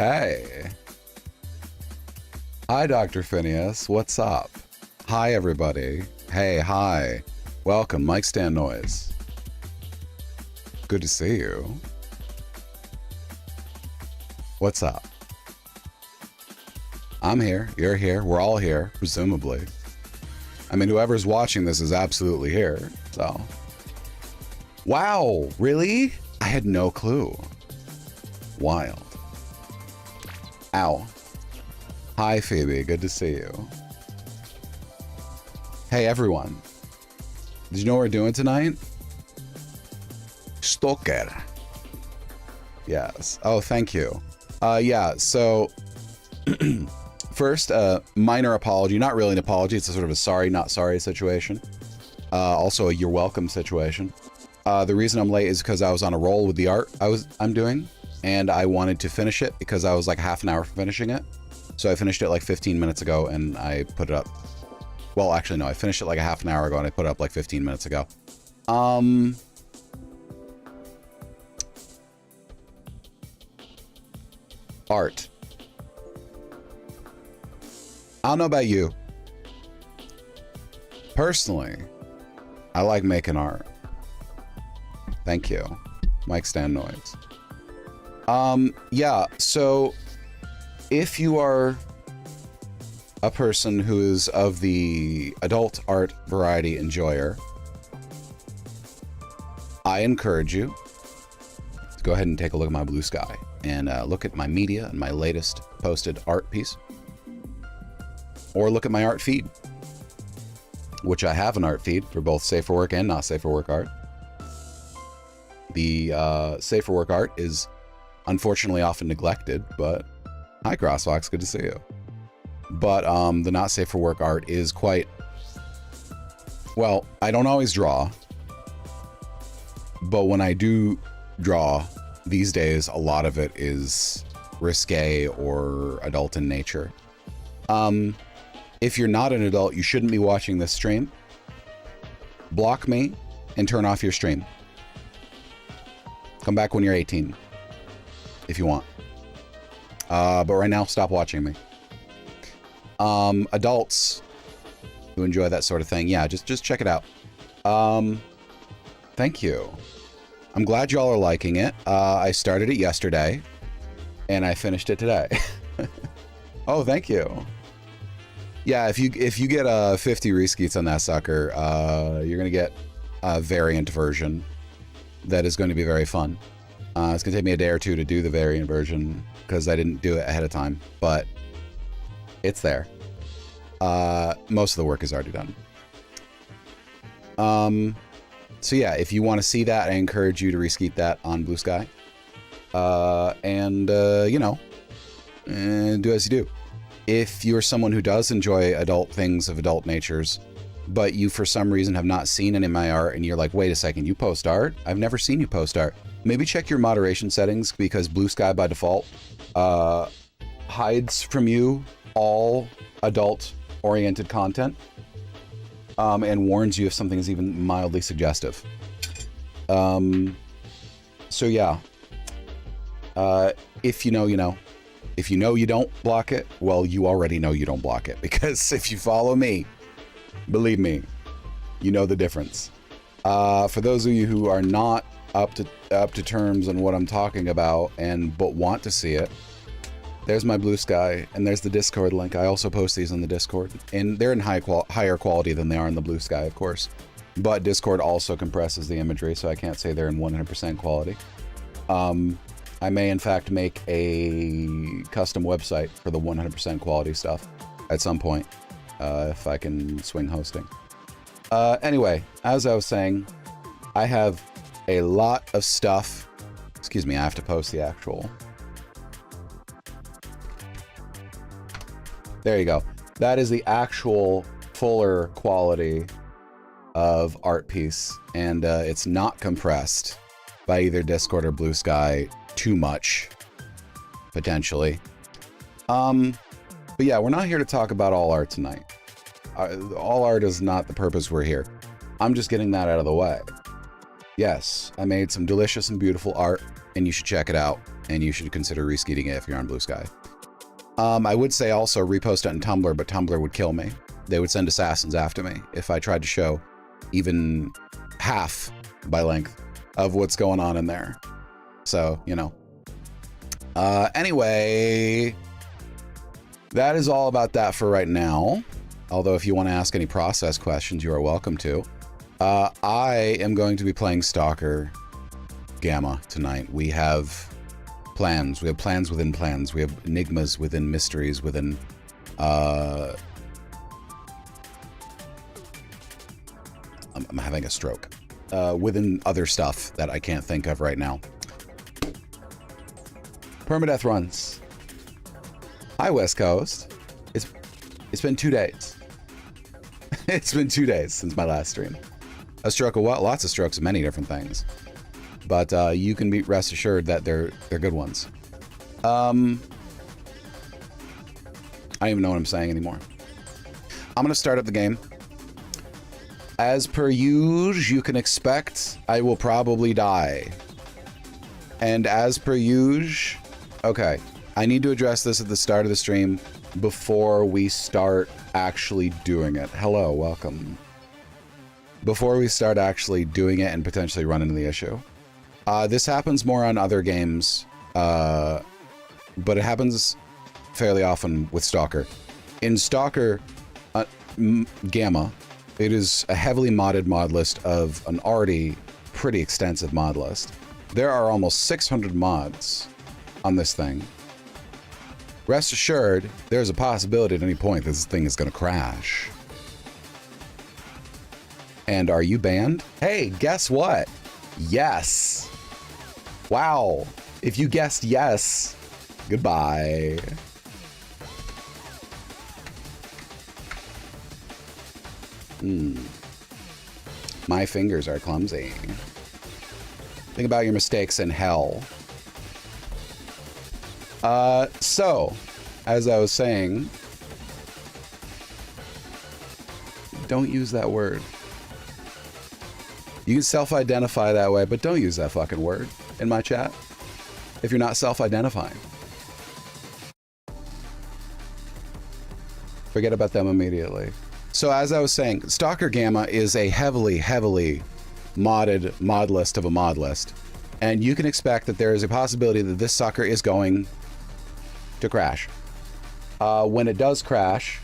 Hey. Hi, Dr. Phineas. What's up? Hi, everybody. Hey, hi. Welcome, Mic Stand Noise. Good to see you. What's up? I'm here. You're here. We're all here, presumably. I mean, whoever's watching this is absolutely here, so. Wow, really? I had no clue. Wild. Ow. Hi, Phoebe. Good to see you. Hey, everyone. Did you know what we're doing tonight? Stalker. Yes. Oh, thank you. Yeah, so first, minor apology. Not really an apology. It's a sort of a sorry, not sorry situation. Also a you're welcome situation. The reason I'm late is because I was on a roll with the art I'm doing, and I wanted to finish it because I was like half an hour from finishing it. So I finished it like 15 minutes ago and I put it up. Well, actually, no, I finished it like a half an hour ago and I put it up like 15 minutes ago. Art. I don't know about you. Personally, I like making art. Thank you. Mic Stand Noise. Yeah, so if you are a person who is of the adult art variety enjoyer, I encourage you to go ahead and take a look at my Blue Sky and look at my media and my latest posted art piece. Or look at my art feed, which I have an art feed for both safe for work and not safe for work art. The safe for work art is unfortunately often neglected, but hi Crossfox, good to see you. But the not safe for work art is quite, well, I don't always draw, but when I do draw these days, a lot of it is risque or adult in nature. If you're not an adult, you shouldn't be watching this stream. Block me and turn off your stream. Come back when you're 18, if you want. But right now, stop watching me. Adults who enjoy that sort of thing, yeah, just check it out. Thank you. I'm glad y'all are liking it. I started it yesterday, and I finished it today. Oh, thank you. Yeah, if you get 50 reskeets on that sucker, you're gonna get a variant version that is going to be very fun. It's gonna take me a day or two to do the variant version because I didn't do it ahead of time, but it's there. Most of the work is already done. So yeah, if you want to see that, I encourage you to reskeet that on Blue Sky. You know, do as you do. If you're someone who does enjoy adult things of adult natures, but you for some reason have not seen any of my art and you're like, wait a second, you post art? I've never seen you post art. Maybe check your moderation settings because Blue Sky by default hides from you all adult oriented content and warns you if something is even mildly suggestive. So yeah, if you know, you know. If you know you don't block it, well, you already know you don't block it because if you follow me, believe me, you know the difference. For those of you who are not up to terms on what I'm talking about but want to see it, there's my Blue Sky and there's the Discord link. I also post these on the Discord and they're in higher quality than they are in the Blue Sky, of course. But Discord also compresses the imagery, so I can't say they're in 100% quality. I may in fact make a custom website for the 100% quality stuff at some point, if I can swing hosting. Anyway, as I was saying, I have a lot of stuff. Excuse me, I have to post the actual. There you go. That is the actual fuller quality of art piece, and it's not compressed by either Discord or Blue Sky too much, potentially. But yeah, we're not here to talk about all art tonight. All art is not the purpose we're here. I'm just getting that out of the way. Yes, I made some delicious and beautiful art, and you should check it out. and you should consider reskeeting it if you're on Blue Sky. I would say also repost it on Tumblr, but Tumblr would kill me. They would send assassins after me if I tried to show even half by length of what's going on in there. So, you know. Anyway, that is all about that for right now. Although if you want to ask any process questions, you are welcome to. I am going to be playing Stalker Gamma tonight. We have plans. We have plans within plans. We have enigmas within mysteries within... I'm having a stroke. Within other stuff that I can't think of right now. Permadeath runs. Hi, West Coast. It's been 2 days. It's been 2 days since my last stream. A stroke of what? Lots of strokes of many different things. But you can be rest assured that they're good ones. I don't even know what I'm saying anymore. I'm gonna start up the game. As per usual, you can expect I will probably die. And as per usual, okay, I need to address this at the start of the stream before we start actually doing it. Hello, welcome. Before we start actually doing it and potentially run into the issue. This happens more on other games, but it happens fairly often with Stalker. In Stalker Gamma, it is a heavily modded mod list of an already pretty extensive mod list. There are almost 600 mods on this thing. Rest assured, there's a possibility at any point this thing is going to crash. And are you banned? Hey, guess what? Yes. Wow. If you guessed yes, goodbye. My fingers are clumsy. Think about your mistakes in hell. So, as I was saying, don't use that word. You can self-identify that way, but don't use that fucking word in my chat if you're not self-identifying. Forget about them immediately. So as I was saying, Stalker Gamma is a heavily modded mod list of a mod list. And you can expect that there is a possibility that this sucker is going to crash. When it does crash,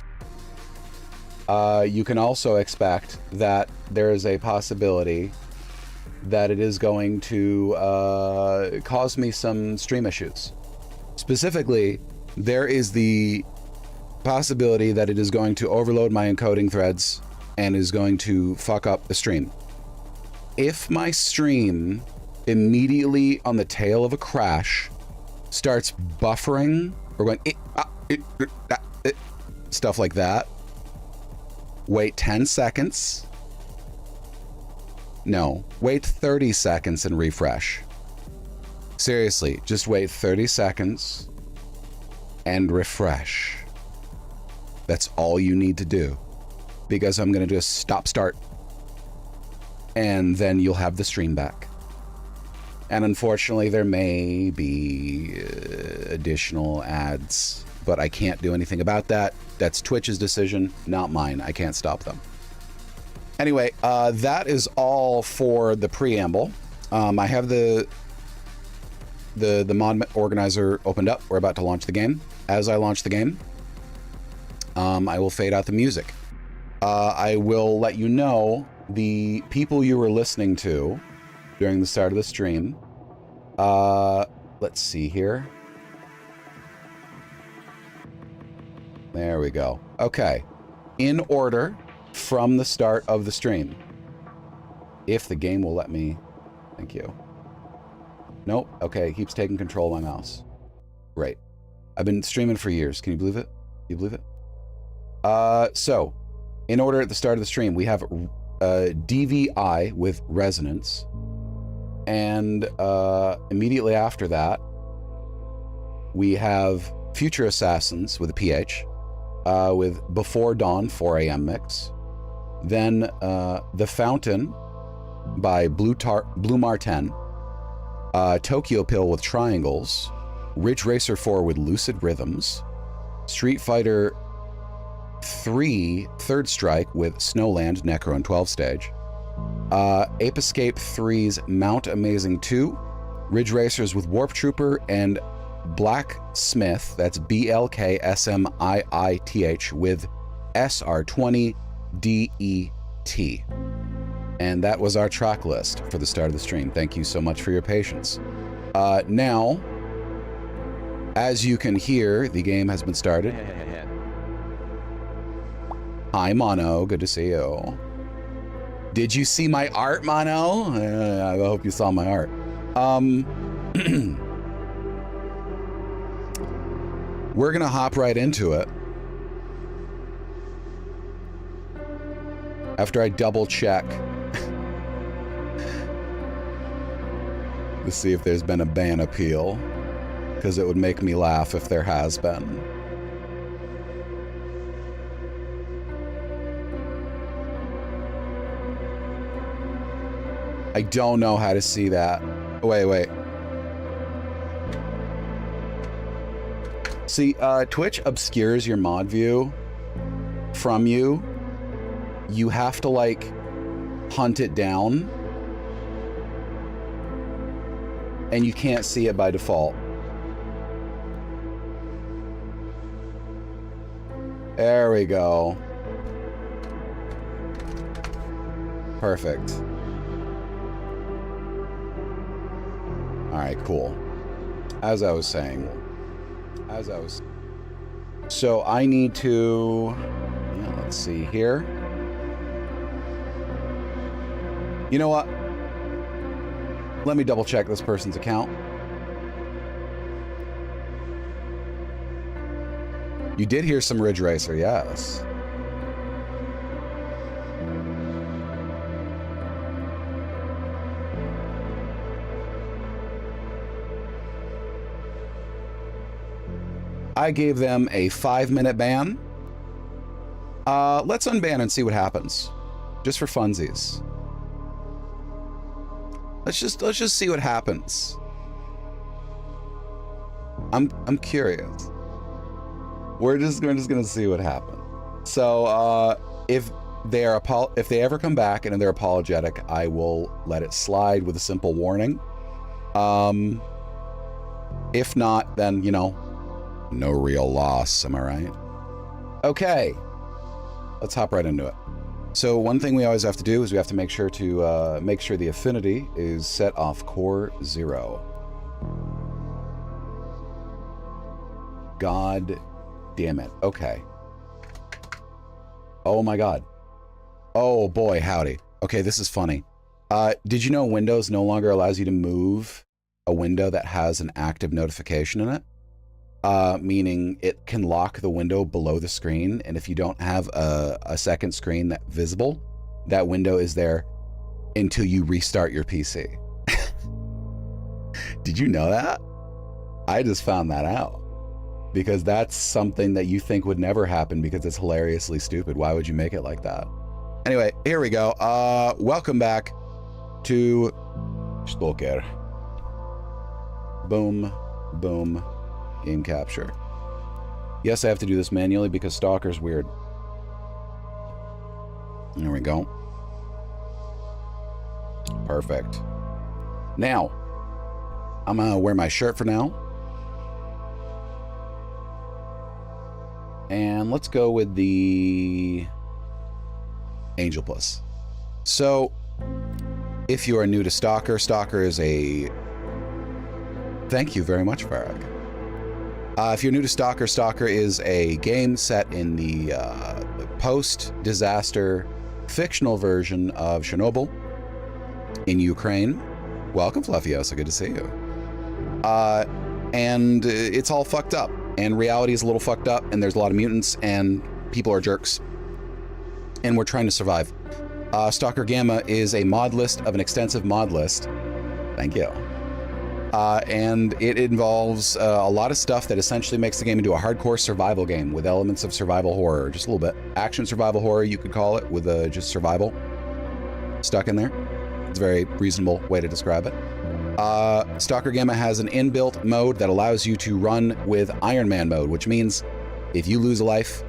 you can also expect that there is a possibility that it is going to cause me some stream issues. Specifically, there is the possibility that it is going to overload my encoding threads and is going to fuck up the stream. If my stream immediately on the tail of a crash starts buffering or going stuff like that, wait 10 seconds. No, wait 30 seconds and refresh. Seriously, just wait 30 seconds and refresh. That's all you need to do, because I'm going to do a stop start and then you'll have the stream back. And unfortunately, there may be additional ads, but I can't do anything about that. That's Twitch's decision, not mine. I can't stop them. Anyway, that is all for the preamble. I have the mod organizer opened up. We're about to launch the game. As I launch the game, I will fade out the music. I will let you know the people you were listening to during the start of the stream. Let's see here. There we go. Okay. In order from the start of the stream. If the game will let me. Thank you. Nope. Okay. It keeps taking control of my mouse. Great. I've been streaming for years. Can you believe it? You believe it? So, in order at the start of the stream, we have DVI with resonance. And immediately after that, we have Future Assassins with a PH, with Before Dawn 4 a.m. mix. Then The Fountain by Blue Martin. Tokyo Pill with triangles, Ridge Racer 4 with lucid rhythms, Street Fighter 3 Third Strike with Snowland, Necro, and 12 stage, Ape Escape 3's Mount Amazing 2, Ridge Racers with Warp Trooper, and Blacksmith, that's BLKSMIITH, with SR20 DET. And that was our track list for the start of the stream. Thank you so much for your patience. Now, as you can hear, the game has been started. Hi, Mono. Good to see you. Did you see my art, Mono? I hope you saw my art. We're gonna hop right into it. After I double check to see if there's been a ban appeal, because it would make me laugh if there has been. I don't know how to see that. Wait. See, Twitch obscures your mod view from you. You have to, like, hunt it down. And you can't see it by default. There we go. Perfect. All right, cool. As I was saying, so I need to, let's see here. You know what? Let me double check this person's account. You did hear some Ridge Racer, yes. I gave them a 5-minute ban. Let's unban and see what happens. Just for funsies. Let's just see what happens. I'm curious. We're just gonna see what happens. So if they ever come back and they're apologetic, I will let it slide with a simple warning. If not, then no real loss, am I right? Okay, let's hop right into it. So one thing we always have to do is we have to make sure the affinity is set off core 0. God damn it. Okay. Oh my God. Oh boy, howdy. Okay, this is funny. Did you know Windows no longer allows you to move a window that has an active notification in it? Meaning it can lock the window below the screen, and if you don't have a second screen that's visible, that window is there until you restart your PC. Did you know that? I just found that out. Because that's something that you think would never happen because it's hilariously stupid. Why would you make it like that? Anyway, here we go. Welcome back to Stalker. Boom, boom. Game capture. Yes, I have to do this manually because Stalker's weird. There we go. Perfect. Now, I'm gonna wear my shirt for now. And let's go with the Angel Plus. So, if you are new to Stalker, Stalker is a... Thank you very much, Farag. If you're new to Stalker, Stalker is a game set in the post-disaster fictional version of Chernobyl in Ukraine. Welcome, Fluffiosa. Good to see you. And it's all fucked up. And reality is a little fucked up. And there's a lot of mutants. And people are jerks. And we're trying to survive. Stalker Gamma is a mod list of an extensive mod list. Thank you. And it involves a lot of stuff that essentially makes the game into a hardcore survival game with elements of survival horror, just a little bit. Action survival horror, you could call it, with just survival stuck in there. It's a very reasonable way to describe it. Stalker Gamma has an inbuilt mode that allows you to run with Ironman mode, which means if you lose a life,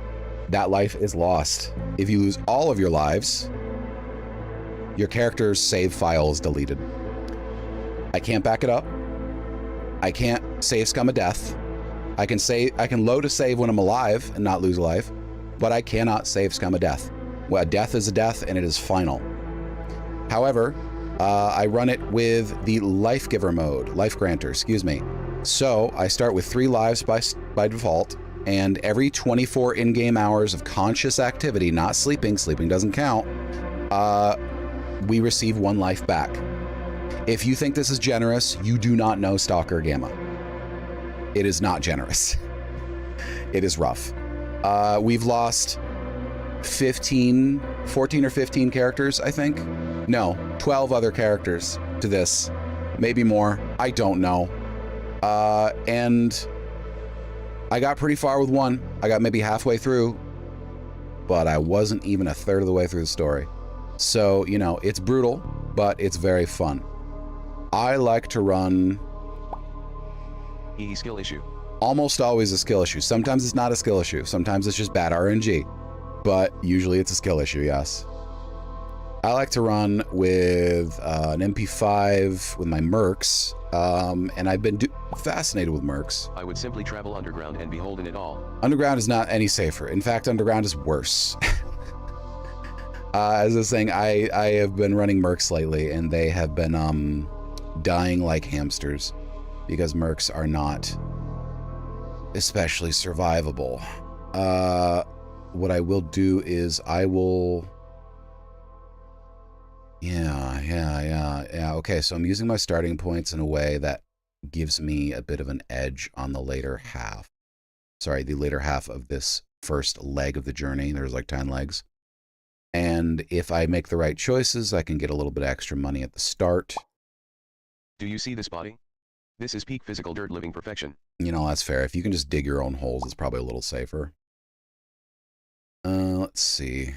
that life is lost. If you lose all of your lives, your character's save file is deleted. I can't back it up. I can't save scum of death. I can load a save when I'm alive and not lose a life, but I cannot save scum of death. Well, death is a death and it is final. However, I run it with the life giver mode, life granter, excuse me. So I start with 3 lives by default, and every 24 in-game hours of conscious activity, not sleeping, sleeping doesn't count, we receive 1 life back. If you think this is generous, you do not know Stalker Gamma. It is not generous. It is rough. We've lost 14 or 15 characters, I think. No, 12 other characters to this. Maybe more. I don't know. And I got pretty far with 1. I got maybe halfway through, but I wasn't even a third of the way through the story. So, you know, it's brutal, but it's very fun. I like to run... skill issue. Almost always a skill issue. Sometimes it's not a skill issue. Sometimes it's just bad RNG. But usually it's a skill issue, yes. I like to run with an MP5 with my mercs, and I've been fascinated with mercs. I would simply travel underground and beholden it all. Underground is not any safer. In fact, underground is worse. As I was saying, I have been running mercs lately, and they have been dying like hamsters because mercs are not especially survivable. What I will do is I will... Yeah. Okay, so I'm using my starting points in a way that gives me a bit of an edge on the later half. Sorry, the later half of this first leg of the journey. There's like 10 legs. And if I make the right choices, I can get a little bit extra money at the start. Do you see this body? This is peak physical dirt living perfection. You know, that's fair. If you can just dig your own holes, it's probably a little safer. Let's see.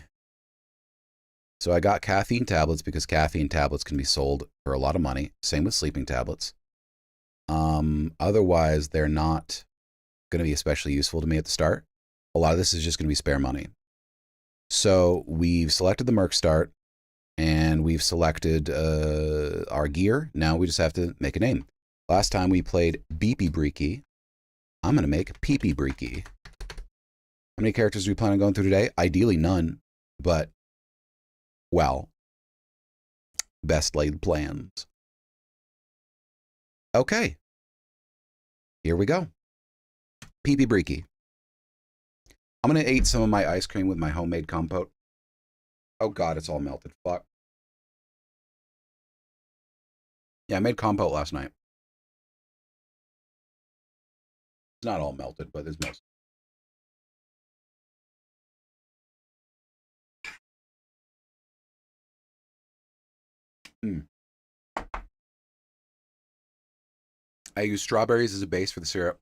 So I got caffeine tablets because caffeine tablets can be sold for a lot of money. Same with sleeping tablets. Otherwise, they're not going to be especially useful to me at the start. A lot of this is just going to be spare money. So we've selected the Merc start, and we've selected our gear. Now we just have to make a name. Last time we played Beepy Breaky. I'm going to make Peepy Breaky. How many characters do we plan on going through today? Ideally none, but... well, best laid plans. Okay. Here we go. Peepy Breaky. I'm going to eat some of my ice cream with my homemade compote. Oh God, it's all melted. Fuck. Yeah, I made compote last night. It's not all melted, but it's most. I use strawberries as a base for the syrup.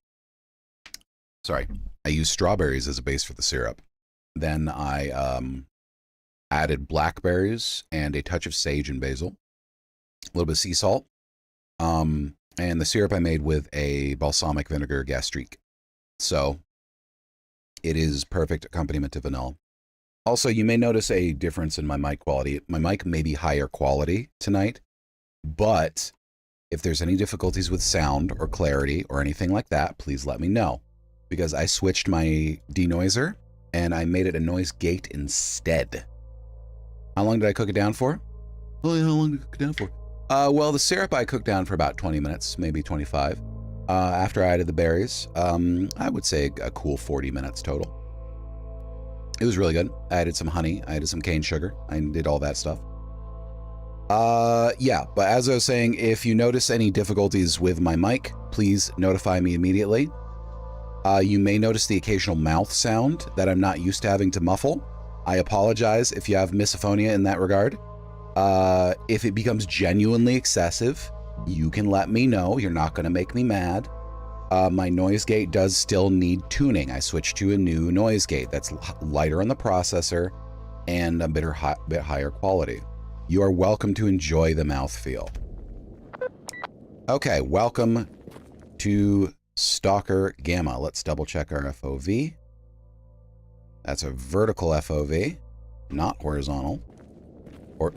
Sorry, I use strawberries as a base for the syrup. Then I added blackberries and a touch of sage and basil, a little bit of sea salt, and the syrup I made with a balsamic vinegar gastrique. So it is perfect accompaniment to vanilla. Also, you may notice a difference in my mic quality. My mic may be higher quality tonight, but if there's any difficulties with sound or clarity or anything like that, please let me know, because I switched my denoiser and I made it a noise gate instead. How long did I cook it down for? Oh, yeah, how long did I cook it down for? Well, the syrup I cooked down for about 20 minutes, maybe 25. After I added the berries, I would say a cool 40 minutes total. It was really good. I added some honey, I added some cane sugar, I did all that stuff. Yeah, but as I was saying, if you notice any difficulties with my mic, please notify me immediately. You may notice the occasional mouth sound that I'm not used to having to muffle. I apologize if you have misophonia in that regard. If it becomes genuinely excessive, you can let me know. You're not going to make me mad. My noise gate does still need tuning. I switched to a new noise gate that's lighter on the processor and a bit higher quality. You are welcome to enjoy the mouthfeel. Okay, welcome to Stalker Gamma. Let's double check our FOV. That's a vertical FOV, not horizontal. Or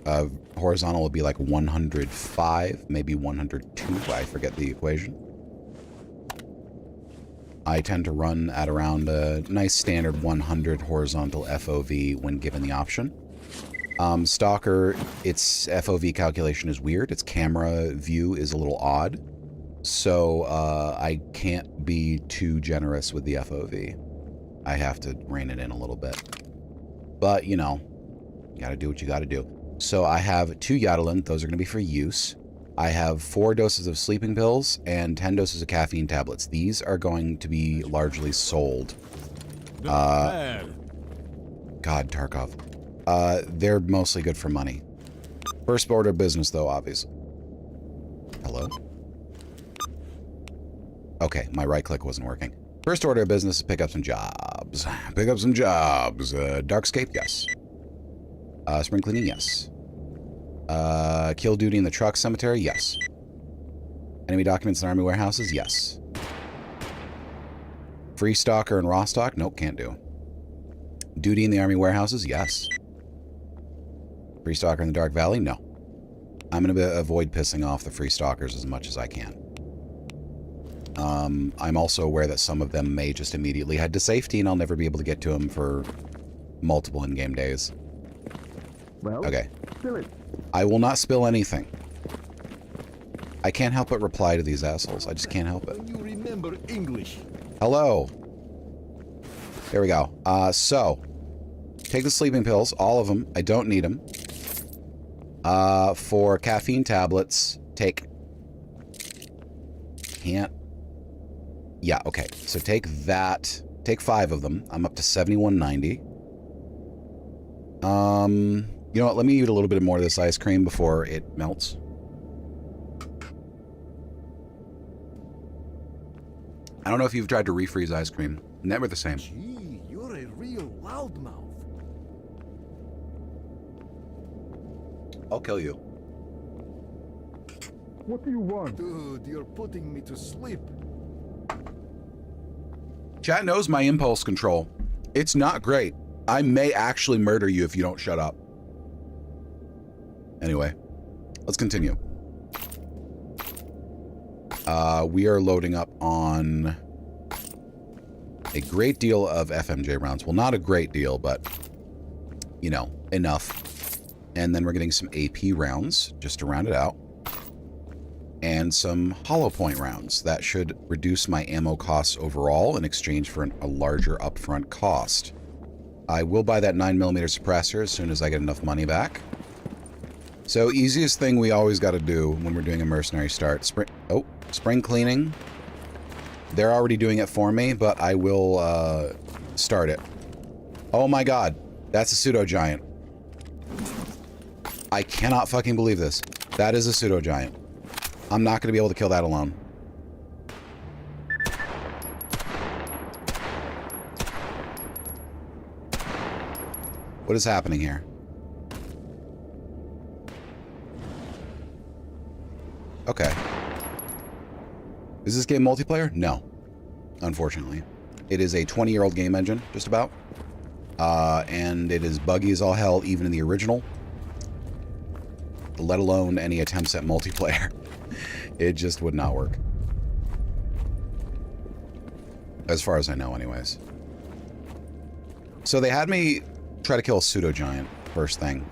horizontal would be like 105, maybe 102. I forget the equation. I tend to run at around a nice standard 100 horizontal FOV when given the option. Stalker, its FOV calculation is weird. Its camera view is a little odd. So I can't be too generous with the FOV. I have to rein it in a little bit. But, you know, you gotta do what you gotta do. So I have 2 Yodlin. Those are gonna be for use. I have 4 doses of sleeping pills and 10 doses of caffeine tablets. These are going to be largely sold. God, Tarkov. They're mostly good for money. First order of business, though, obviously. Hello? Okay, my right click wasn't working. First order of business is pick up some jobs. Pick up some jobs. Darkscape, yes. Spring cleaning, yes. Kill duty in the truck cemetery, yes. Enemy documents in army warehouses, yes. Free stalker and raw stock, nope, can't do. Duty in the army warehouses, yes. Free stalker in the Dark Valley, no. I'm going to avoid pissing off the free stalkers as much as I can. I'm also aware that some of them may just immediately head to safety and I'll never be able to get to them for multiple in-game days. Well, okay. spill it. I will not spill anything. I can't help but reply to these assholes. I just can't help it. You remember English. Hello. There we go. So, take the sleeping pills, all of them. I don't need them. For caffeine tablets, take... Can't... Yeah, okay. So take that. Take 5 of them. I'm up to 7190. You know what? Let me eat a little bit more of this ice cream before it melts. I don't know if you've tried to refreeze ice cream. Never the same. Gee, you're a real loudmouth. I'll kill you. What do you want? Dude, you're putting me to sleep. Chat knows my impulse control. It's not great. I may actually murder you if you don't shut up. Anyway, let's continue. We are loading up on a great deal of FMJ rounds. Well, not a great deal, but, you know, enough. And then we're getting some AP rounds, just to round it out. And some hollow point rounds. That should reduce my ammo costs overall in exchange for a larger upfront cost. I will buy that 9mm suppressor as soon as I get enough money back. So, easiest thing we always got to do when we're doing a mercenary start. Spring cleaning. They're already doing it for me, but I will start it. Oh my god. That's a pseudo-giant. I cannot fucking believe this. That is a pseudo-giant. I'm not going to be able to kill that alone. What is happening here? Okay. Is this game multiplayer? No. Unfortunately. It is a 20-year-old game engine, just about. And it is buggy as all hell, even in the original. Let alone any attempts at multiplayer. It just would not work. As far as I know, anyways. So they had me try to kill a pseudo-giant, first thing.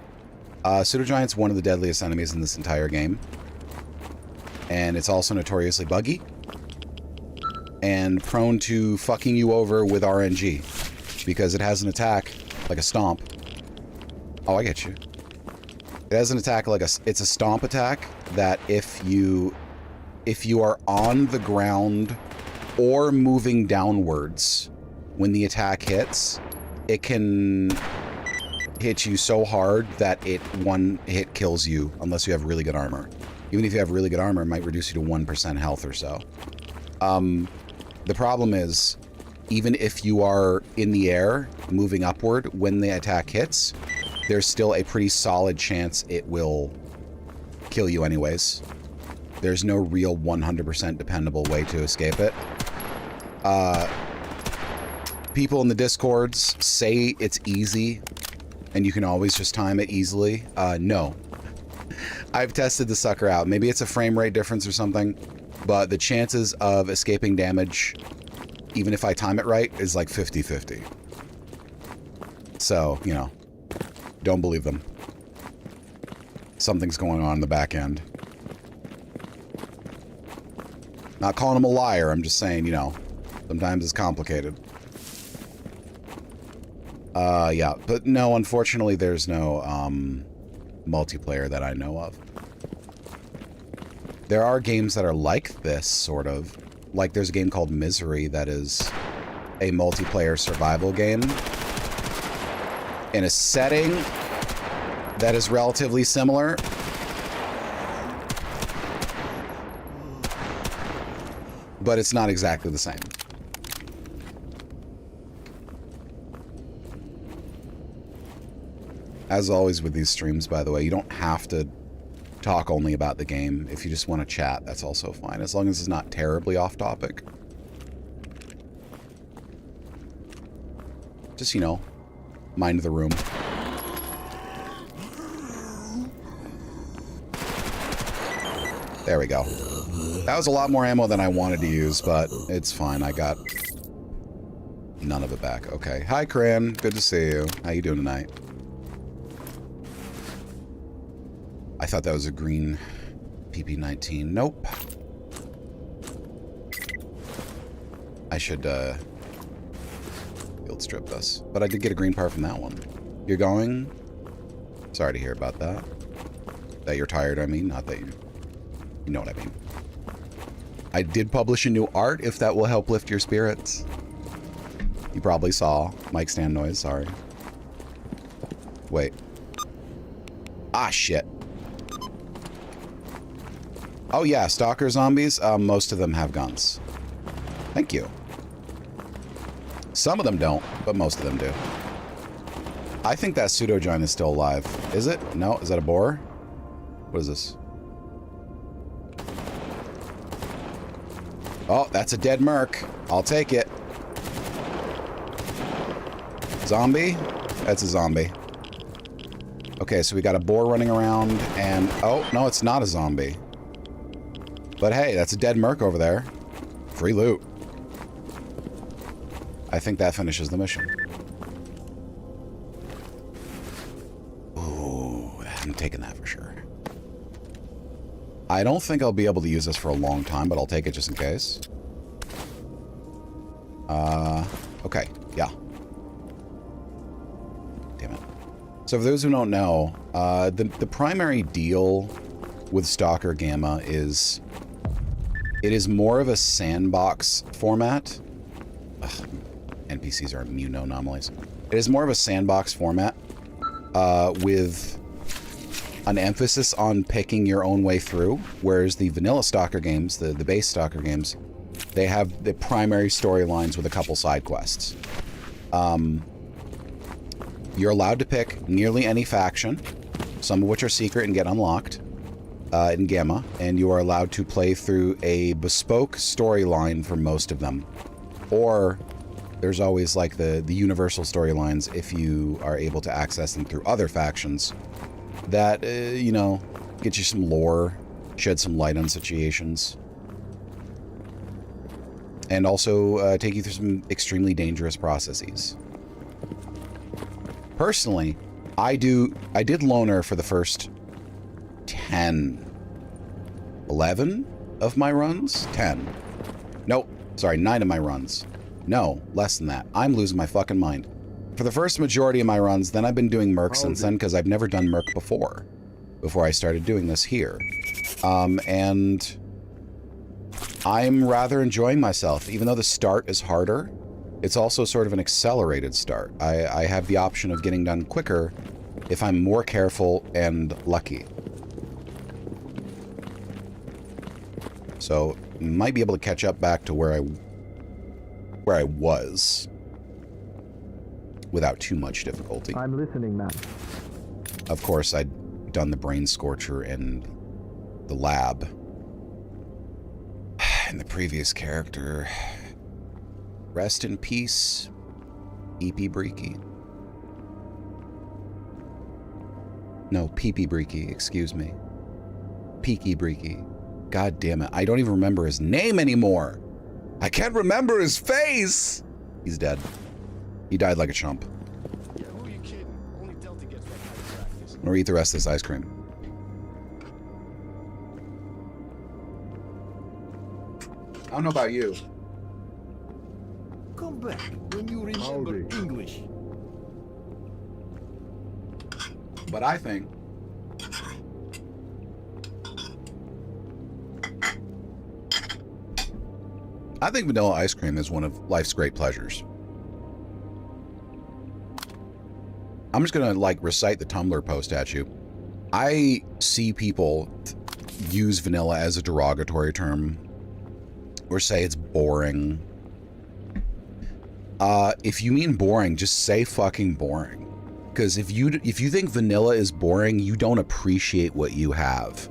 Pseudo-giant's one of the deadliest enemies in this entire game. And it's also notoriously buggy. And prone to fucking you over with RNG. Because it has an attack, like a stomp. Oh, I get you. It has an attack like it's a stomp attack that if you are on the ground or moving downwards when the attack hits, it can hit you so hard that one hit kills you unless you have really good armor. Even if you have really good armor, it might reduce you to 1% health or so. The problem is, even if you are in the air, moving upward, when the attack hits, there's still a pretty solid chance it will kill you anyways. There's no real 100% dependable way to escape it. People in the Discords say it's easy and you can always just time it easily. No. I've tested the sucker out. Maybe it's a frame rate difference or something, but the chances of escaping damage, even if I time it right, is like 50-50. So, you know, don't believe them. Something's going on in the back end. Not calling him a liar, I'm just saying, you know, sometimes it's complicated. Yeah, but no, unfortunately there's no, multiplayer that I know of. There are games that are like this, sort of. Like, there's a game called Misery that is a multiplayer survival game in a setting that is relatively similar. But it's not exactly the same. As always with these streams, by the way, you don't have to talk only about the game. If you just want to chat, that's also fine, as long as it's not terribly off topic. Just, you know, mind the room. There we go. That was a lot more ammo than I wanted to use, but it's fine. I got none of it back. Okay. Hi, Cran. Good to see you. How you doing tonight? I thought that was a green PP-19. Nope. I should, field strip this. But I did get a green part from that one. You're going? Sorry to hear about that. That you're tired, I mean. Not that you know what I mean. I did publish a new art, if that will help lift your spirits. You probably saw. Mic stand noise, sorry. Wait. Ah, shit. Oh yeah, stalker zombies, most of them have guns. Thank you. Some of them don't, but most of them do. I think that pseudo-giant is still alive. Is it? No? Is that a boar? What is this? Oh, that's a dead merc. I'll take it. Zombie? That's a zombie. Okay, so we got a boar running around and... Oh, no, it's not a zombie. But hey, that's a dead merc over there. Free loot. I think that finishes the mission. Ooh, I'm taking that for sure. I don't think I'll be able to use this for a long time, but I'll take it just in case. Okay, yeah. Damn it. So for those who don't know, the primary deal with Stalker Gamma is it is more of a sandbox format. Ugh, NPCs are immuno-anomalies. It is more of a sandbox format with an emphasis on picking your own way through, whereas the vanilla Stalker games, the base Stalker games, they have the primary storylines with a couple side quests. You're allowed to pick nearly any faction, some of which are secret and get unlocked in Gamma, and you are allowed to play through a bespoke storyline for most of them. Or there's always like the universal storylines if you are able to access them through other factions that, you know, get you some lore, shed some light on situations, and also take you through some extremely dangerous processes. Personally, I did loner for the first 10, 11 of my runs? 10. Nope, sorry, 9 of my runs. No, less than that. I'm losing my fucking mind. For the first majority of my runs, then I've been doing Merc since then, because I've never done Merc before I started doing this here. And I'm rather enjoying myself. Even though the start is harder, it's also sort of an accelerated start. I have the option of getting done quicker if I'm more careful and lucky. So, might be able to catch up back to where I was without too much difficulty. I'm listening, man. Of course, I'd done the Brain Scorcher in the lab And the previous character. Rest in peace, Eepy Breaky. No, Peepy Breaky, excuse me. Peaky Breaky. God damn it. I don't even remember his name anymore. I can't remember his face. He's dead. He died like a chump. Yeah, who are you kidding? Only Delta gets that kind of practice. I'm gonna eat the rest of this ice cream. I don't know about you. Come back when you remember English. But I think vanilla ice cream is one of life's great pleasures. I'm just gonna like recite the Tumblr post at you. I see people use vanilla as a derogatory term or say it's boring. If you mean boring, just say fucking boring. Because if you think vanilla is boring, you don't appreciate what you have.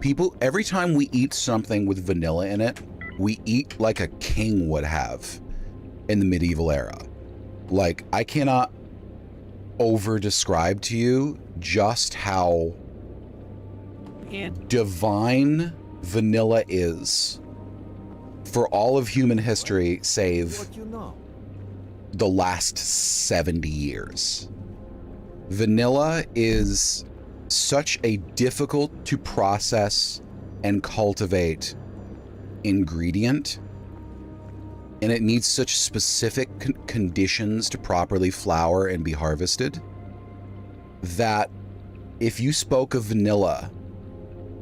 People, every time we eat something with vanilla in it, we eat like a king would have in the medieval era. Like, I cannot over describe to you just how divine vanilla is for all of human history, save What you know? the last 70 years. Vanilla is such a difficult to process and cultivate ingredient, and it needs such specific conditions to properly flower and be harvested, that if you spoke of vanilla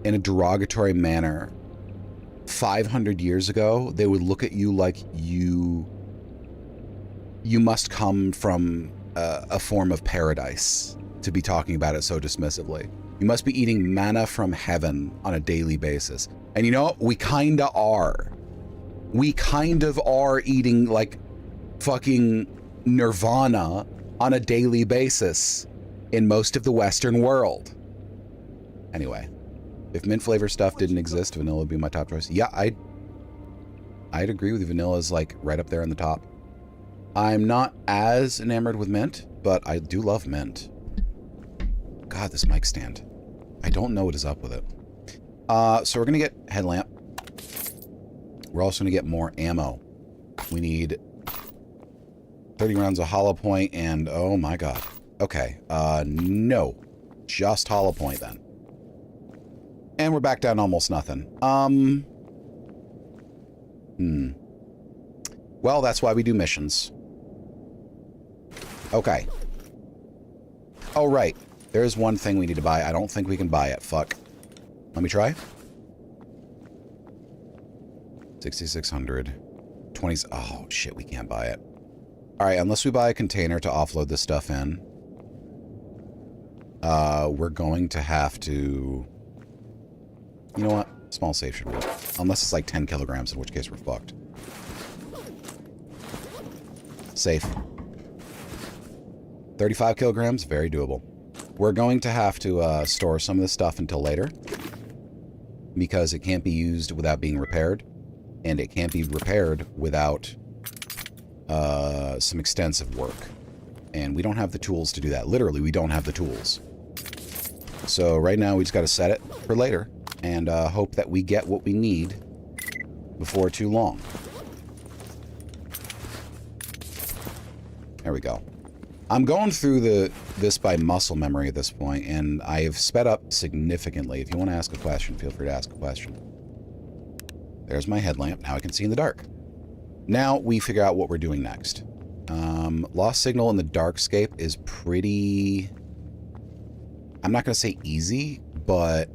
in a derogatory manner 500 years ago, they would look at you like you must come from a form of paradise to be talking about it so dismissively. You must be eating manna from heaven on a daily basis. And you know what? We kinda are. We kind of are eating like fucking nirvana on a daily basis in most of the Western world. Anyway, if mint flavor stuff didn't exist, vanilla would be my top choice. Yeah, I'd agree with you. Vanilla is like right up there in the top. I'm not as enamored with mint, but I do love mint. God, this mic stand. I don't know what is up with it. So we're gonna get headlamp. We're also gonna get more ammo. We need 30 rounds of hollow point and oh my god. Okay, no. Just hollow point then. And we're back down to almost nothing. Well, that's why we do missions. Okay. Oh, right. There's one thing we need to buy. I don't think we can buy it. Fuck. Let me try. 6,600. 20. Oh, shit. We can't buy it. All right. Unless we buy a container to offload this stuff in. We're going to have to... You know what? Small safe should work. Unless it's like 10 kilograms, in which case we're fucked. Safe. 35 kilograms, very doable. We're going to have to store some of this stuff until later because it can't be used without being repaired, and it can't be repaired without some extensive work. And we don't have the tools to do that. Literally, we don't have the tools. So right now, we just got to set it for later and hope that we get what we need before too long. There we go. I'm going through this by muscle memory at this point, and I've sped up significantly. If you want to ask a question, feel free to ask a question. There's my headlamp. Now I can see in the dark. Now we figure out what we're doing next. Lost signal in the darkscape is pretty... I'm not going to say easy, but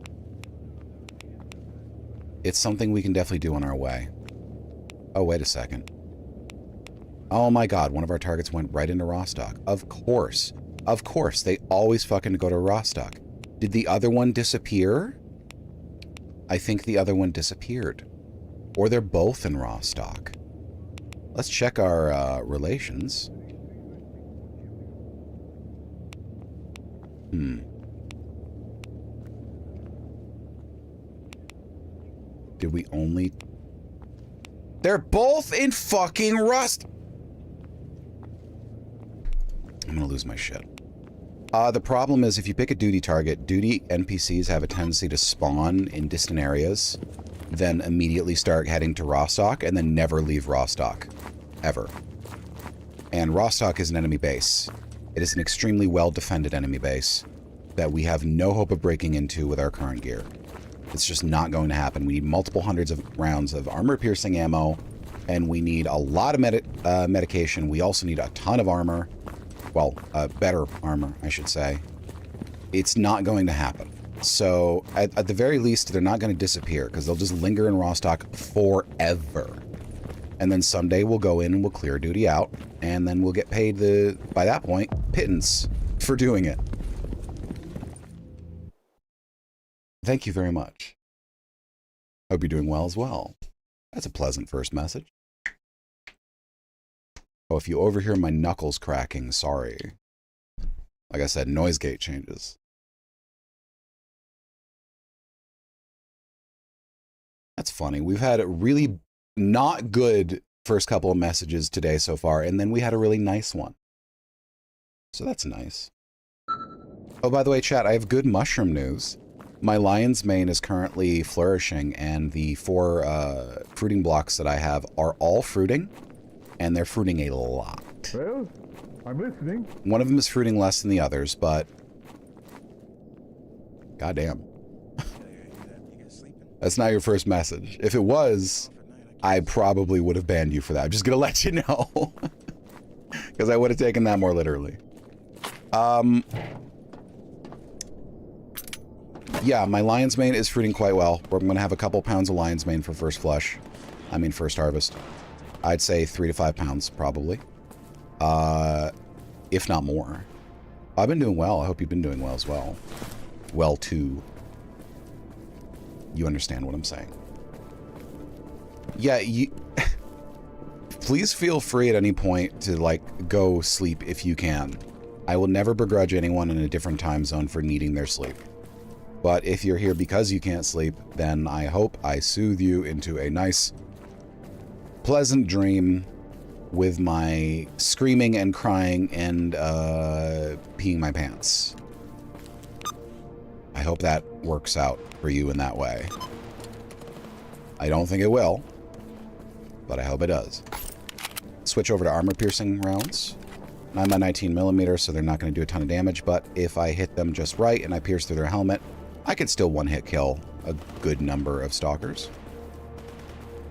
it's something we can definitely do on our way. Oh, wait a second. Oh my god, one of our targets went right into Rostock. Of course. Of course, they always fucking go to Rostock. Did the other one disappear? I think the other one disappeared. Or they're both in Rostock. Let's check our relations. Did we only They're both in fucking rust. I'm gonna lose my shit. The problem is if you pick a duty target, duty NPCs have a tendency to spawn in distant areas, then immediately start heading to Rostock, and then never leave Rostock. Ever. And Rostock is an enemy base. It is an extremely well-defended enemy base that we have no hope of breaking into with our current gear. It's just not going to happen. We need multiple hundreds of rounds of armor-piercing ammo, and we need a lot of medication. We also need a ton of armor. Well, better armor, I should say. It's not going to happen. So, at the very least, they're not going to disappear, because they'll just linger in Rostock forever. And then someday we'll go in and we'll clear duty out, and then we'll get paid by that point, pittance for doing it. Thank you very much. Hope you're doing well as well. That's a pleasant first message. Oh, if you overhear my knuckles cracking, sorry. Like I said, noise gate changes. That's funny. We've had a really not good first couple of messages today so far, and then we had a really nice one. So that's nice. Oh, by the way, chat, I have good mushroom news. My lion's mane is currently flourishing, and the 4 fruiting blocks that I have are all fruiting, and they're fruiting a lot. Well, I'm listening. One of them is fruiting less than the others, but... goddamn. That's not your first message. If it was, I probably would have banned you for that. I'm just gonna let you know. Because I would have taken that more literally. Yeah, my lion's mane is fruiting quite well. I'm gonna have a couple pounds of lion's mane for first flush. I mean first harvest. I'd say 3 to 5 pounds, probably. If not more. I've been doing well. I hope you've been doing well as well. Well, too. You understand what I'm saying. Yeah, you... Please feel free at any point to, like, go sleep if you can. I will never begrudge anyone in a different time zone for needing their sleep. But if you're here because you can't sleep, then I hope I soothe you into a nice, pleasant dream with my screaming and crying and peeing my pants. I hope that works out for you in that way. I don't think it will, but I hope it does. Switch over to armor-piercing rounds. I'm at 19mm, so they're not going to do a ton of damage, but if I hit them just right and I pierce through their helmet, I could still one-hit kill a good number of stalkers.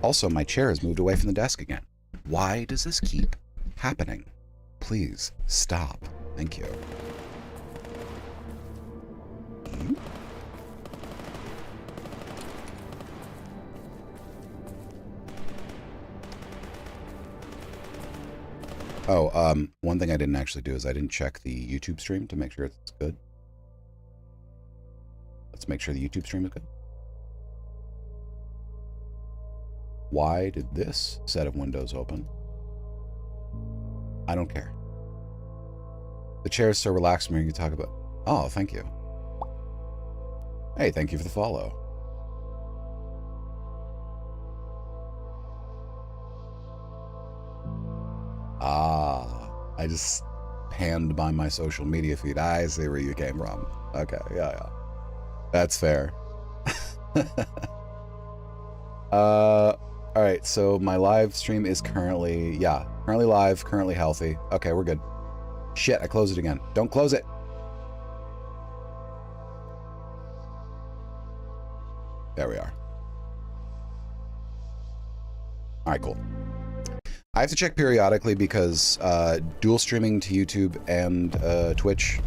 Also, my chair has moved away from the desk again. Why does this keep happening? Please, stop. Thank you. Oh, one thing I didn't actually do is I didn't check the YouTube stream to make sure it's good. Let's make sure the YouTube stream is good. Why did this set of windows open? I don't care. The chair is so relaxed when you talk about... Oh, thank you. Hey, thank you for the follow. Ah, I just panned by my social media feed. I see where you came from. Okay, yeah. That's fair. Alright, so my live stream is currently live, currently healthy. Okay, we're good. Shit, I closed it again. Don't close it! There we are. Alright, cool. I have to check periodically because dual streaming to YouTube and Twitch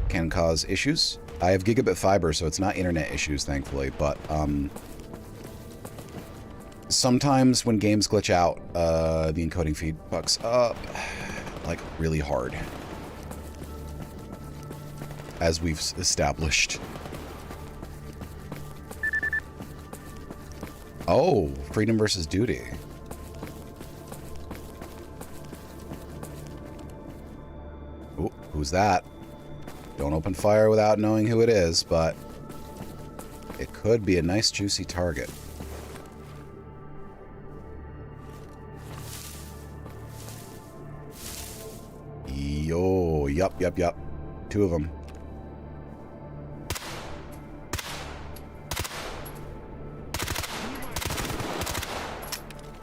can cause issues. I have gigabit fiber, so it's not internet issues, thankfully, but sometimes when games glitch out, the encoding feed fucks up, like, really hard. As we've established. Oh, freedom versus duty. Ooh, who's that? Don't open fire without knowing who it is, but it could be a nice juicy target. Yup. Two of them.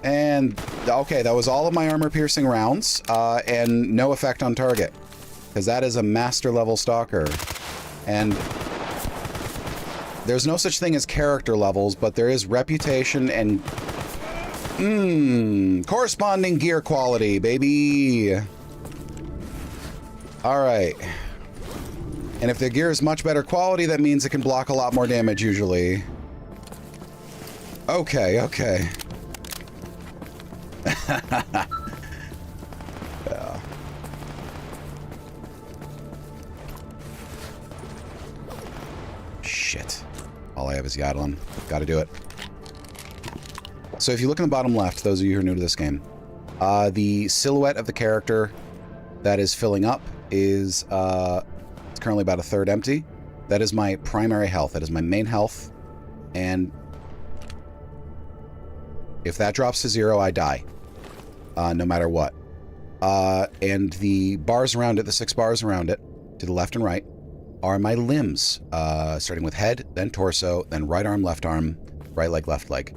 And, okay, that was all of my armor-piercing rounds, and no effect on target. Because that is a master-level stalker. And there's no such thing as character levels, but there is reputation and... corresponding gear quality, baby! Alright. And if the gear is much better quality, that means it can block a lot more damage, usually. Okay. Yeah. Shit. All I have is Yatlin. Gotta do it. So if you look in the bottom left, those of you who are new to this game, the silhouette of the character that is filling up is it's currently about a third empty. That is my primary health. That is my main health. And if that drops to 0, I die. No matter what. And the bars around it, the 6 bars around it, to the left and right, are my limbs. Starting with head, then torso, then right arm, left arm, right leg, left leg.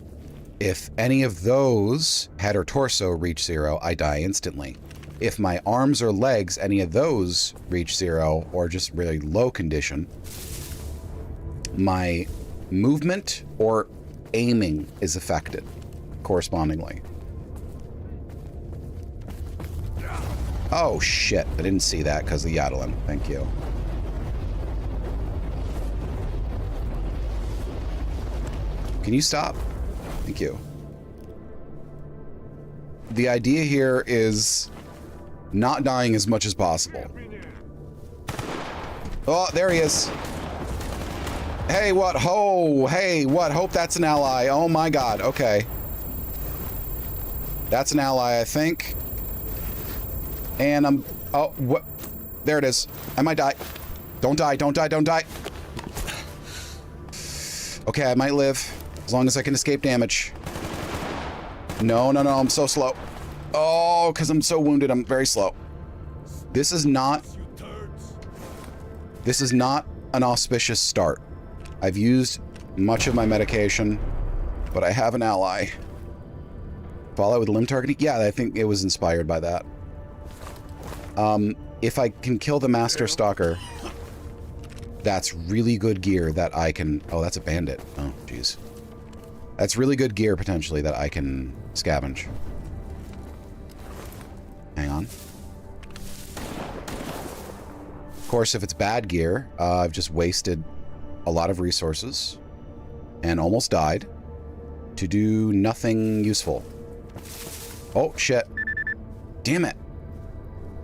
If any of those, head or torso, reach 0, I die instantly. If my arms or legs, any of those reach 0, or just really low condition, my movement or aiming is affected correspondingly. Oh shit, I didn't see that because of the Yatlin. Thank you. Can you stop? Thank you. The idea here is not dying as much as possible. Oh, there he is. Hey, what? Ho! Hey, what? Hope that's an ally. Oh my god. Okay. That's an ally, I think. And I'm... Oh, what? There it is. I might die. Don't die, don't die, don't die. Okay, I might live. As long as I can escape damage. No, I'm so slow. Oh, because I'm so wounded, I'm very slow. This is not an auspicious start. I've used much of my medication, but I have an ally. Fallout with limb targeting? Yeah, I think it was inspired by that. If I can kill the Master Stalker, that's really good gear that I can... Oh, that's a bandit. Oh, jeez. That's really good gear, potentially, that I can scavenge. Hang on. Of course, if it's bad gear, I've just wasted a lot of resources and almost died to do nothing useful. Oh, shit. Damn it.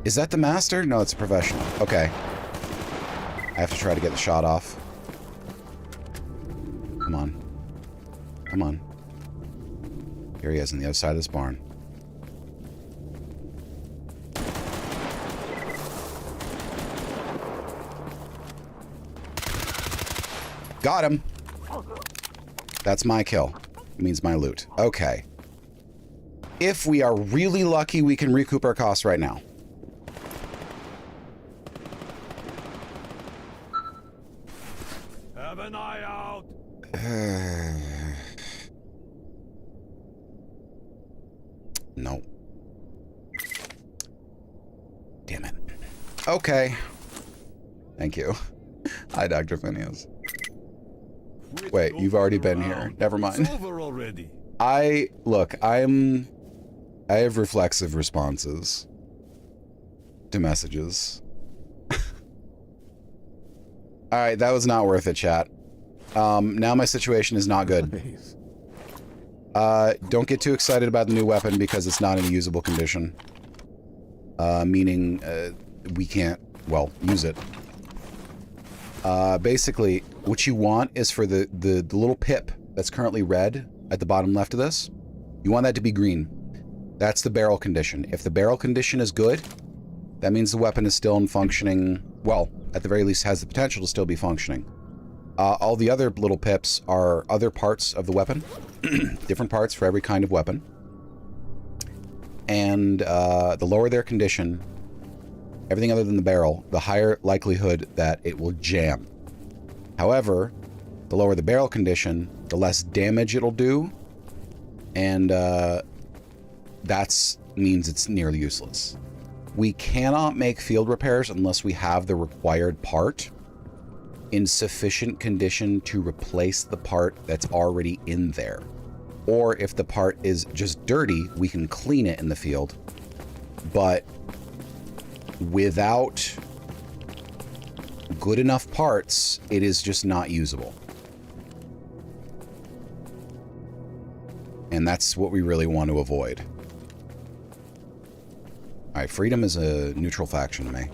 Is that the Master? No, it's a professional. Okay. I have to try to get the shot off. Come on. Come on. Here he is on the other side of this barn. Got him. That's my kill. It means my loot. Okay. If we are really lucky, we can recoup our costs right now. Have an eye out. No. Damn it. Okay. Thank you. Hi, Dr. Phineas. Wait, you've already been here. Never mind. It's over already. Look, I have reflexive responses to messages. Alright, that was not worth it, chat. Now my situation is not good. Don't get too excited about the new weapon because it's not in a usable condition. Meaning, we can't, well, use it. Basically, what you want is for the little pip that's currently red at the bottom left of this, you want that to be green. That's the barrel condition. If the barrel condition is good, that means the weapon is still in functioning, well, at the very least has the potential to still be functioning. All the other little pips are other parts of the weapon, different parts for every kind of weapon. And the lower their condition, everything other than the barrel, the higher likelihood that it will jam. However, the lower the barrel condition, the less damage it'll do, and that means it's nearly useless. We cannot make field repairs unless we have the required part in sufficient condition to replace the part that's already in there. Or if the part is just dirty, we can clean it in the field. But without good enough parts, it is just not usable. And that's what we really want to avoid. Alright, Freedom is a neutral faction to me.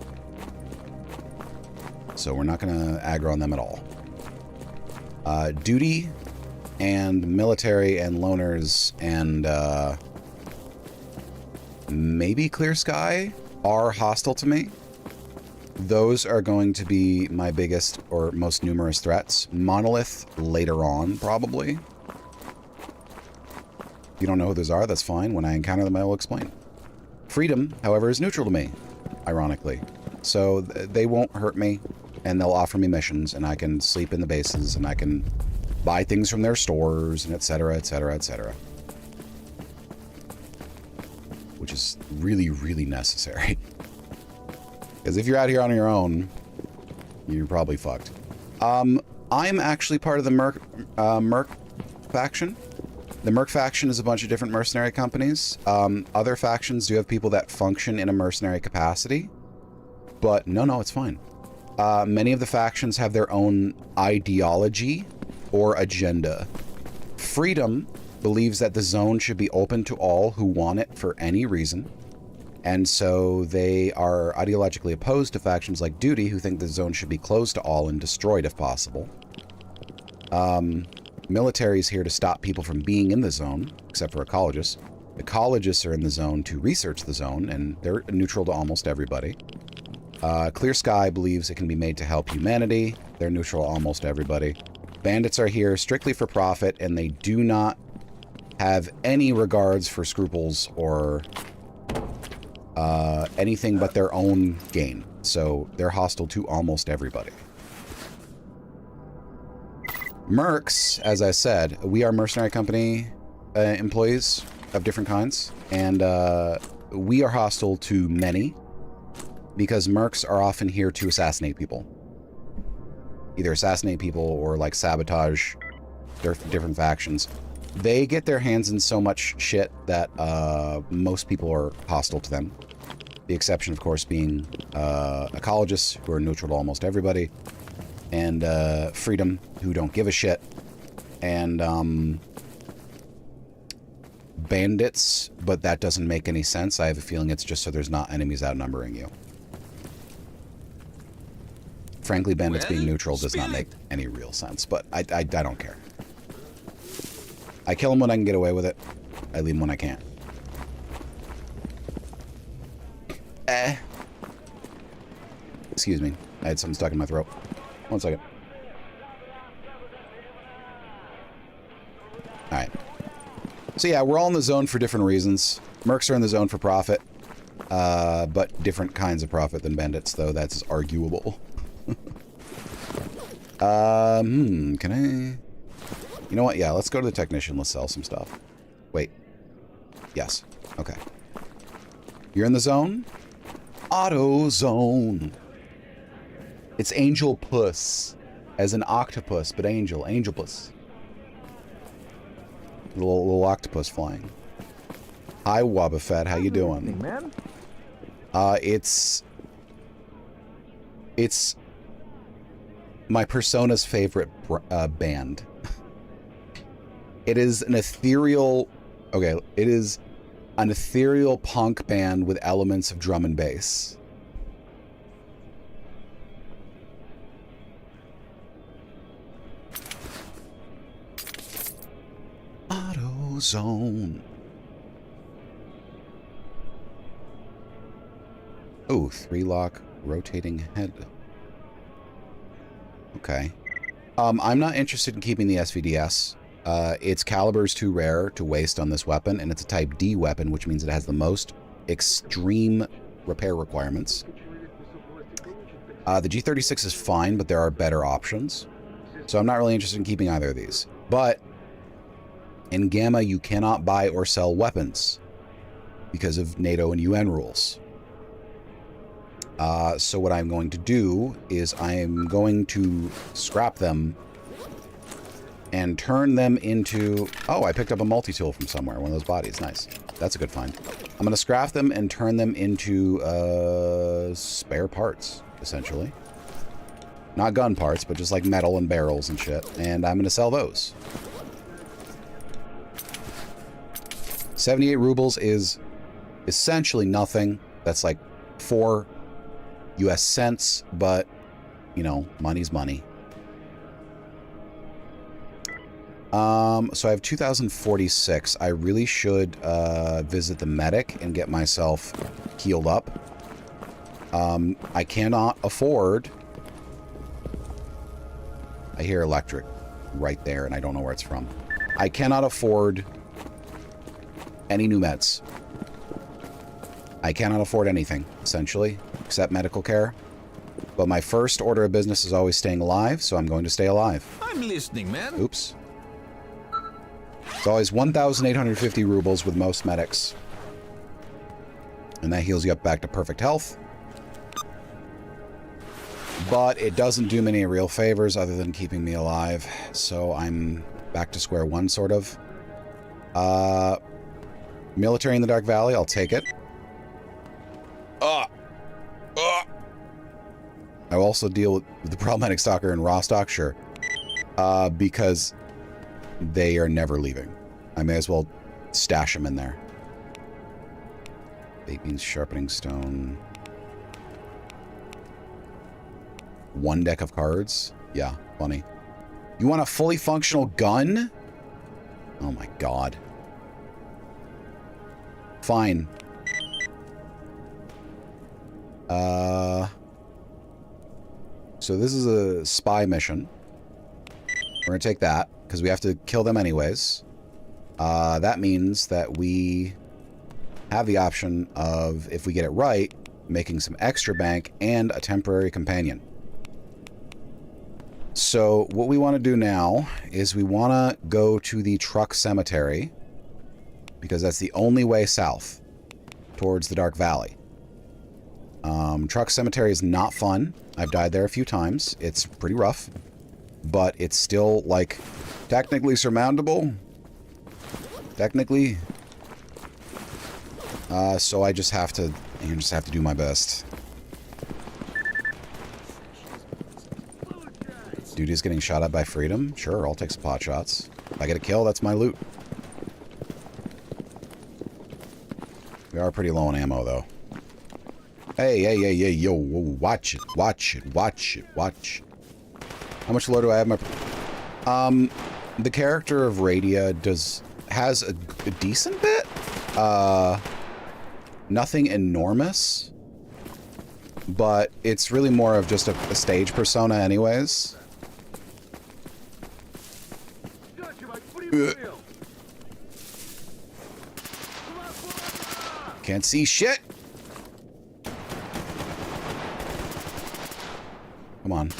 So we're not going to aggro on them at all. Duty and military and loners and maybe Clear Sky are hostile to me. Those are going to be my biggest or most numerous threats. Monolith later on, probably. If you don't know who those are, that's fine. When I encounter them, I will explain. Freedom, however, is neutral to me, ironically. So they won't hurt me, and they'll offer me missions, and I can sleep in the bases, and I can buy things from their stores, and etc., etc., etc. Which is really, really necessary. Because if you're out here on your own, you're probably fucked. I'm actually part of the Merc faction. The Merc faction is a bunch of different mercenary companies. Other factions do have people that function in a mercenary capacity. But no, it's fine. Many of the factions have their own ideology or agenda. Freedom believes that the zone should be open to all who want it for any reason. And so they are ideologically opposed to factions like Duty, who think the zone should be closed to all and destroyed if possible. Military is here to stop people from being in the zone, except for ecologists. Ecologists are in the zone to research the zone, and they're neutral to almost everybody. Clear Sky believes it can be made to help humanity. They're neutral to almost everybody. Bandits are here strictly for profit, and they do not have any regards for scruples or anything but their own gain. So they're hostile to almost everybody. Mercs, as I said, we are mercenary company employees of different kinds, and we are hostile to many because mercs are often here to assassinate people. Either assassinate people or like sabotage different factions. They get their hands in so much shit that most people are hostile to them. The exception, of course, being ecologists, who are neutral to almost everybody, and Freedom, who don't give a shit, and bandits, but that doesn't make any sense. I have a feeling it's just so there's not enemies outnumbering you. Frankly, bandits being neutral does not make any real sense, but I don't care. I kill them when I can get away with it. I leave them when I can't. Excuse me. I had something stuck in my throat. 1 second. Alright. So yeah, we're all in the zone for different reasons. Mercs are in the zone for profit. But different kinds of profit than bandits, though that's arguable. Can I... You know what? Yeah, let's go to the technician. Let's sell some stuff. Wait. Yes. Okay. You're in the zone? Auto zone. It's Angel Puss. As an octopus, but angel. Angel Puss. Little octopus flying. Hi, Wobbuffet. How you doing? Man? It's my persona's favorite band. It is an ethereal... Okay, it is an ethereal punk band with elements of drum and bass. AutoZone. Oh, 3-lock rotating head. Okay. I'm not interested in keeping the SVDS. Its caliber is too rare to waste on this weapon, and it's a Type D weapon, which means it has the most extreme repair requirements. The G36 is fine, but there are better options. So I'm not really interested in keeping either of these. But in Gamma, you cannot buy or sell weapons because of NATO and UN rules. So what I'm going to do is I'm going to scrap them and turn them into... Oh, I picked up a multi-tool from somewhere. One of those bodies. Nice. That's a good find. I'm going to scrap them and turn them into spare parts, essentially. Not gun parts, but just like metal and barrels and shit. And I'm going to sell those. 78 rubles is essentially nothing. That's like 4 US cents, but, you know, money's money. So I have 2,046. I really should visit the medic and get myself healed up. I cannot afford... I hear electric right there, and I don't know where it's from. I cannot afford any new meds. I cannot afford anything, essentially, except medical care. But my first order of business is always staying alive, so I'm going to stay alive. I'm listening, man. Oops. It's always 1,850 rubles with most medics. And that heals you up back to perfect health. But it doesn't do me any real favors other than keeping me alive. So I'm back to square one, sort of. Military in the Dark Valley, I'll take it. I will also deal with the problematic stalker in Rostock, sure. Because they are never leaving. I may as well stash them in there. Baked beans, sharpening stone. 1 deck of cards? Yeah, funny. You want a fully functional gun? Oh my god. Fine. So this is a spy mission. We're gonna take that, because we have to kill them anyways. That means that we have the option of, if we get it right, making some extra bank and a temporary companion. So what we want to do now is we want to go to the truck cemetery, because that's the only way south towards the Dark Valley. Truck cemetery is not fun. I've died there a few times. It's pretty rough, but it's still, like, technically surmountable. Technically. So I just have to do my best. Dude is getting shot at by Freedom? Sure, I'll take some pot shots. If I get a kill, that's my loot. We are pretty low on ammo, though. Hey, hey, hey, hey, yo, whoa, watch it, watch it, watch it, watch. How much low do I have in my... the character of Radia has a decent bit. Nothing enormous. But it's really more of just a stage persona anyways. Can't see shit. Come on.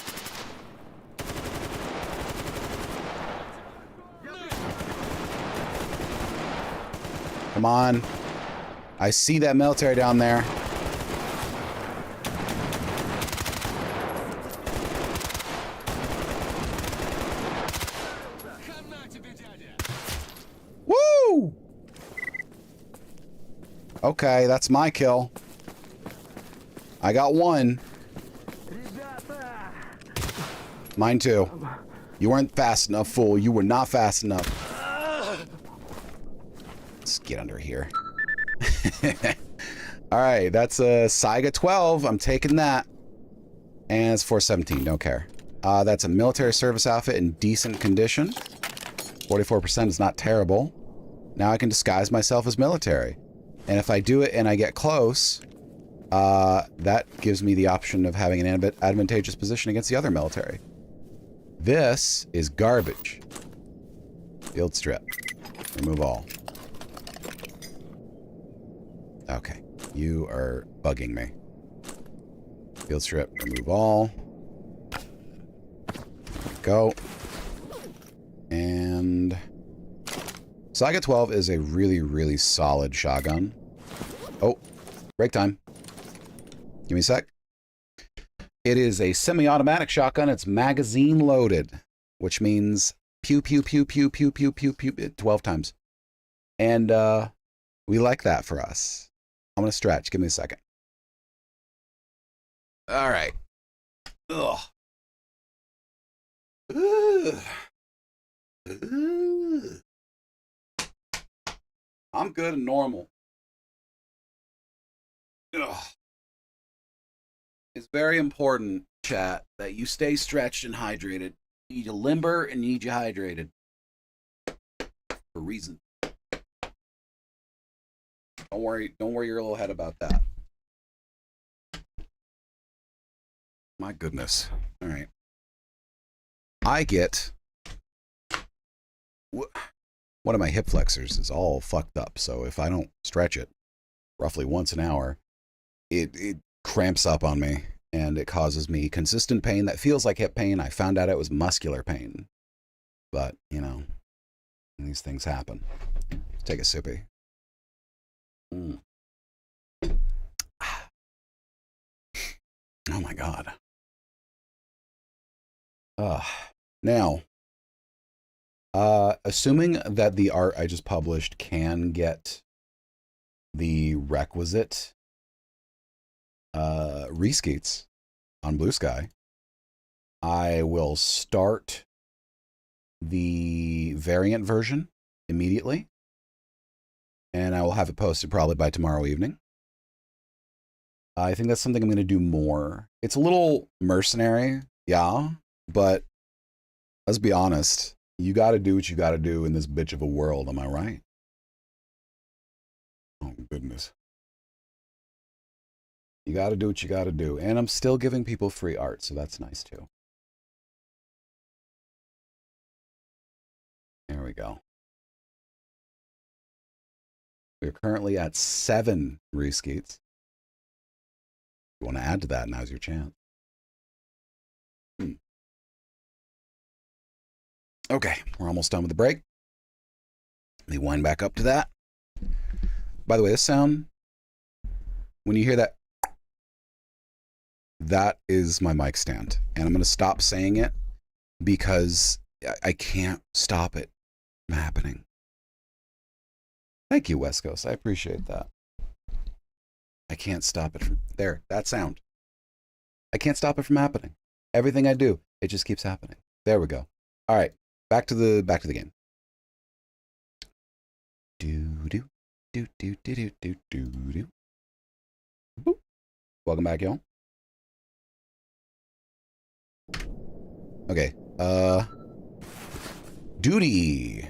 Come on. I see that military down there. Woo! Okay, that's my kill. I got one. Mine too. You weren't fast enough, fool. You were not fast enough. Let's get under here. Alright, that's a Saiga 12. I'm taking that. And it's 417. Don't care. That's a military service outfit in decent condition. 44% is not terrible. Now I can disguise myself as military. And if I do it and I get close, that gives me the option of having an advantageous position against the other military. This is garbage. Field strip. Remove all. Okay. You are bugging me. Field strip, remove all. Go. And Saga 12 is a really, really solid shotgun. Oh, break time. Give me a sec. It is a semi-automatic shotgun. It's magazine loaded, which means pew, pew, pew, pew, pew, pew, pew, pew, 12 times. And we like that for us. I'm going to stretch. Give me a second. All right. Ugh. Ugh. Ugh. I'm good and normal. Ugh. It's very important, chat, that you stay stretched and hydrated. You need you limber and you need you hydrated. For a reason. Don't worry your little head about that. My goodness. All right. I get one of my hip flexors is all fucked up, so if I don't stretch it roughly once an hour, it cramps up on me and it causes me consistent pain that feels like hip pain. I found out it was muscular pain, but you know, these things happen. Take a sippy. Oh my God. Now, assuming that the art I just published can get the requisite reskeets on Blue Sky, I will start the variant version immediately, and I will have it posted probably by tomorrow evening. I think that's something I'm going to do more. It's a little mercenary, yeah, but let's be honest. You got to do what you got to do in this bitch of a world, am I right? Oh, goodness. You got to do what you got to do. And I'm still giving people free art, so that's nice too. There we go. We're currently at 7 reskeets. If you want to add to that, now's your chance. Okay, we're almost done with the break. Let me wind back up to that. By the way, this sound, when you hear that, that is my mic stand. And I'm going to stop saying it because I can't stop it from happening. Thank you, West Coast. I appreciate that. I can't stop it from there. That sound. I can't stop it from happening. Everything I do, it just keeps happening. There we go. All right, back to the game. Do. Boop. Welcome back, y'all. Okay. Duty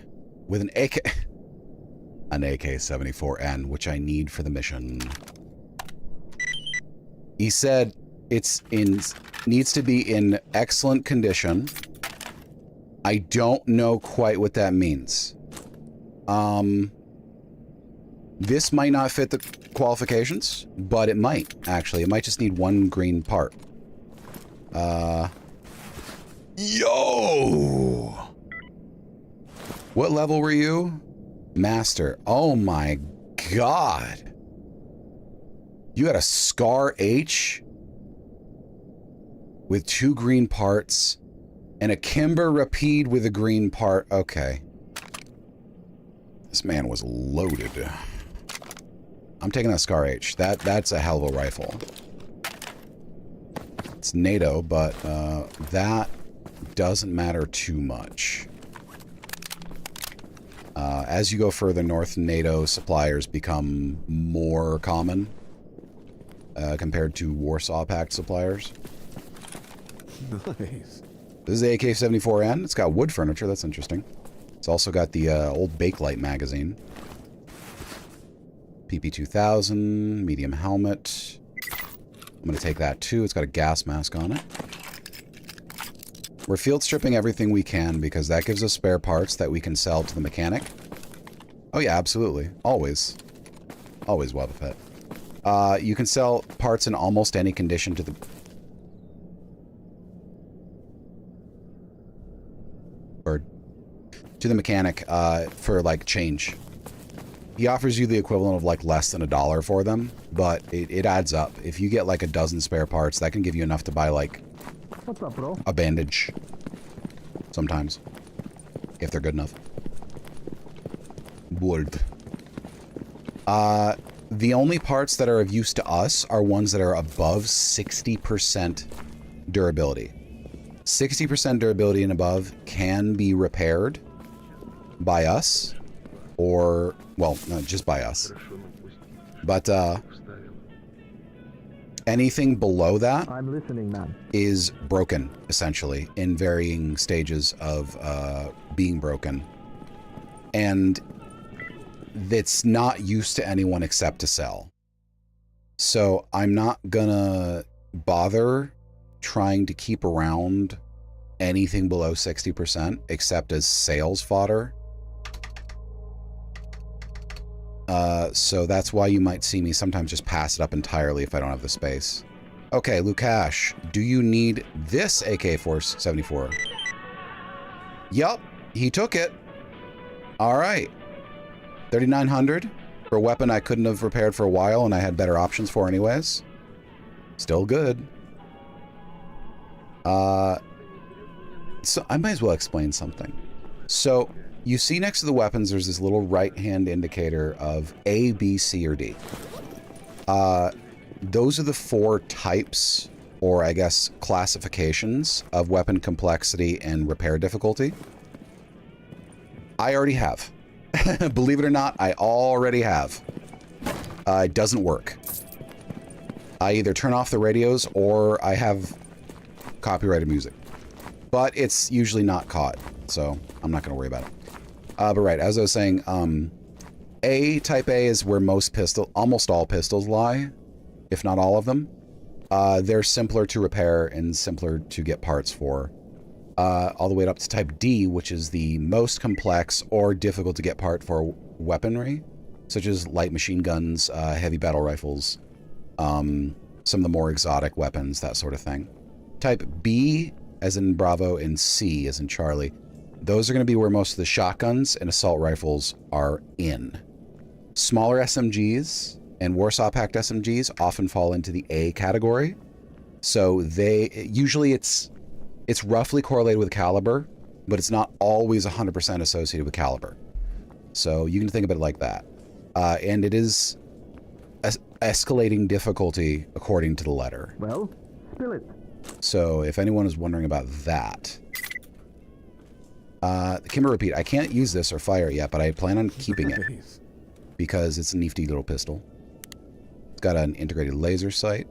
with an AK-74N, which I need for the mission. He said needs to be in excellent condition. I don't know quite what that means. This might not fit the qualifications, but it might, actually. It might just need 1 green part. Yo! What level were you? Master. Oh my God. You got a Scar H with 2 green parts and a Kimber Rapide with a green part. Okay. This man was loaded. I'm taking that Scar H. That's a hell of a rifle. It's NATO, but that doesn't matter too much. As you go further north, NATO suppliers become more common compared to Warsaw Pact suppliers. Nice. This is the AK-74N. It's got wood furniture. That's interesting. It's also got the old Bakelite magazine. PP2000, medium helmet. I'm going to take that too. It's got a gas mask on it. We're field stripping everything we can because that gives us spare parts that we can sell to the mechanic. Oh yeah, absolutely. Always. Always, Wabapet. You can sell parts in almost any condition to the to the mechanic for like change. He offers you the equivalent of like less than $1 for them, but it adds up. If you get like a dozen spare parts, that can give you enough to buy like What's up, bro? a bandage. Sometimes, if they're good enough. Wood. The only parts that are of use to us are ones that are above 60% durability. 60% durability and above can be repaired by us, or, well, no, just by us. But, anything below that I'm listening, man. is broken, essentially, in varying stages of being broken. And that's not used to anyone except to sell. So I'm not gonna bother trying to keep around anything below 60% except as sales fodder. So that's why you might see me sometimes just pass it up entirely if I don't have the space. Okay, Lukash, do you need this AK-474? Yup, he took it. All right. 3,900 for a weapon I couldn't have repaired for a while and I had better options for anyways. Still good. So I might as well explain something. So you see next to the weapons, there's this little right-hand indicator of A, B, C, or D. Those are the 4 types, or I guess classifications, of weapon complexity and repair difficulty. I already have. Believe it or not, I already have. It doesn't work. I either turn off the radios or I have copyrighted music. But it's usually not caught, so I'm not going to worry about it. But right, as I was saying, Type A is where almost all pistols lie, if not all of them. They're simpler to repair and simpler to get parts for. All the way up to Type D, which is the most complex or difficult to get part for weaponry, such as light machine guns, heavy battle rifles, some of the more exotic weapons, that sort of thing. Type B, as in Bravo, and C, as in Charlie, those are going to be where most of the shotguns and assault rifles are in. Smaller SMGs and Warsaw Pact SMGs often fall into the A category. So usually it's roughly correlated with caliber, but it's not always 100% associated with caliber. So you can think of it like that. And it is escalating difficulty according to the letter. Well, spill it. So if anyone is wondering about that. Kimber repeat, I can't use this or fire it yet, but I plan on keeping it because it's a nifty little pistol. It's got an integrated laser sight.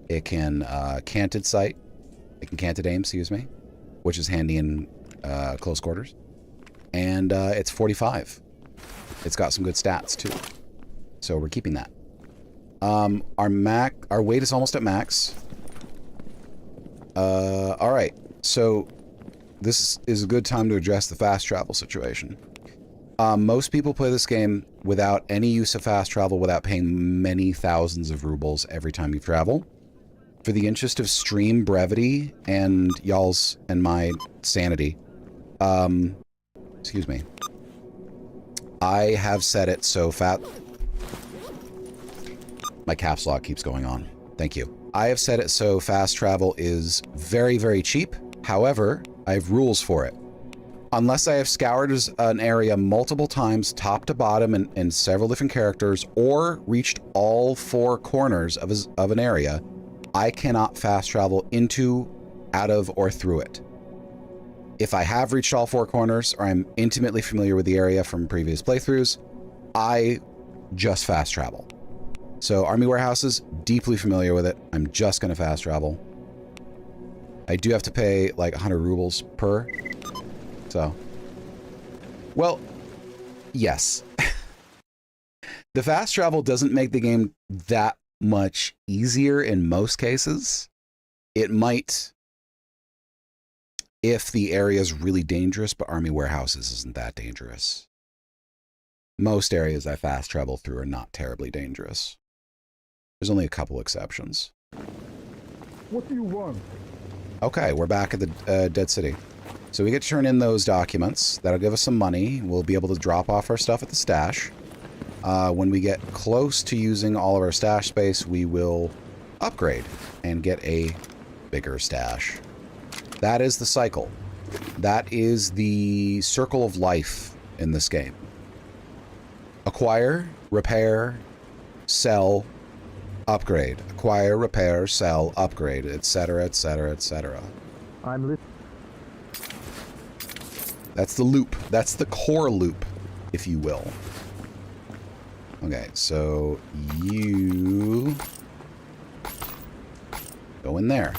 It can canted sight. It can canted aim, excuse me, which is handy in close quarters. And it's 45. It's got some good stats too. So we're keeping that. Our weight is almost at max. All right. So this is a good time to address the fast travel situation. Most people play this game without any use of fast travel, without paying many thousands of rubles every time you travel. For the interest of stream brevity and y'all's and my sanity, excuse me, I have set it so fat. My caps lock keeps going on. Thank you. I have set it so fast travel is very, very cheap. However, I have rules for it. Unless I have scoured an area multiple times, top to bottom, in several different characters, or reached all 4 corners of an area, I cannot fast travel into, out of, or through it. If I have reached all 4 corners, or I'm intimately familiar with the area from previous playthroughs, I just fast travel. So Army Warehouses, deeply familiar with it. I'm just going to fast travel. I do have to pay like 100 rubles per. So, well, yes. The fast travel doesn't make the game that much easier in most cases. It might if the area is really dangerous, but Army Warehouses isn't that dangerous. Most areas I fast travel through are not terribly dangerous. There's only a couple exceptions. What do you want? Okay, we're back at the Dead City. So we get to turn in those documents. That'll give us some money. We'll be able to drop off our stuff at the stash. When we get close to using all of our stash space, we will upgrade and get a bigger stash. That is the cycle. That is the circle of life in this game. Acquire, repair, sell, upgrade. Acquire, repair, sell, upgrade, etc., etc., etc. I'm listening. That's the loop. That's the core loop, if you will. Okay, so you go in there.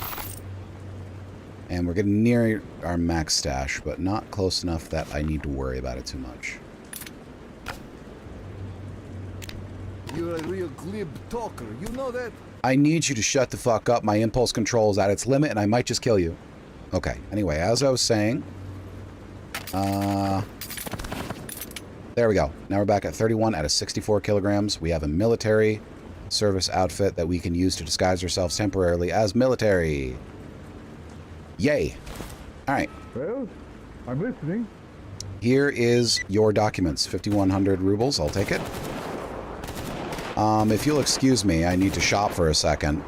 And we're getting near our max stash, but not close enough that I need to worry about it too much. You're a real glib talker, you know that? I need you to shut the fuck up. My impulse control is at its limit, and I might just kill you. Okay, anyway, as I was saying... there we go. Now we're back at 31 out of 64 kilograms. We have a military service outfit that we can use to disguise ourselves temporarily as military. Yay. Alright. Well, I'm listening. Here is your documents. 5,100 rubles. I'll take it. If you'll excuse me, I need to shop for a second.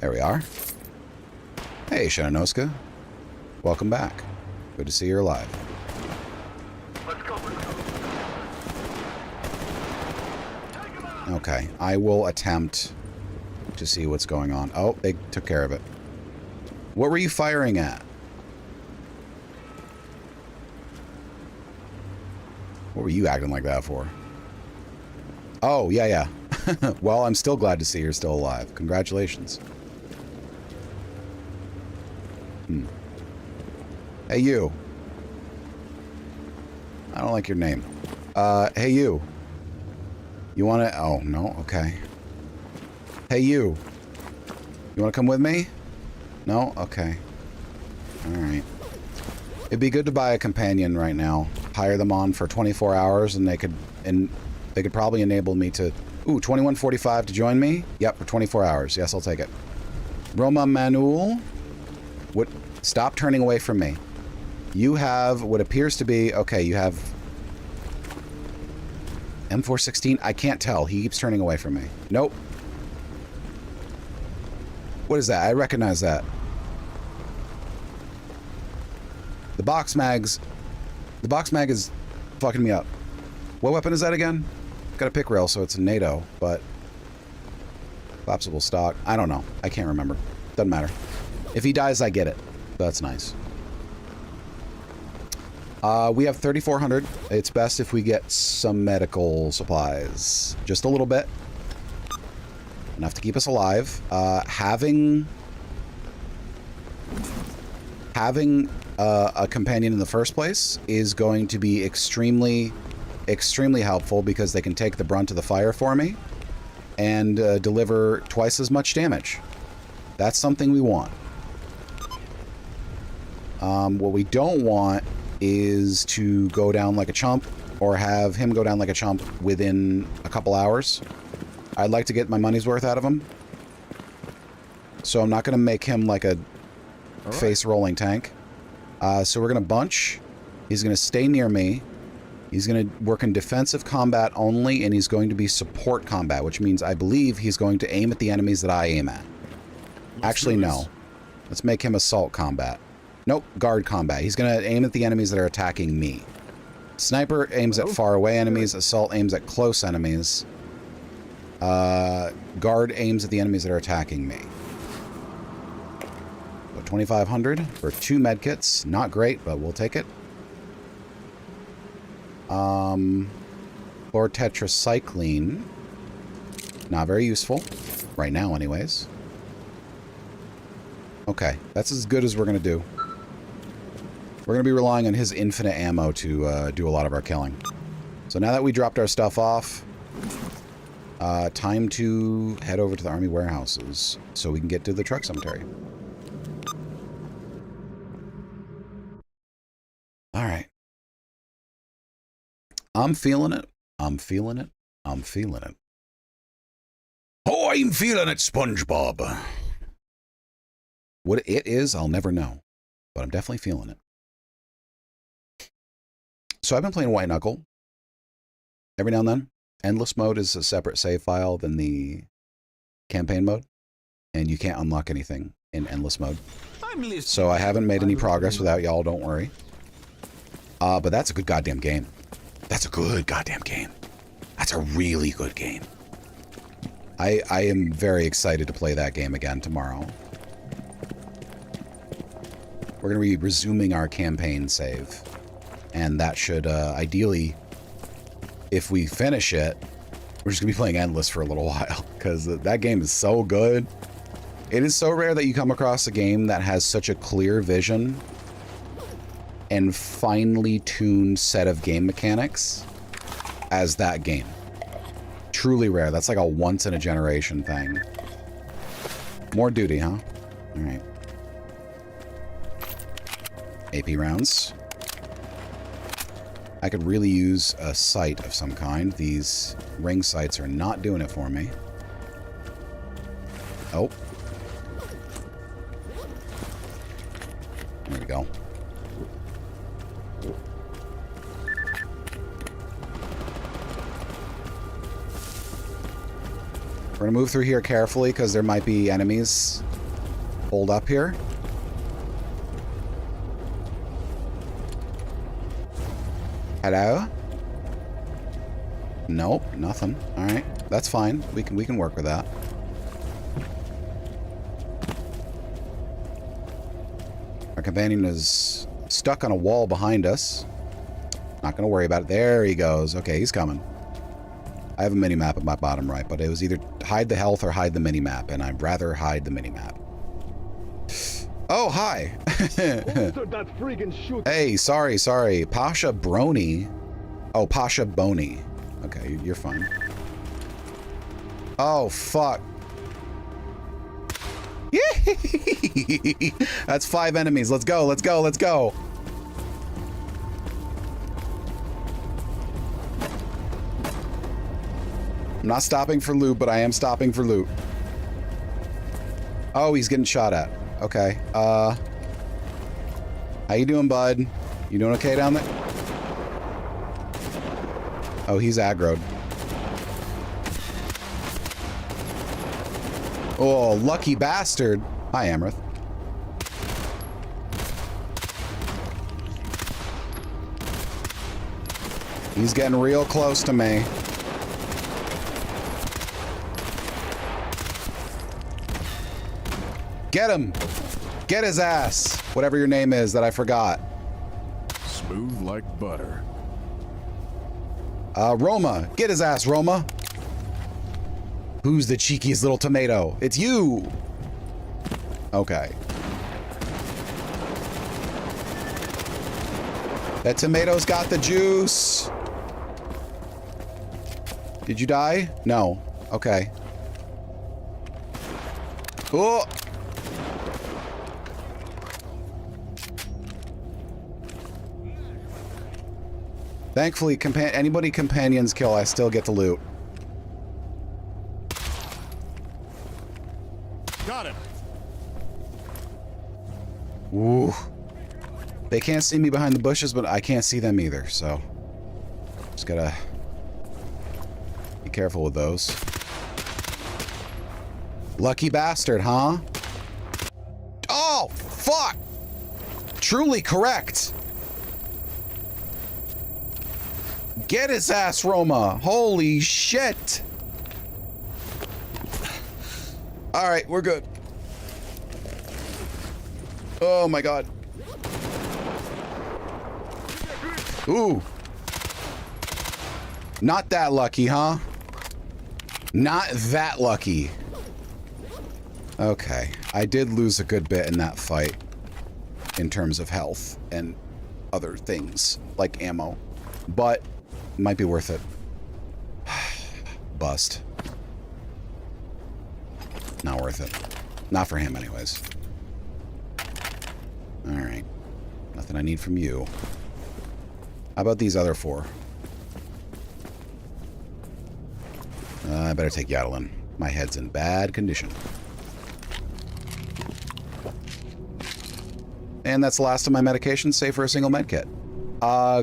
There we are. Hey, Shananoska. Welcome back. Good to see you're alive. Okay, I will attempt to see what's going on. Oh, they took care of it. What were you firing at? What were you acting like that for? Oh, yeah, yeah. Well, I'm still glad to see you're still alive. Congratulations. Hey, you. I don't like your name. Hey, you. You want to... Oh, no? Okay. Hey, you. You want to come with me? No? Okay. Alright. It'd be good to buy a companion right now. Hire them on for 24 hours, and they could probably enable me to... Ooh, 2145 to join me? Yep, for 24 hours. Yes, I'll take it. Roma Manuel? What? Stop turning away from me. You have what appears to be... Okay, you have... M416? I can't tell. He keeps turning away from me. Nope. What is that? I recognize that. The box mags... The box mag is fucking me up. What weapon is that again? Got a pick rail, so it's a NATO, but... Collapsible stock. I don't know. I can't remember. Doesn't matter. If he dies, I get it. That's nice. We have 3,400. It's best if we get some medical supplies. Just a little bit. Enough to keep us alive. Having a companion in the first place is going to be extremely helpful because they can take the brunt of the fire for me and deliver twice as much damage. That's something we want. What we don't want is to go down like a chump or have him go down like a chump within a couple hours. I'd like to get my money's worth out of him. So I'm not going to make him like a face-rolling tank. So we're going to bunch. He's going to stay near me. He's going to work in defensive combat only, and he's going to be support combat, which means I believe he's going to aim at the enemies that I aim at. Actually, no. Let's make him assault combat. Nope, guard combat. He's going to aim at the enemies that are attacking me. Sniper aims at far away enemies. Assault aims at close enemies. Guard aims at the enemies that are attacking me. So 2,500 for 2 medkits. Not great, but we'll take it. Or tetracycline. Not very useful. Right now, anyways. Okay, that's as good as we're going to do. We're going to be relying on his infinite ammo to do a lot of our killing. So now that we dropped our stuff off, time to head over to the army warehouses so we can get to the truck cemetery. All right. I'm feeling it. I'm feeling it. I'm feeling it. I'm feeling it, SpongeBob. What it is, I'll never know. But I'm definitely feeling it. So I've been playing White Knuckle. Every now and then. Endless mode is a separate save file than the campaign mode. And you can't unlock anything in endless mode. So I haven't made any progress without y'all, don't worry. But that's a good goddamn game. That's a good goddamn game. That's a really good game. I am very excited to play that game again tomorrow. We're going to be resuming our campaign save. And that should, ideally, if we finish it, we're just going to be playing Endless for a little while. Because that game is so good. It is so rare that you come across a game that has such a clear vision and finely tuned set of game mechanics as that game. Truly rare. That's like a once in a generation thing. More duty, huh? All right. AP rounds. I could really use a sight of some kind. These ring sights are not doing it for me. Oh. There we go. We're gonna move through here carefully because there might be enemies holed up here. Hello? Nope, nothing. All right, that's fine. We can work with that. Our companion is stuck on a wall behind us. Not gonna worry about it. There he goes. Okay, he's coming. I have a mini-map at my bottom right, but it was either hide the health or hide the mini-map, and I'd rather hide the mini-map. Oh, hi. Hey, sorry. Pasha Brony. Oh, Pasha Boney. Okay, you're fine. Oh, fuck. Yay! That's 5 enemies. Let's go. I'm not stopping for loot, but I am stopping for loot. Oh, he's getting shot at. Okay. How you doing, bud? You doing okay down there? Oh, he's aggroed. Oh, lucky bastard. Hi, Amrith. He's getting real close to me. Get him! Get his ass! Whatever your name is that I forgot. Smooth like butter. Roma. Get his ass, Roma. Who's the cheekiest little tomato? It's you! Okay. That tomato's got the juice. Did you die? No. Okay. Oh! Thankfully, anybody companions kill, I still get to loot. Got him. Ooh. They can't see me behind the bushes, but I can't see them either, so... Just gotta... be careful with those. Lucky bastard, huh? Oh, fuck! Truly correct! Get his ass, Roma! Holy shit! Alright, we're good. Oh my god. Ooh. Not that lucky, huh? Not that lucky. Okay. I did lose a good bit in that fight. In terms of health and other things, like ammo. But... might be worth it. Bust. Not worth it. Not for him, anyways. Alright. Nothing I need from you. How about these other 4? I better take Yadalin. My head's in bad condition. And that's the last of my medications, save for a single med kit.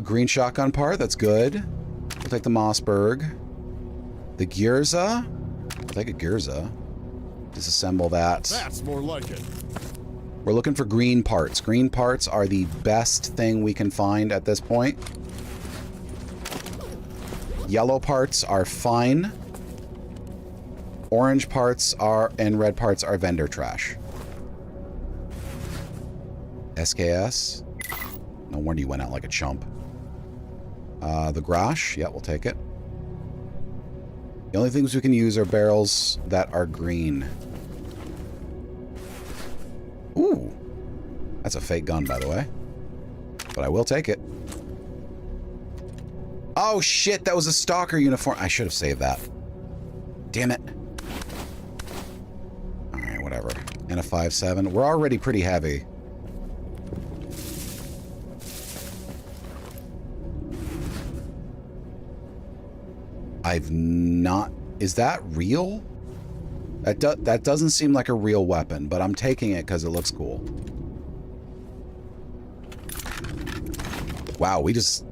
Green shotgun part, that's good. We'll take the Mossberg. The Gyrza. I'll take a Gyrza. Disassemble that. That's more like it. We're looking for green parts. Green parts are the best thing we can find at this point. Yellow parts are fine. Orange parts are, and red parts are vendor trash. SKS. No wonder you went out like a chump. The Grash. Yeah, we'll take it. The only things we can use are barrels that are green. Ooh. That's a fake gun, by the way. But I will take it. Oh, shit. That was a stalker uniform. I should have saved that. Damn it. Alright, whatever. And a 5.7. We're already pretty heavy. I've not... Is that real? That doesn't seem like a real weapon, but I'm taking it because it looks cool. Wow, we just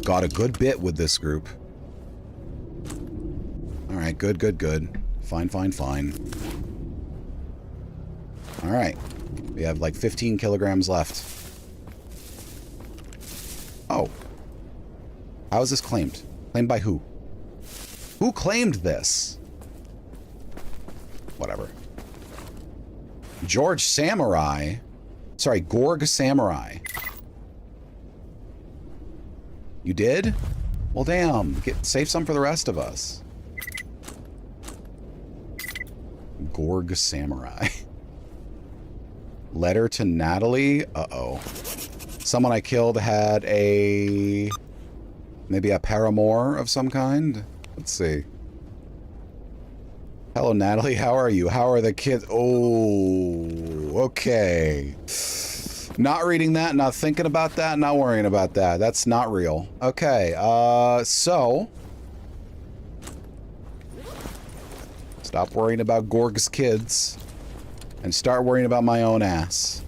got a good bit with this group. Alright, good, good, good. Fine, fine, fine. Alright. We have like 15 kilograms left. Oh. How is this claimed? Claimed by who? Who claimed this? Whatever. George Samurai. Sorry, Gorg Samurai. You did? Well, damn. Save some for the rest of us. Gorg Samurai. Letter to Natalie? Uh-oh. Someone I killed had a... Maybe a paramour of some kind? Let's see. Hello, Natalie. How are you? How are the kids? Oh, okay. Not reading that, not thinking about that, not worrying about that. That's not real. Okay, so... Stop worrying about Gorg's kids and start worrying about my own ass.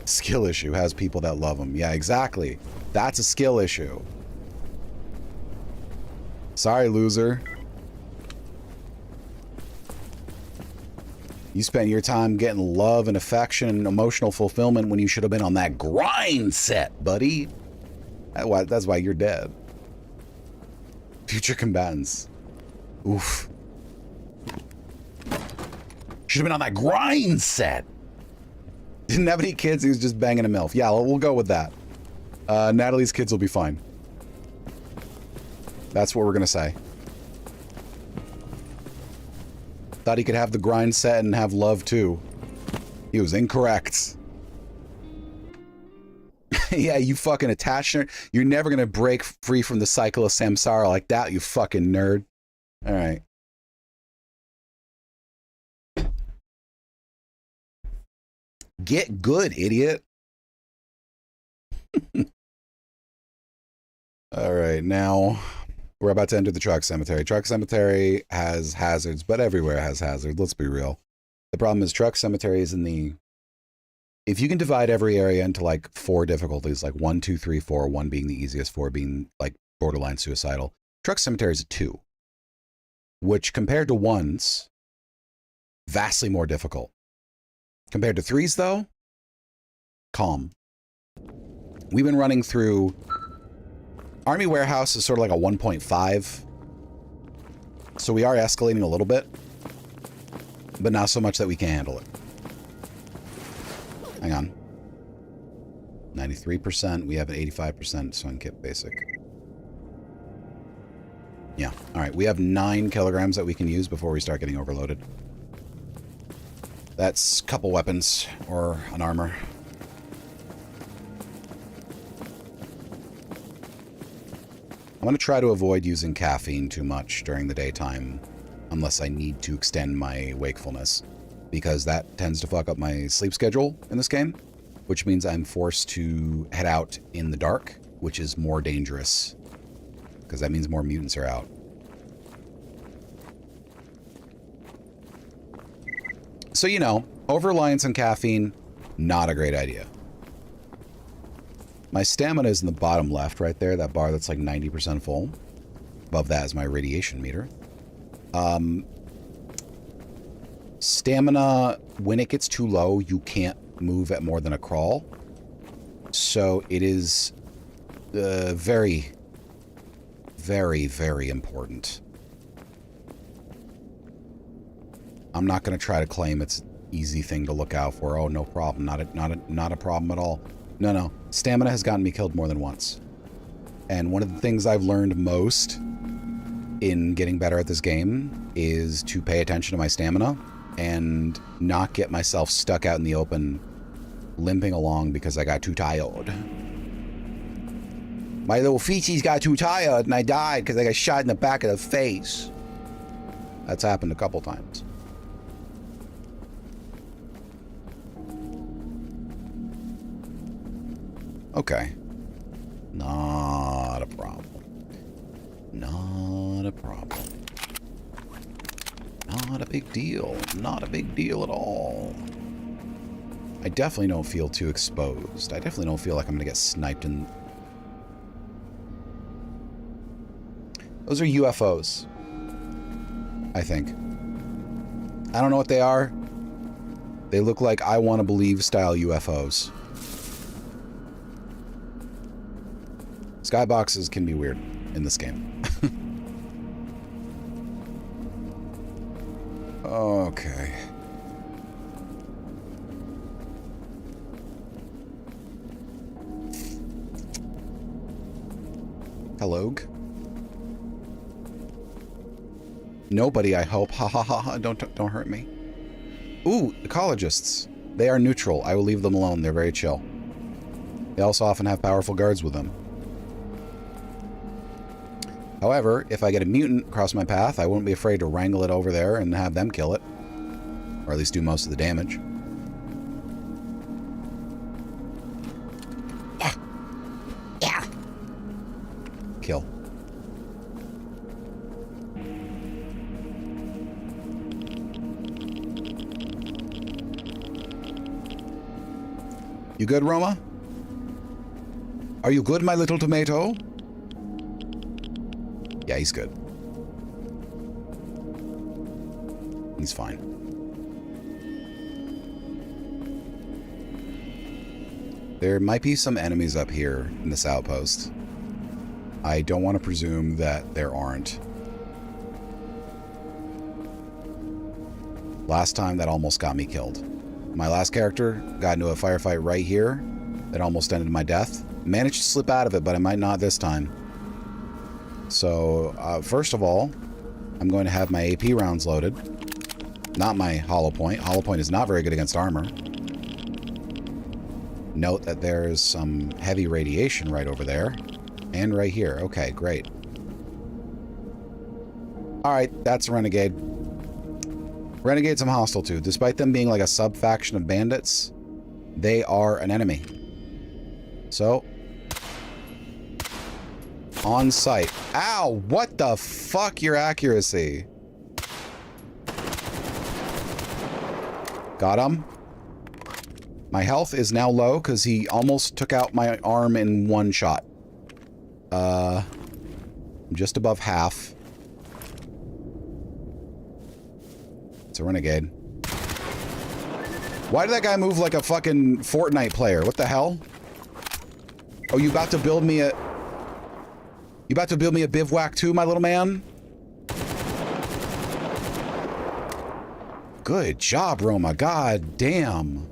Skill issue has people that love him. Yeah, exactly. That's a skill issue. Sorry, loser. You spent your time getting love and affection and emotional fulfillment when you should have been on that grind set, buddy. That's why you're dead. Future combatants. Oof. Should have been on that grind set. Didn't have any kids, he was just banging a MILF. Yeah, we'll go with that. Natalie's kids will be fine. That's what we're gonna say. Thought he could have the grind set and have love too. He was incorrect. Yeah, you fucking attached her. You're never gonna break free from the cycle of samsara like that, you fucking nerd. Alright. Get good, idiot. Alright, now we're about to enter the truck cemetery. Truck cemetery has hazards, but everywhere has hazards. Let's be real. The problem is truck cemetery is in the... If you can divide every area into like 4 difficulties, like 1, 2, 3, 4, 1 being the easiest, 4 being like borderline suicidal, truck cemetery is a 2, which compared to 1s, vastly more difficult. Compared to 3s though, calm. We've been running through... Army Warehouse is sort of like a 1.5. So we are escalating a little bit, but not so much that we can't handle it. Hang on. 93%. We have an 85% swing kit basic. Yeah. All right. We have 9 kilograms that we can use before we start getting overloaded. That's a couple weapons or an armor. I'm going to try to avoid using caffeine too much during the daytime unless I need to extend my wakefulness, because that tends to fuck up my sleep schedule in this game, which means I'm forced to head out in the dark, which is more dangerous because that means more mutants are out. So, you know, over-reliance on caffeine, not a great idea. My stamina is in the bottom left right there, that bar that's like 90% full. Above that is my radiation meter. Stamina, when it gets too low, you can't move at more than a crawl. So it is very, very, very important. I'm not going to try to claim it's an easy thing to look out for. Oh, no problem. Not a problem at all. No. Stamina has gotten me killed more than once. And one of the things I've learned most in getting better at this game is to pay attention to my stamina and not get myself stuck out in the open limping along because I got too tired. My little feeties got too tired and I died because I got shot in the back of the face. That's happened a couple times. Okay. Not a problem. Not a problem. Not a big deal. Not a big deal at all. I definitely don't feel too exposed. I definitely don't feel like I'm gonna get sniped in... Those are UFOs. I think. I don't know what they are. They look like I Want to Believe style UFOs. Skyboxes can be weird in this game. Okay. Hello? Nobody, I hope. Ha ha ha ha. Don't hurt me. Ooh, ecologists. They are neutral. I will leave them alone. They're very chill. They also often have powerful guards with them. However, if I get a mutant across my path, I won't be afraid to wrangle it over there and have them kill it. Or at least do most of the damage. Yeah. Kill. You good, Roma? Are you good, my little tomato? Yeah, he's good. He's fine. There might be some enemies up here in this outpost. I don't want to presume that there aren't. Last time that almost got me killed. My last character got into a firefight right here that almost ended my death. Managed to slip out of it, but I might not this time. So, first of all, I'm going to have my AP rounds loaded. Not my hollow point. Hollow point is not very good against armor. Note that there's some heavy radiation right over there. And right here. Okay, great. Alright, that's Renegade. Renegades I'm hostile to. Despite them being like a sub-faction of bandits, they are an enemy. So... on sight. Ow! What the fuck, your accuracy? Got him. My health is now low because he almost took out my arm in one shot. I'm just above half. It's a renegade. Why did that guy move like a fucking Fortnite player? What the hell? Oh, you about to build me a... You about to build me a bivouac too, my little man? Good job, Roma. God damn.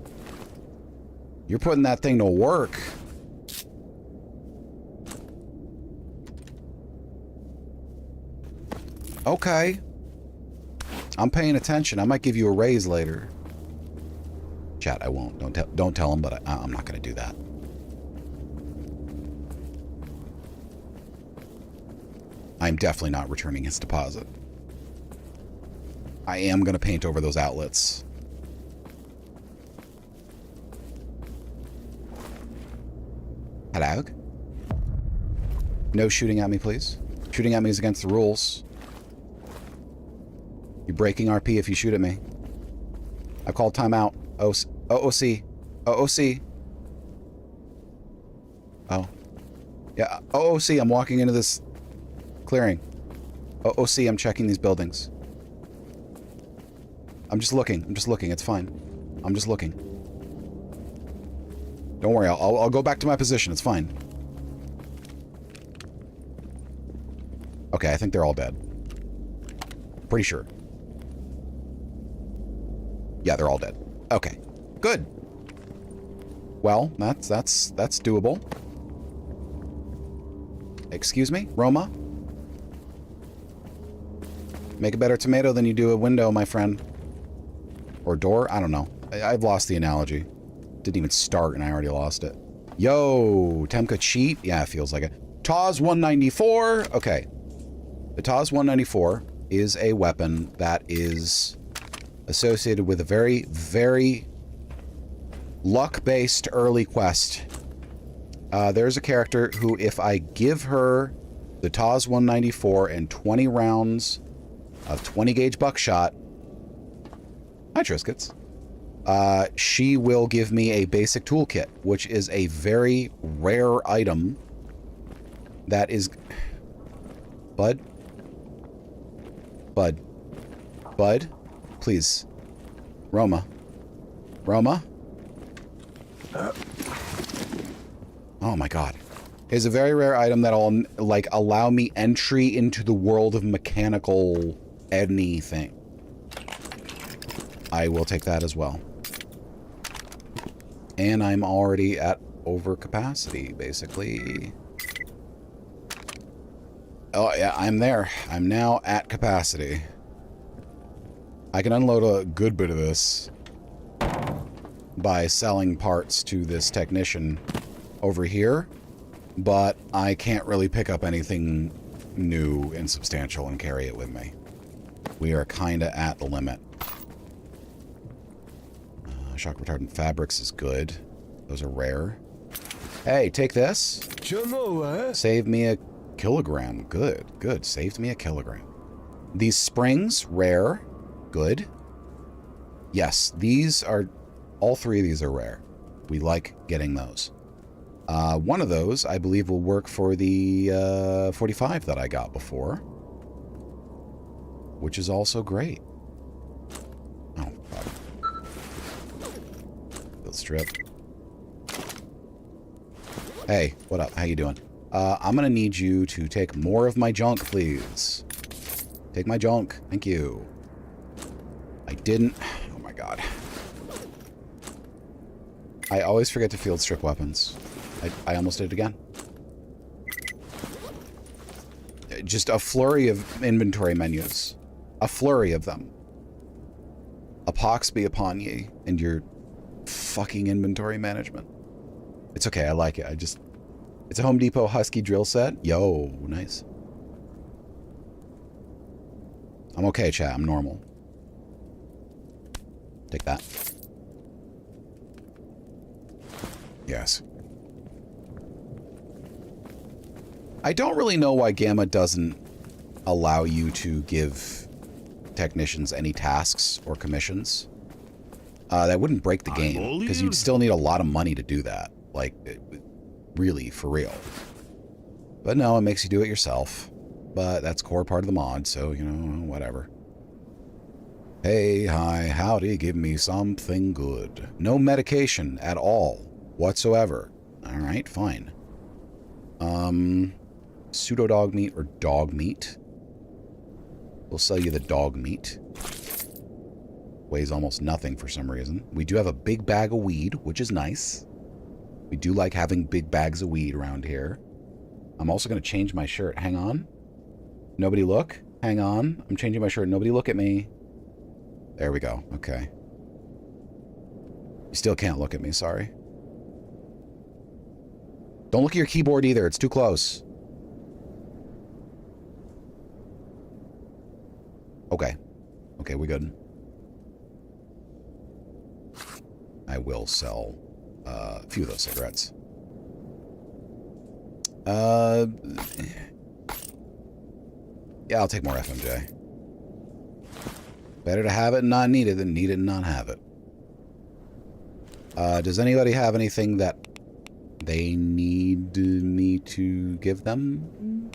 You're putting that thing to work. Okay. I'm paying attention. I might give you a raise later. Chat, I won't. Don't tell him, but I'm not going to do that. I'm definitely not returning his deposit. I am going to paint over those outlets. Hello? No shooting at me, please. Shooting at me is against the rules. You're breaking RP if you shoot at me. I called timeout. OOC. OOC. Oh. Yeah, OOC, I'm walking into this clearing. OOC, I'm checking these buildings. I'm just looking. It's fine. I'm just looking. Don't worry, I'll go back to my position. It's fine. Okay, I think they're all dead. Pretty sure. Yeah, they're all dead. Okay, good. Well, that's doable. Excuse me, Roma? Make a better tomato than you do a window, my friend. Or door? I don't know. I've lost the analogy. Didn't even start and I already lost it. Yo, Temka cheat? Yeah, it feels like it. TAWS 194. Okay. The TAWS 194 is a weapon that is associated with a very, very luck-based early quest. There's a character who, if I give her the TAWS 194 and 20 rounds of 20 gauge buckshot, hi Triscuits, she will give me a basic toolkit, which is a very rare item that is... Bud? Please. Roma. Oh my god. It's a very rare item that'll, like, allow me entry into the world of mechanical anything. I will take that as well. And I'm already at overcapacity, basically. Oh, yeah, I'm there. I'm now at capacity. I can unload a good bit of this by selling parts to this technician over here, but I can't really pick up anything new and substantial and carry it with me. We are kinda at the limit. Shock retardant fabrics is good. Those are rare. Hey, take this. Save me a kilogram. Good. Saved me a kilogram. These springs, rare. Good. Yes, these are... All three of these are rare. We like getting those. One of those, I believe, will work for the 45 that I got before. Which is also great. Oh, fuck. Field strip. Hey, what up? How you doing? I'm gonna need you to take more of my junk, please. Take my junk. Thank you. I didn't... Oh my god. I always forget to field strip weapons. I almost did it again. Just a flurry of inventory menus. A flurry of them. A pox be upon ye and your fucking inventory management. It's okay, I like it. It's a Home Depot Husky drill set. Yo, nice. I'm okay, chat. I'm normal. Take that. Yes. I don't really know why Gamma doesn't allow you to give technicians any tasks or commissions. That wouldn't break the game, because you'd still need a lot of money to do that. Like, really, for real. But no, it makes you do it yourself. But that's core part of the mod, so, you know, whatever. Hey, hi, howdy, give me something good. No medication at all, whatsoever. Alright, fine. Pseudo dog meat or dog meat. We'll sell you the dog meat. Weighs almost nothing for some reason. We do have a big bag of weed, which is nice. We do like having big bags of weed around here. I'm also going to change my shirt. Hang on. Nobody look. Hang on. I'm changing my shirt. Nobody look at me. There we go. Okay. You still can't look at me, sorry. Don't look at your keyboard either. It's too close. Okay. Okay, we good. I will sell a few of those cigarettes. Yeah, I'll take more FMJ. Better to have it and not need it than need it and not have it. Does anybody have anything that they need me to give them?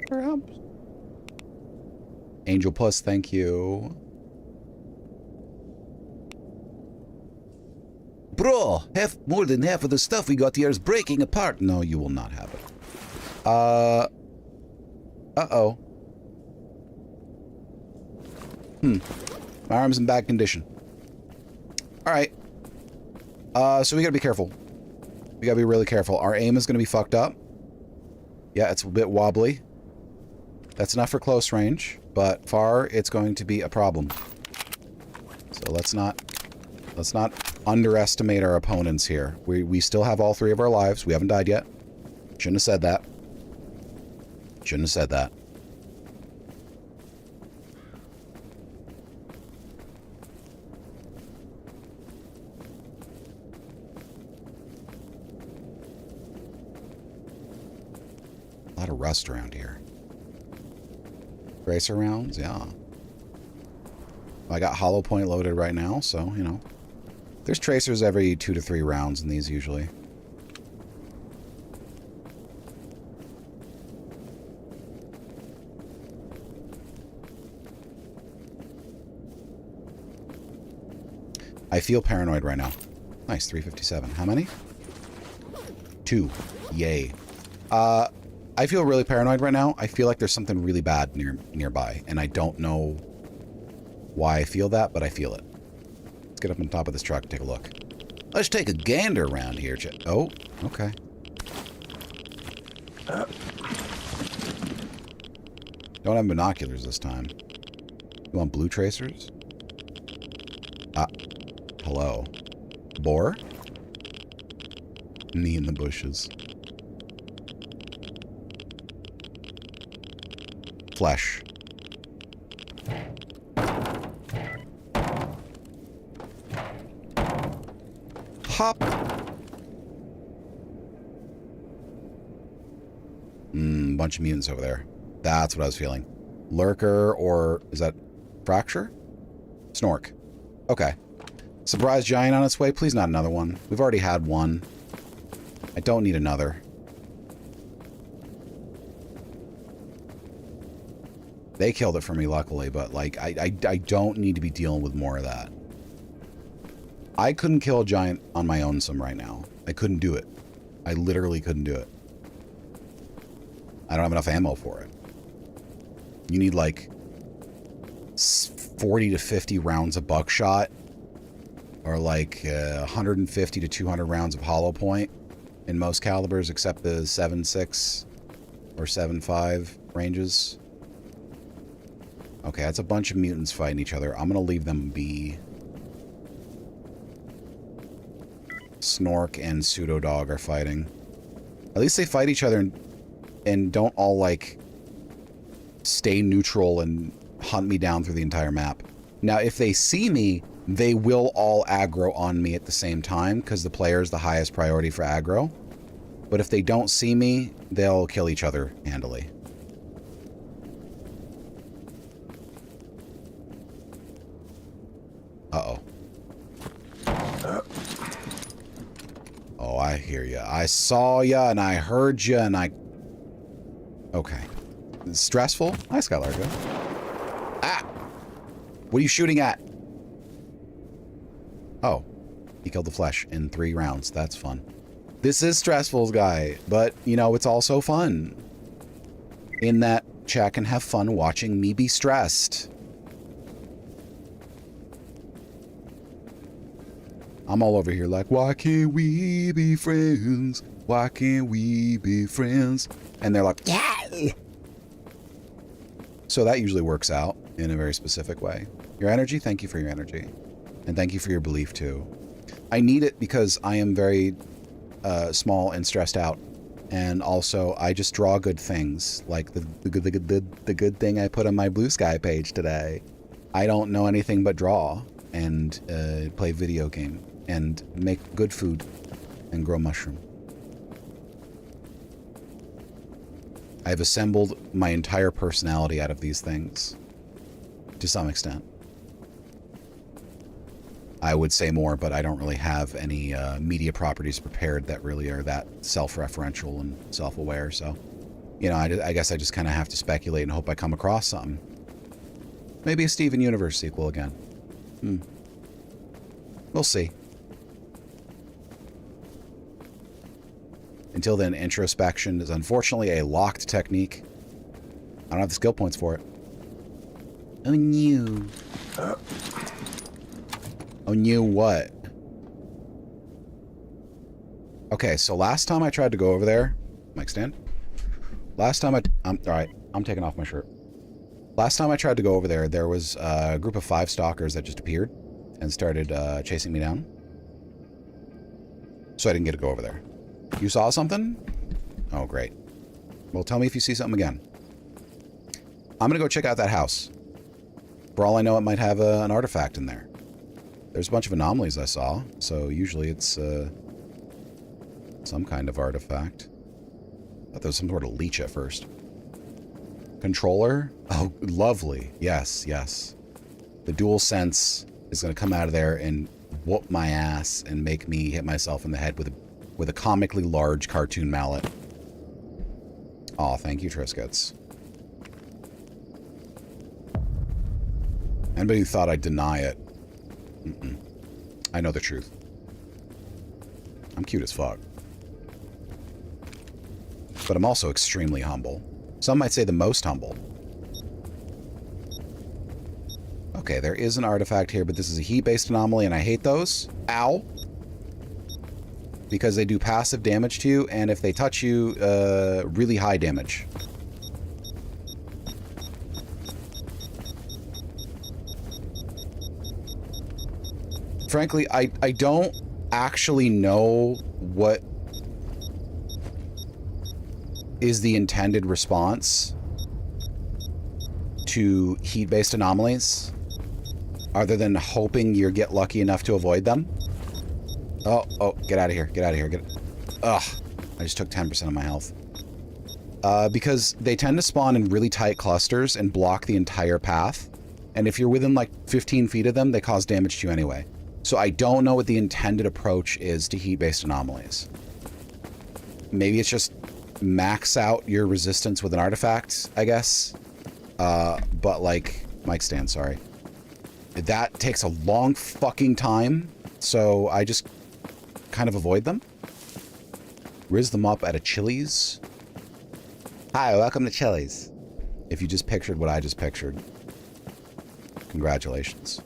Perhaps? Angel Puss, thank you. Bro, more than half of the stuff we got here is breaking apart. No, you will not have it. Uh-oh. My arm's in bad condition. Alright. So we gotta be careful. We gotta be really careful. Our aim is gonna be fucked up. Yeah, it's a bit wobbly. That's enough for close range, but far, it's going to be a problem. So let's not underestimate our opponents here. We still have all 3 of our lives. We haven't died yet. Shouldn't have said that. Shouldn't have said that. A lot of rust around here. Tracer rounds, yeah. I got hollow point loaded right now, so, you know. There's tracers every 2 to 3 rounds in these usually. I feel paranoid right now. Nice, 357. How many? 2. Yay. I feel really paranoid right now. I feel like there's something really bad nearby, and I don't know why I feel that, but I feel it. Let's get up on top of this truck and take a look. Let's take a gander around here. Oh, okay. Don't have binoculars this time. You want blue tracers? Hello. Boar? Me in the bushes. Flesh. Hop. Bunch of mutants over there. That's what I was feeling. Lurker, or is that Fracture? Snork. Okay. Surprise giant on its way. Please not another one. We've already had one. I don't need another. They killed it for me, luckily, but, like, I don't need to be dealing with more of that. I couldn't kill a giant on my own right now. I couldn't do it. I literally couldn't do it. I don't have enough ammo for it. You need, like, 40 to 50 rounds of buckshot, or, like, 150 to 200 rounds of hollow point in most calibers, except the 7.6 or 7.5 ranges. Okay, that's a bunch of mutants fighting each other. I'm gonna leave them be. Snork and Pseudodog are fighting. At least they fight each other and don't all, like, stay neutral and hunt me down through the entire map. Now, if they see me, they will all aggro on me at the same time, because the player is the highest priority for aggro. But if they don't see me, they'll kill each other handily. Uh-oh. Oh, I hear ya. I saw ya, and I heard ya, and I... Okay. Stressful? Hi, Skylargo. Ah! What are you shooting at? Oh. He killed the flesh in 3 rounds. That's fun. This is stressful, guy, but, you know, it's also fun. In that chat can have fun watching me be stressed. I'm all over here like, why can't we be friends? Why can't we be friends? And they're like, yeah! So that usually works out in a very specific way. Your energy, thank you for your energy. And thank you for your belief, too. I need it because I am very small and stressed out. And also, I just draw good things. Like the good thing I put on my Blue Sky page today. I don't know anything but draw and play video game. And make good food and grow mushroom. I've assembled my entire personality out of these things. To some extent. I would say more, but I don't really have any media properties prepared that really are that self-referential and self-aware, so... You know, I guess I just kind of have to speculate and hope I come across something. Maybe a Steven Universe sequel again. We'll see. Until then, introspection is unfortunately a locked technique. I don't have the skill points for it. Oh, no. Oh, no what? Okay, so last time I tried to go over there... Mic stand? Last time alright, I'm taking off my shirt. Last time I tried to go over there, there was a group of 5 stalkers that just appeared and started chasing me down. So I didn't get to go over there. You saw something? Oh, great. Well, tell me if you see something again. I'm gonna go check out that house. For all I know, it might have an artifact in there. There's a bunch of anomalies I saw, so usually it's some kind of artifact. I thought there was some sort of leech at first. Controller? Oh, lovely. Yes, yes. The dual sense is going to come out of there and whoop my ass and make me hit myself in the head with a comically large cartoon mallet. Aw, thank you, Triscuits. Anybody who thought I'd deny it, I know the truth. I'm cute as fuck. But I'm also extremely humble. Some might say the most humble. Okay, there is an artifact here, but this is a heat-based anomaly, and I hate those. Ow! Because they do passive damage to you, and if they touch you, really high damage. Frankly, I don't actually know what is the intended response to heat-based anomalies, other than hoping you get lucky enough to avoid them. Oh, get out of here, get out of here, ugh, I just took 10% of my health. Because they tend to spawn in really tight clusters and block the entire path, and if you're within like 15 feet of them, they cause damage to you anyway. So I don't know what the intended approach is to heat-based anomalies. Maybe it's just max out your resistance with an artifact, I guess. But like, mic stand, sorry. That takes a long fucking time, so I just kind of avoid them. Riz them up at a Chili's. Hi, welcome to Chili's. If you just pictured what I just pictured, congratulations.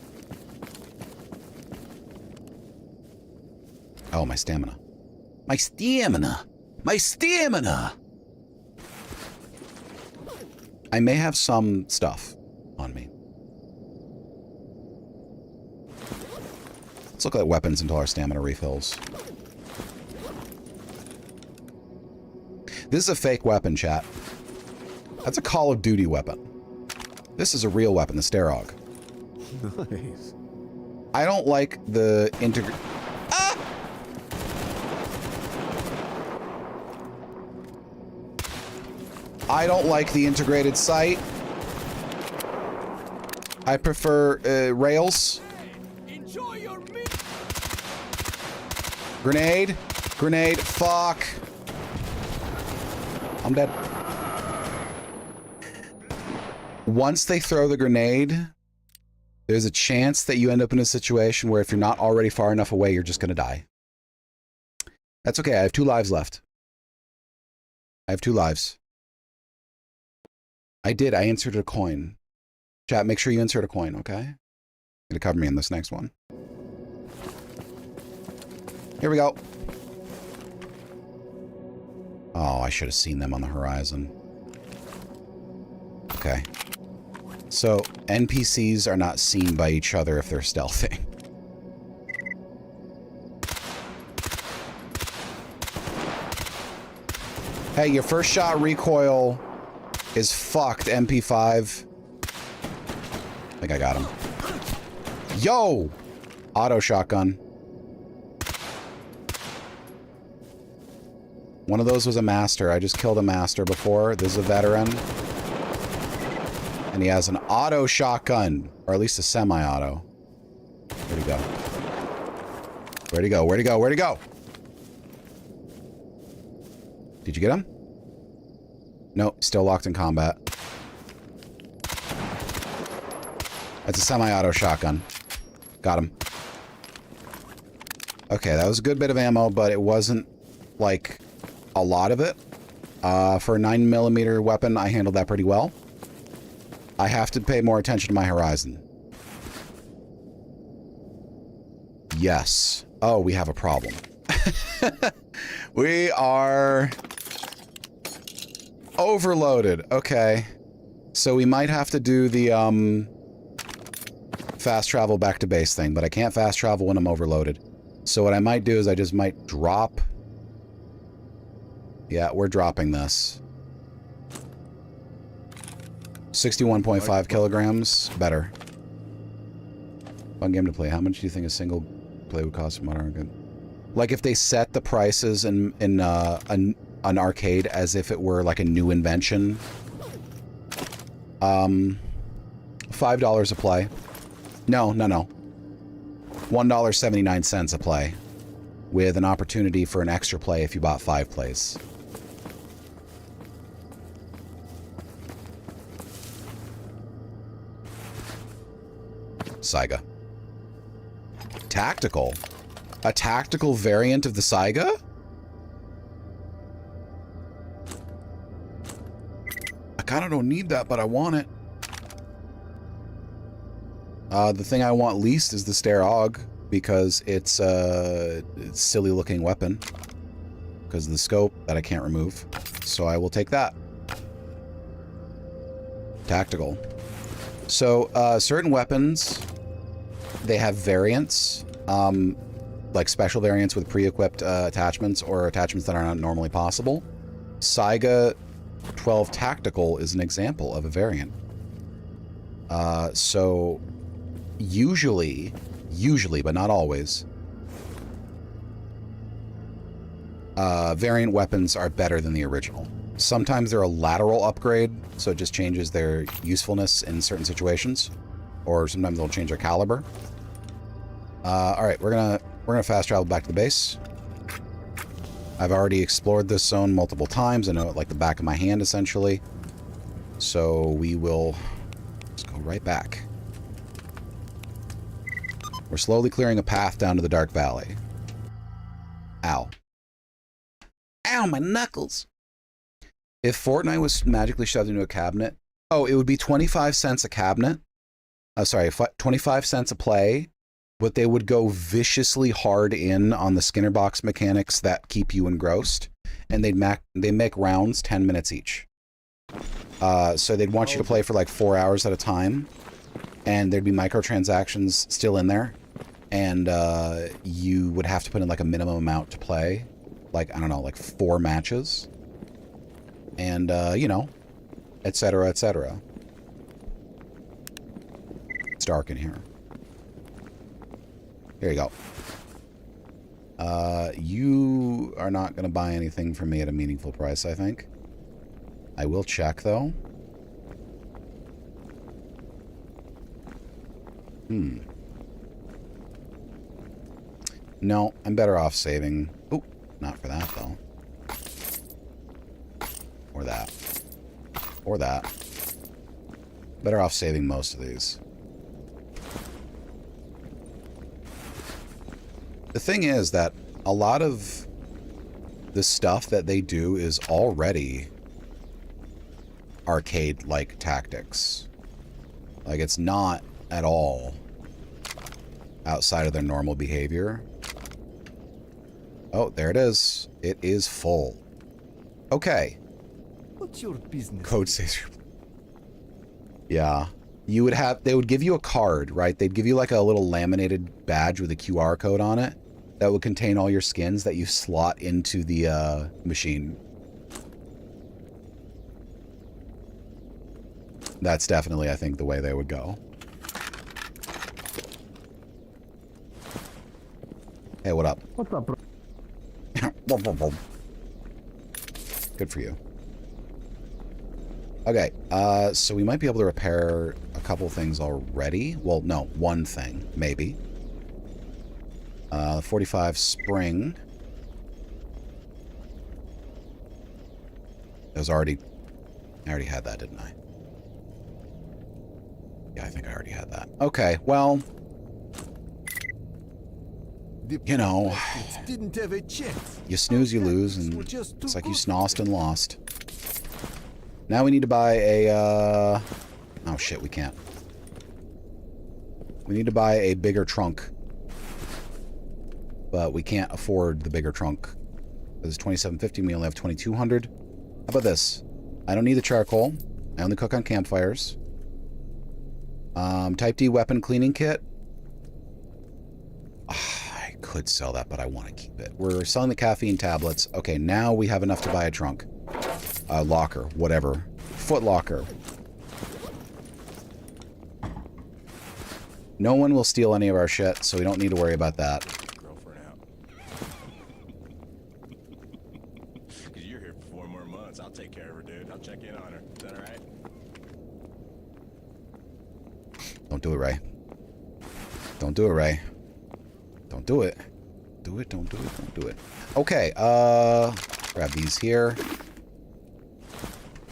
Oh, my stamina. My stamina! My stamina! I may have some stuff on me. Let's look at weapons until our stamina refills. This is a fake weapon, chat. That's a Call of Duty weapon. This is a real weapon, the Starog. Nice. I don't like the I don't like the integrated sight. I prefer rails. Enjoy your meal. Grenade. Grenade. Fuck. I'm dead. Once they throw the grenade, there's a chance that you end up in a situation where if you're not already far enough away, you're just going to die. That's okay. I have 2 lives left. I have 2 lives. I did. I inserted a coin. Chat, make sure you insert a coin, okay? Gonna cover me in this next one. Here we go. Oh, I should have seen them on the horizon. Okay. So, NPCs are not seen by each other if they're stealthing. Hey, your first shot recoil is fucked, MP5. I think I got him. Yo! Auto shotgun. One of those was a master. I just killed a master before. This is a veteran. And he has an auto shotgun. Or at least a semi-auto. Where'd he go? Where'd he go? Where'd he go? Where'd he go? Did you get him? Nope, still locked in combat. That's a semi-auto shotgun. Got him. Okay, that was a good bit of ammo, but it wasn't, like, a lot of it. For a 9mm weapon, I handled that pretty well. I have to pay more attention to my horizon. Yes. Oh, we have a problem. We are overloaded. Okay. So we might have to do the, fast travel back to base thing, but I can't fast travel when I'm overloaded. So what I might do is I just might drop... Yeah, we're dropping this. 61.5 kilograms. Better. Fun game to play. How much do you think a single play would cost from Modern? Like if they set the prices in an arcade as if it were like a new invention. $5 a play. No. $1.79 a play. With an opportunity for an extra play if you bought 5 plays. Saiga. Tactical? A tactical variant of the Saiga? I kind of don't need that, but I want it. The thing I want least is the Starog, because it's a silly-looking weapon. Because of the scope that I can't remove. So I will take that. Tactical. So, certain weapons, they have variants. Like special variants with pre-equipped attachments or attachments that are not normally possible. Saiga 12 Tactical is an example of a variant. So usually, but not always, variant weapons are better than the original. Sometimes they're a lateral upgrade, so it just changes their usefulness in certain situations, or sometimes they'll change their caliber. All right, we're gonna fast travel back to the base. I've already explored this zone multiple times. I know it like the back of my hand, essentially. So we will just go right back. We're slowly clearing a path down to the Dark Valley. Ow. Ow, my knuckles! If Fortnite was magically shoved into a cabinet... Oh, it would be 25 cents a cabinet. Sorry, 25 cents a play. But they would go viciously hard in on the Skinner box mechanics that keep you engrossed. And they make rounds 10 minutes each. So they'd want you to play for like 4 hours at a time. And there'd be microtransactions still in there. And you would have to put in like a minimum amount to play. Like, I don't know, like 4 matches. And, you know, etc., etc. It's dark in here. Here you go. You are not going to buy anything from me at a meaningful price, I think. I will check, though. No, I'm better off saving. Oh, not for that, though. Or that. Or that. Better off saving most of these. The thing is that a lot of the stuff that they do is already arcade-like tactics. Like, it's not at all outside of their normal behavior. Oh, there it is. It is full. Okay. What's your business? Code says... Yeah. You would have... They would give you a card, right? They'd give you like a little laminated badge with a QR code on it that would contain all your skins that you slot into the machine. That's definitely, I think, the way they would go. Hey, what up? What's up, bro? Good for you. Okay, so we might be able to repair a couple things already. Well, no, one thing, maybe. 45 spring. It was already... I already had that, didn't I? Yeah, I think I already had that. Okay, well... You know... Didn't have a chance. You snooze, you lose, and it's like you snossed and lost. Now we need to buy a, Oh shit, we can't. We need to buy a bigger trunk. But we can't afford the bigger trunk. This is 2750, we only have 2200. How about this? I don't need the charcoal. I only cook on campfires. Type D weapon cleaning kit. I could sell that, but I want to keep it. We're selling the caffeine tablets. Okay, now we have enough to buy a trunk. Locker, whatever. Foot locker. No one will steal any of our shit, so we don't need to worry about that. Girlfriend out. You're here for 4 more months. I'll take care of her, dude. I'll check in on her. Is that all right? Don't do it, Ray. Don't do it, Ray. Don't do it. Do it, don't do it, don't do it. Okay, grab these here.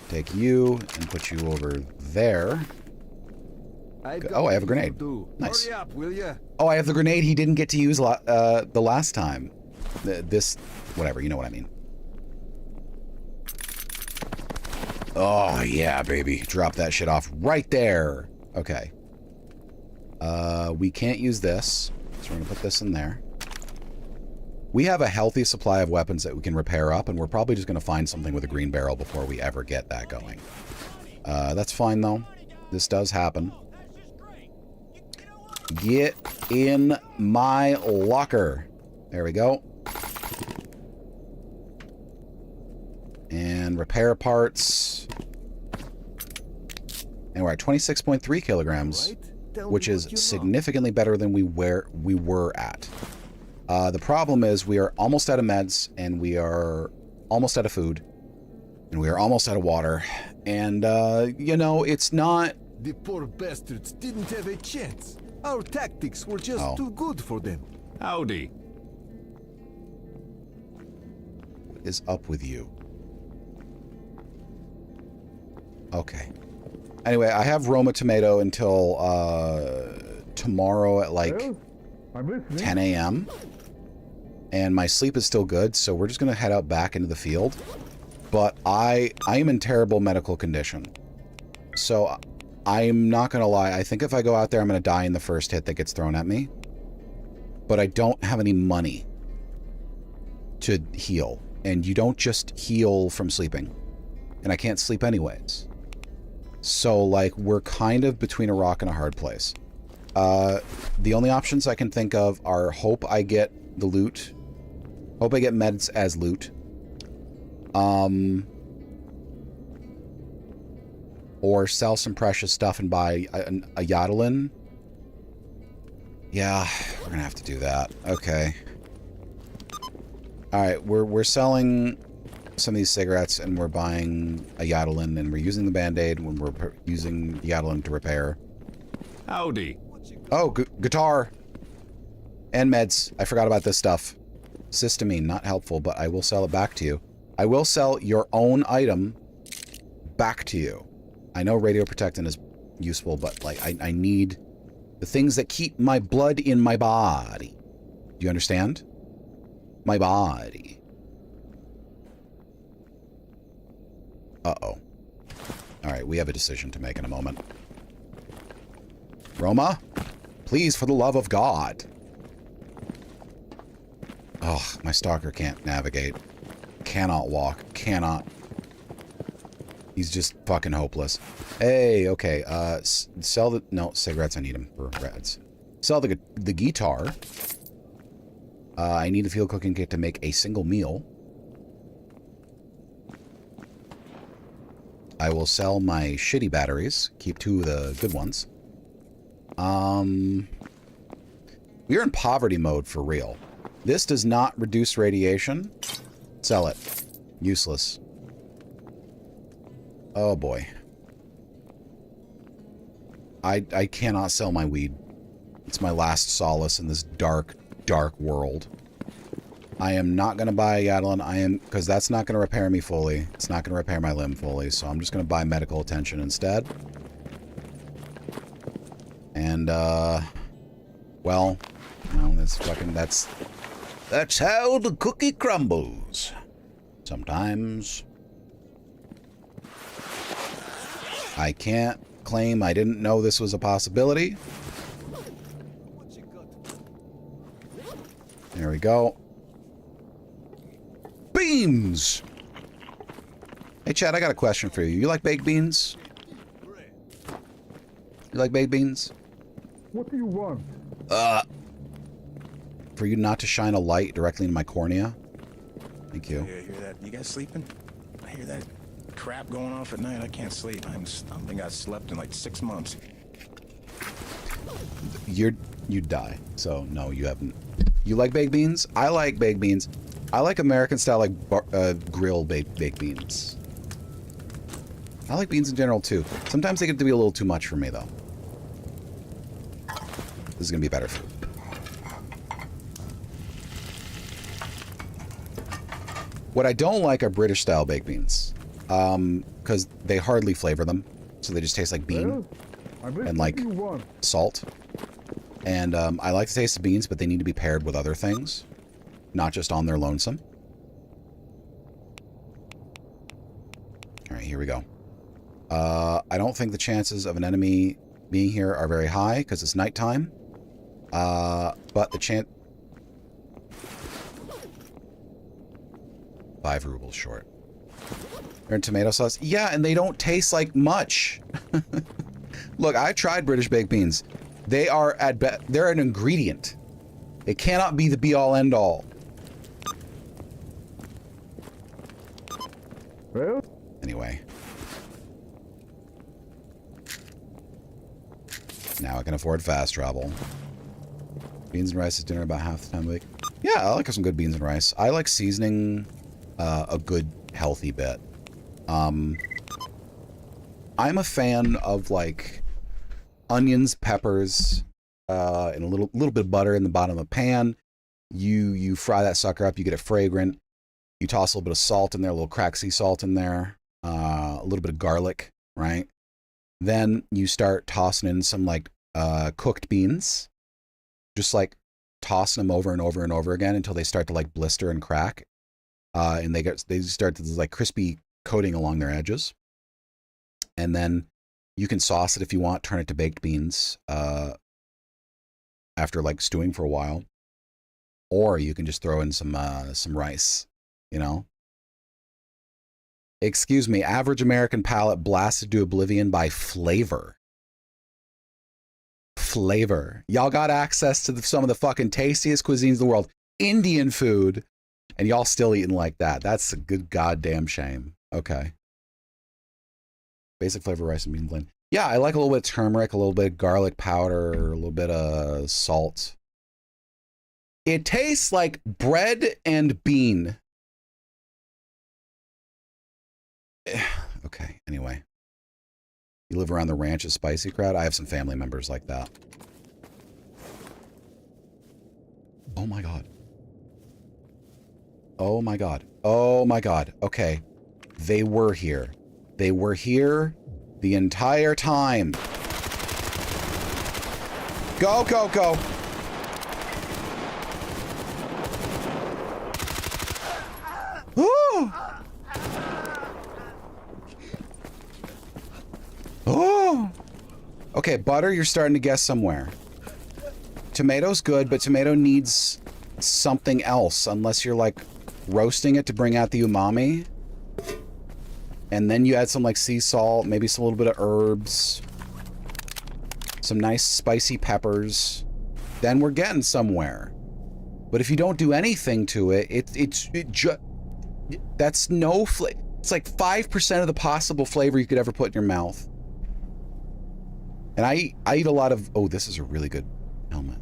Take you and put you over there. Oh, I have a grenade. Nice. Hurry up, will ya? Oh, I have the grenade he didn't get to use the last time. This, whatever, you know what I mean. Oh, yeah, baby. Drop that shit off right there. Okay. We can't use this, so we're going to put this in there. We have a healthy supply of weapons that we can repair up, and we're probably just going to find something with a green barrel before we ever get that going. That's fine, though. This does happen. Get in my locker. There we go. And repair parts. And we're at 26.3 kilograms, which is significantly better than we were at. The problem is we are almost out of meds, and we are almost out of food, and we are almost out of water. And, you know, it's not... The poor bastards didn't have a chance. Our tactics were just too good for them. Howdy. What is up with you? Okay. Anyway, I have Roma tomato until, tomorrow at, like, Well, I'm listening. 10 a.m. And my sleep is still good, so we're just going to head out back into the field. But I am in terrible medical condition. So I'm not going to lie. I think if I go out there, I'm going to die in the first hit that gets thrown at me. But I don't have any money to heal. And you don't just heal from sleeping. And I can't sleep anyways. So, like, we're kind of between a rock and a hard place. The only options I can think of are hope I get the loot. Hope I get meds as loot. Or sell some precious stuff and buy a Yodelin. Yeah, we're gonna have to do that. Okay. Alright, we're selling some of these cigarettes, and we're buying a Yodelin, and we're using the Band-Aid when we're using the Yodelin to repair. Howdy. Oh, guitar. And meds. I forgot about this stuff. Histamine, not helpful, but I will sell it back to you. I will sell your own item back to you. I know radioprotectant is useful, but, like, I need the things that keep my blood in my body. Do you understand? My body. Uh-oh. Alright, we have a decision to make in a moment. Roma? Please, for the love of God. Oh, my stalker can't navigate. Cannot walk. Cannot. He's just fucking hopeless. Hey, okay. Sell the... No, cigarettes, I need them for reds. Sell the guitar. I need a field cooking kit to make a single meal. I will sell my shitty batteries. Keep 2 of the good ones. We're in poverty mode for real. This does not reduce radiation. Sell it. Useless. Oh boy. I cannot sell my weed. It's my last solace in this dark, dark world. I am not going to buy a Yadlin. Because that's not going to repair me fully. It's not going to repair my limb fully. So I'm just going to buy medical attention instead. And, well, you know, that's how the cookie crumbles. Sometimes. I can't claim I didn't know this was a possibility. There we go. Beans! Hey, Chad, I got a question for you. You like baked beans? You like baked beans? What do you want? For you not to shine a light directly into my cornea? Thank you. Yeah, hear that? You guys sleeping? I hear that crap going off at night. I can't sleep. I don't think I've slept in like 6 months. You'd die. So, no, you haven't. You like baked beans? I like baked beans. I like American style, like grill baked beans. I like beans in general, too. Sometimes they get to be a little too much for me, though. This is going to be better food. What I don't like are British-style baked beans. Because they hardly flavor them. So they just taste like bean and, like, salt. And I like the taste of beans, but they need to be paired with other things. Not just on their lonesome. Alright, here we go. I don't think the chances of an enemy being here are very high, because it's nighttime. But the chance... 5 rubles short. They're in tomato sauce? Yeah, and they don't taste like much. Look, I tried British baked beans. They are they're an ingredient. It cannot be the be-all end-all. Well? Anyway. Now I can afford fast travel. Beans and rice is dinner about half the time a week. Yeah, I like some good beans and rice. I like seasoning a good healthy bit. I'm a fan of like onions, peppers, and a little bit of butter in the bottom of a pan. You fry that sucker up, you get it fragrant. You toss a little bit of salt in there, a little cracked sea salt in there, a little bit of garlic, right? Then you start tossing in some like cooked beans, just like tossing them over and over and over again until they start to like blister and crack, and they start to like crispy coating along their edges. And then you can sauce it if you want, turn it to baked beans after like stewing for a while, or you can just throw in some rice, you know. Excuse me, average American palate blasted to oblivion by flavor. Flavor. Y'all got access to some of the fucking tastiest cuisines in the world. Indian food. And y'all still eating like that. That's a good goddamn shame. Okay. Basic flavor rice and bean blend. Yeah, I like a little bit of turmeric, a little bit of garlic powder, a little bit of salt. It tastes like bread and bean. Okay, anyway. You live around the ranch's spicy crowd? I have some family members like that. Oh my god. Oh my god. Oh my god. Okay. They were here. They were here the entire time. Go, go, go. Ooh. Oh! Okay, butter, you're starting to guess somewhere. Tomato's good, but tomato needs something else, unless you're, like, roasting it to bring out the umami. And then you add some, like, sea salt, maybe some little bit of herbs. Some nice spicy peppers. Then we're getting somewhere. But if you don't do anything to it, that's no flavor. It's like 5% of the possible flavor you could ever put in your mouth. And I eat a lot of... Oh, this is a really good helmet.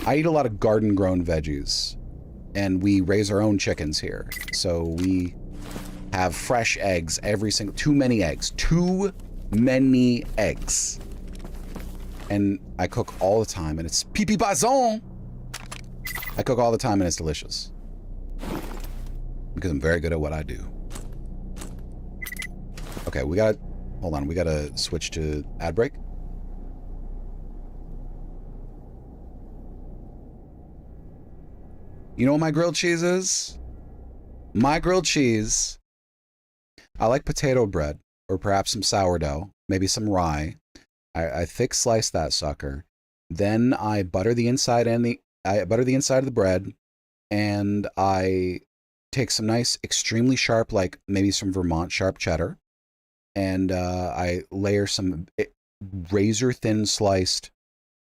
I eat a lot of garden-grown veggies. And we raise our own chickens here. So we have fresh eggs every single, too many eggs, too many eggs. And I cook all the time, and it's pipi bazon. I cook all the time, and it's delicious. Because I'm very good at what I do. Okay, hold on, we gotta switch to ad break. You know what my grilled cheese is? My grilled cheese, I like potato bread, or perhaps some sourdough, maybe some rye. I thick slice that sucker. Then I butter the inside of the bread, and I take some nice, extremely sharp, like maybe some Vermont sharp cheddar, and I layer some razor thin sliced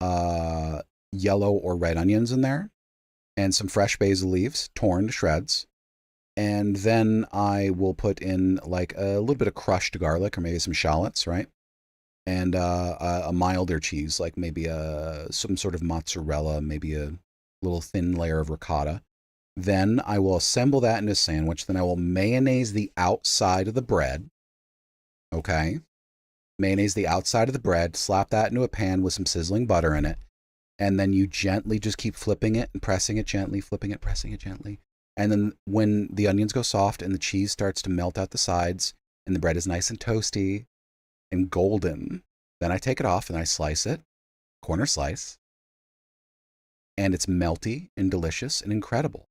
yellow or red onions in there, and some fresh basil leaves, torn to shreds. And then I will put in like a little bit of crushed garlic, or maybe some shallots, right? And a milder cheese, like maybe some sort of mozzarella, maybe a little thin layer of ricotta. Then I will assemble that in a sandwich. Then I will mayonnaise the outside of the bread. Okay? Mayonnaise the outside of the bread, slap that into a pan with some sizzling butter in it. And then you gently just keep flipping it and pressing it gently, flipping it, pressing it gently. And then when the onions go soft and the cheese starts to melt out the sides and the bread is nice and toasty and golden, then I take it off and I slice it, corner slice, and it's melty and delicious and incredible.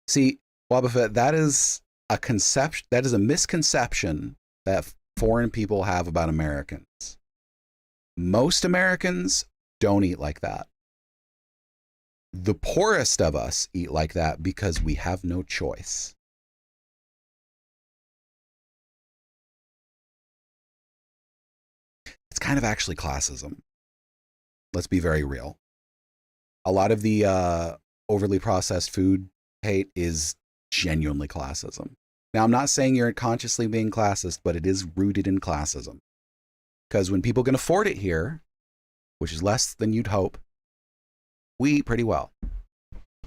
See, Boba Fett, that is a conception, that is a misconception that foreign people have about Americans. Most Americans don't eat like that. The poorest of us eat like that because we have no choice. It's kind of actually classism. Let's be very real. A lot of the overly processed food hate is genuinely classism. Now, I'm not saying you're consciously being classist, but it is rooted in classism. Because when people can afford it here, which is less than you'd hope, we eat pretty well.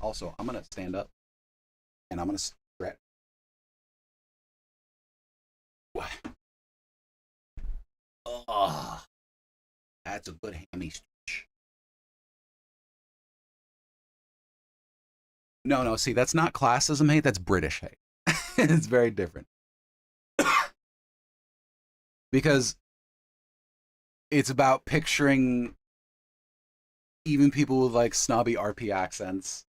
Also, I'm going to stand up and I'm going to stretch. Oh, that's a good hammy stretch. No, see, that's not classism hate, that's British hate. It's very different. Because it's about picturing even people with like snobby RP accents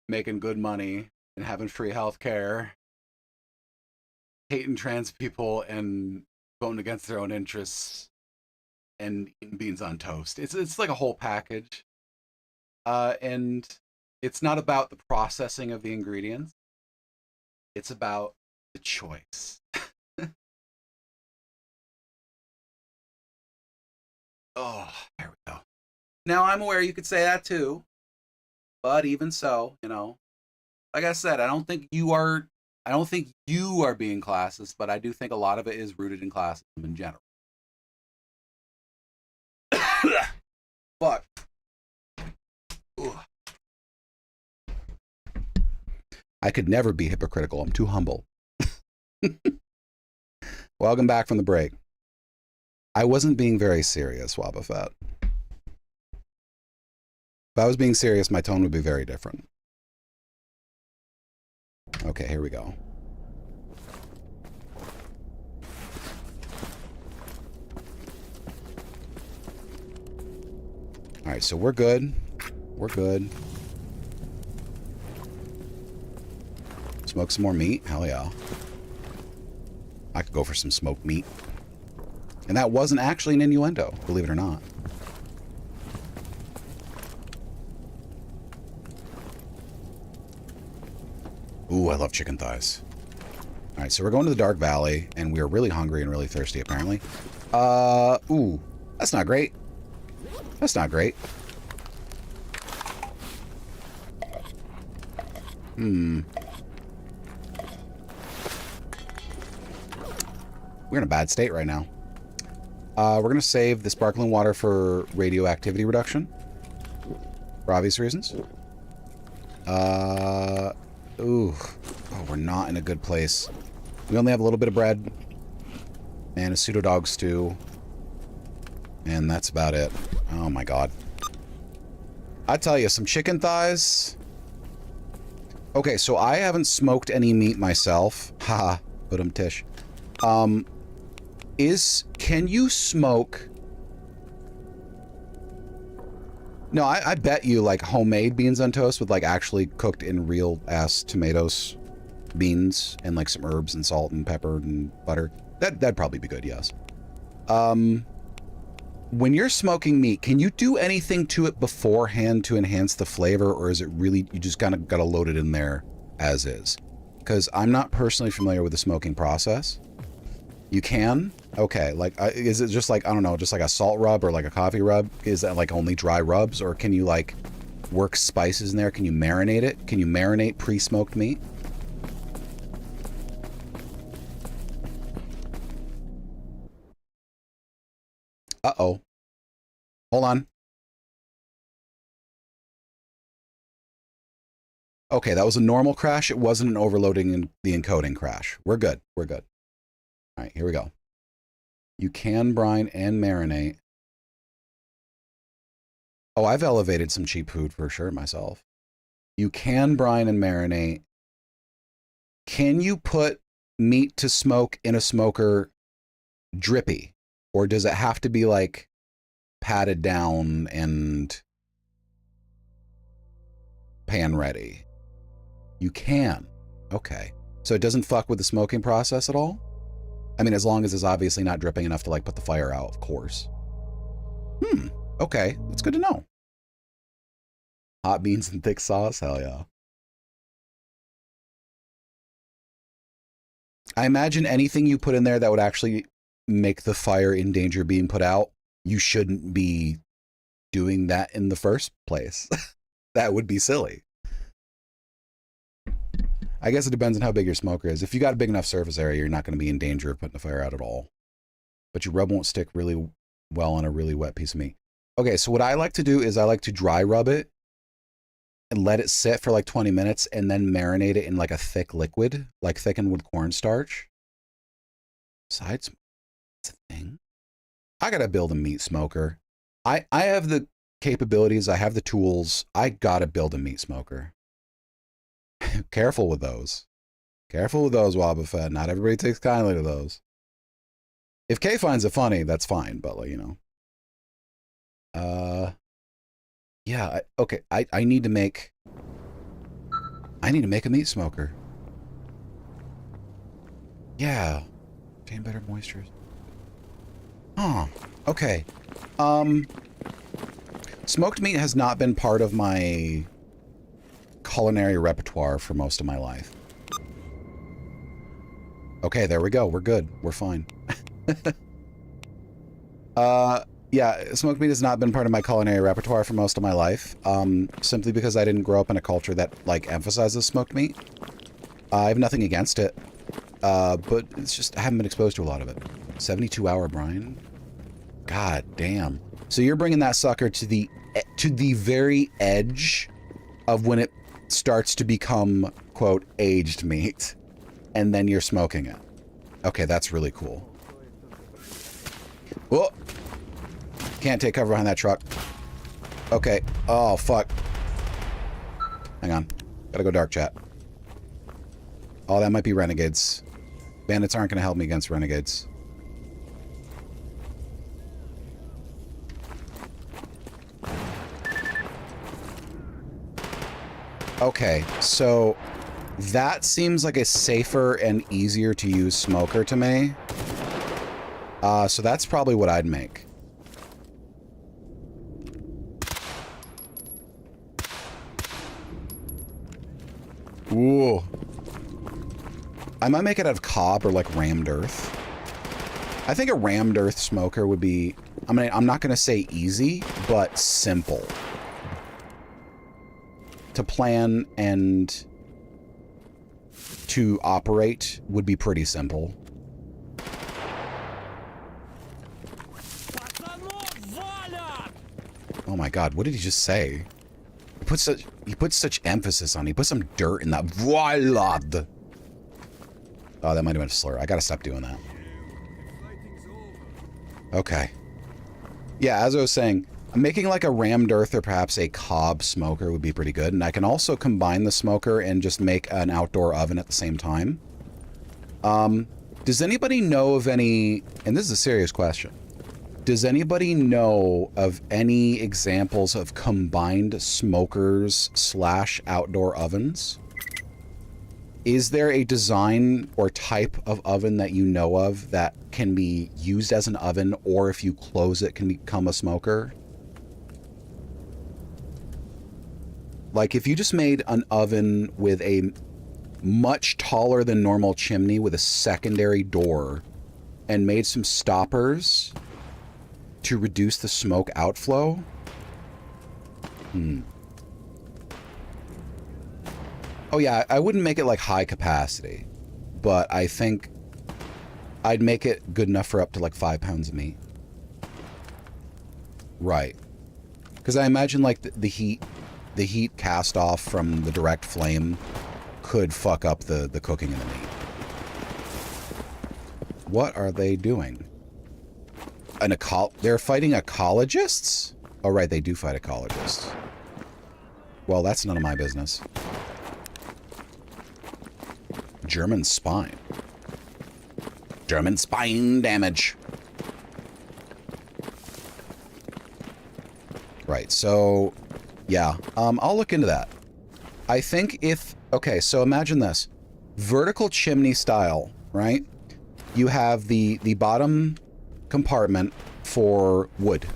making good money and having free health care, hating trans people and voting against their own interests, and eating beans on toast. It's like a whole package. And it's not about the processing of the ingredients. It's about the choice. Oh, there we go. Now, I'm aware you could say that too, but even so, you know, like I said, I don't think you are being classist, but I do think a lot of it is rooted in classism in general. Fuck. Ugh. I could never be hypocritical. I'm too humble. Welcome back from the break. I wasn't being very serious, Wabba Fett. If I was being serious, my tone would be very different. Okay, here we go. All right, so we're good. We're good. Smoke some more meat? Hell yeah. I could go for some smoked meat. And that wasn't actually an innuendo, believe it or not. Ooh, I love chicken thighs. All right, so we're going to the Dark Valley, and we're really hungry and really thirsty, apparently. Ooh, that's not great. That's not great. We're in a bad state right now. We're going to save the sparkling water for radioactivity reduction. For obvious reasons. Ooh. Oh, we're not in a good place. We only have a little bit of bread. And a pseudo dog stew. And that's about it. Oh my god. I tell you, some chicken thighs. Okay, so I haven't smoked any meat myself. Haha, but tish. Can you smoke? No, I bet you like homemade beans on toast with like actually cooked in real ass tomatoes, beans, and like some herbs and salt and pepper and butter. That'd probably be good, yes. When you're smoking meat, can you do anything to it beforehand to enhance the flavor, or is it really, you just kind of gotta load it in there as is? Because I'm not personally familiar with the smoking process. You can? Okay, like, is it just like, I don't know, just like a salt rub or like a coffee rub? Is that like only dry rubs, or can you like work spices in there? Can you marinate it? Can you marinate pre-smoked meat? Uh-oh. Hold on. Okay, that was a normal crash. It wasn't an overloading in the encoding crash. We're good. We're good. All right, here we go. You can brine and marinate. Oh, I've elevated some cheap food for sure myself. You can brine and marinate. Can you put meat to smoke in a smoker drippy? Or does it have to be like patted down and pan ready? You can. Okay. So it doesn't fuck with the smoking process at all? I mean, as long as it's obviously not dripping enough to like put the fire out, of course. Okay. That's good to know. Hot beans and thick sauce? Hell yeah. I imagine anything you put in there that would actually make the fire in danger of being put out, you shouldn't be doing that in the first place. That would be silly. I guess it depends on how big your smoker is. If you got a big enough surface area, you're not going to be in danger of putting the fire out at all. But your rub won't stick really well on a really wet piece of meat. Okay, so what I like to do is I like to dry rub it and let it sit for like 20 minutes and then marinate it in like a thick liquid, like thickened with cornstarch. Besides, it's a thing. I gotta build a meat smoker. I have the capabilities, I have the tools. I gotta build a meat smoker. Careful with those. Careful with those, Wobbuffet. Not everybody takes kindly to those. If Kay finds it funny, that's fine, but like, you know. Yeah, okay, I need to make a meat smoker. Yeah. Obtain better moisture. Oh, okay. Smoked meat has not been part of my culinary repertoire for most of my life. Okay, there we go. We're good. We're fine. Yeah, smoked meat has not been part of my culinary repertoire for most of my life, simply because I didn't grow up in a culture that, like, emphasizes smoked meat. I have nothing against it, but it's just, I haven't been exposed to a lot of it. 72-hour brine? God damn. So you're bringing that sucker to the very edge of when it starts to become, quote, aged meat, and then you're smoking it. Okay, that's really cool. Whoa! Can't take cover behind that truck. Okay. Oh, fuck. Hang on. Gotta go dark chat. Oh, that might be renegades. Bandits aren't gonna help me against renegades. Okay, so that seems like a safer and easier to use smoker to me. So that's probably what I'd make. Ooh. I might make it out of cob or like rammed earth. I think a rammed earth smoker would be, I mean, I'm not going to say easy, but simple. To plan and to operate would be pretty simple. Oh my god, what did he just say? He puts such emphasis on it. He put some dirt in that. Voila. Oh, that might have been a slur. I gotta stop doing that. Okay. Yeah, as I was saying, making like a rammed earth or perhaps a cob smoker would be pretty good. And I can also combine the smoker and just make an outdoor oven at the same time. Does anybody know of any, and this is a serious question, does anybody know of any examples of combined smokers / outdoor ovens? Is there a design or type of oven that you know of that can be used as an oven, or if you close it can become a smoker? Like if you just made an oven with a much taller than normal chimney with a secondary door and made some stoppers to reduce the smoke outflow? Oh yeah, I wouldn't make it like high capacity, but I think I'd make it good enough for up to like 5 pounds of meat. Right. Because I imagine like the heat cast off from the direct flame could fuck up the cooking of the meat. What are they doing? They're fighting ecologists? Oh right, they do fight ecologists. Well, that's none of my business. German spine. German spine damage. Right, so yeah, I'll look into that. I think okay, so imagine this. Vertical chimney style, right? You have the bottom compartment for wood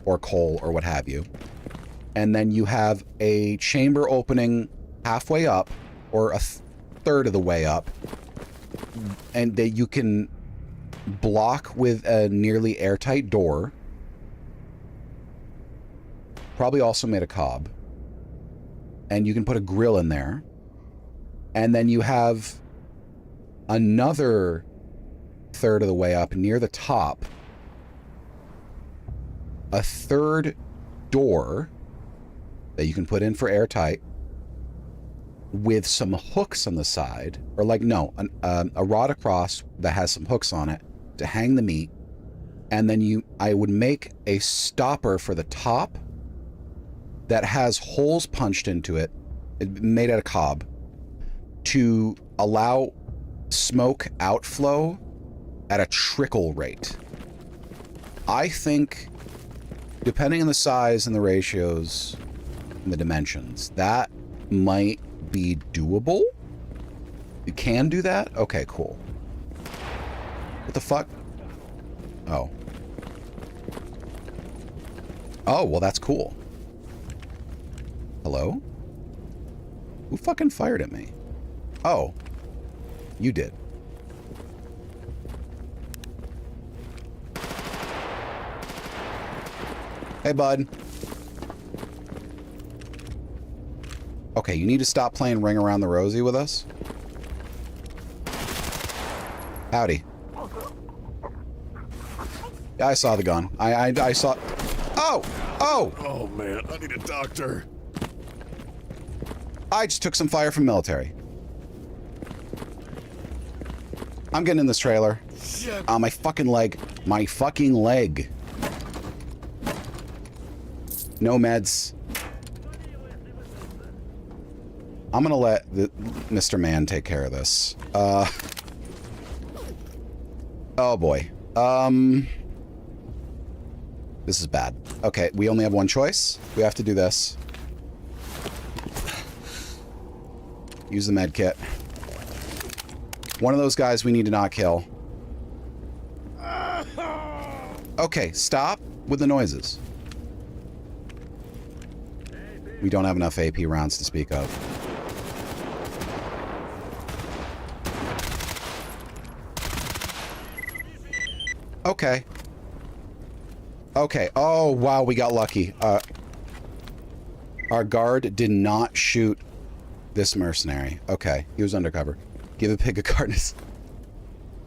or coal or what have you. And then you have a chamber opening halfway up or a third of the way up, and that you can block with a nearly airtight door. Probably also made of cob. And you can put a grill in there. And then you have another third of the way up near the top, a third door that you can put in for airtight with some hooks on the side, or like, no, a rod across that has some hooks on it to hang the meat. And then I would make a stopper for the top that has holes punched into it, made out of cob, to allow smoke outflow at a trickle rate. I think, depending on the size and the ratios and the dimensions, that might be doable. You can do that? Okay, cool. What the fuck? Oh. Oh, well, that's cool. Hello? Who fucking fired at me? Oh. You did. Hey, bud. Okay, you need to stop playing Ring Around the Rosie with us. Howdy. Yeah, I saw the gun. I saw... Oh! Oh! Oh, man, I need a doctor. I just took some fire from military. I'm getting in this trailer. Shit. My fucking leg. My fucking leg. No meds. I'm gonna let Mr. Man take care of this. Oh boy. This is bad. Okay, we only have one choice. We have to do this. Use the med kit. One of those guys we need to not kill. Okay, stop with the noises. We don't have enough AP rounds to speak of. Okay. Okay. Oh, wow, we got lucky. Our guard did not shoot this mercenary. Okay, he was undercover. Give a pig a carcass.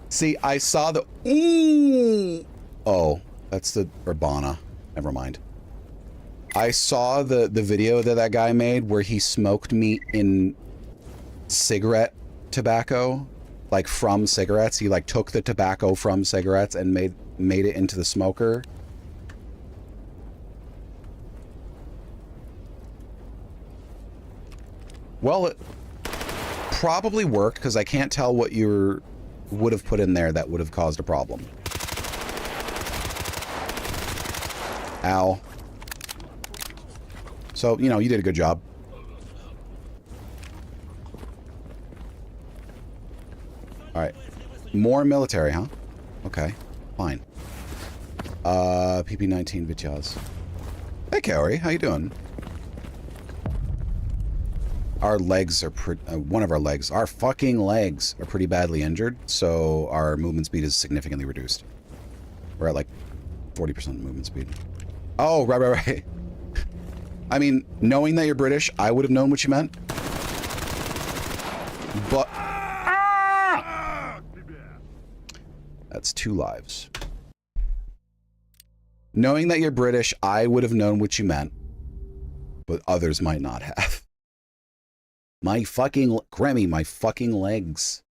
See, I saw the... Ooh! Oh, that's the Urbana. Never mind. I saw the video that guy made where he smoked meat in cigarette tobacco, like from cigarettes. He like took the tobacco from cigarettes and made it into the smoker. Well, it probably worked because I can't tell what you would have put in there that would have caused a problem. Ow. So, you know, you did a good job. Alright. More military, huh? Okay. Fine. PP-19 Vityaz. Hey, Kaori. How you doing? Our legs are one of our legs. Our fucking legs are pretty badly injured, so our movement speed is significantly reduced. We're at like 40% movement speed. Oh, right. I mean, knowing that you're British, I would have known what you meant. But... That's 2 lives. Knowing that you're British, I would have known what you meant. But others might not have. My fucking... Grammy, my fucking legs.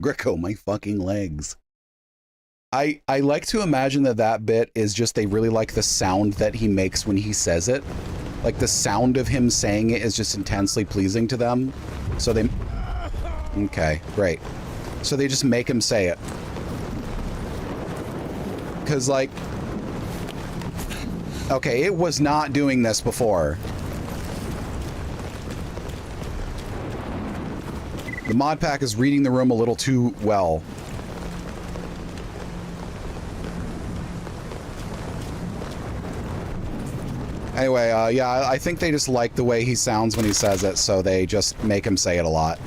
Greco, my fucking legs. I like to imagine that bit is just they really like the sound that he makes when he says it. Like the sound of him saying it is just intensely pleasing to them. So they... Okay, great. So they just make him say it. Because like... Okay, it was not doing this before. The mod pack is reading the room a little too well. Anyway, yeah, I think they just like the way he sounds when he says it, so they just make him say it a lot.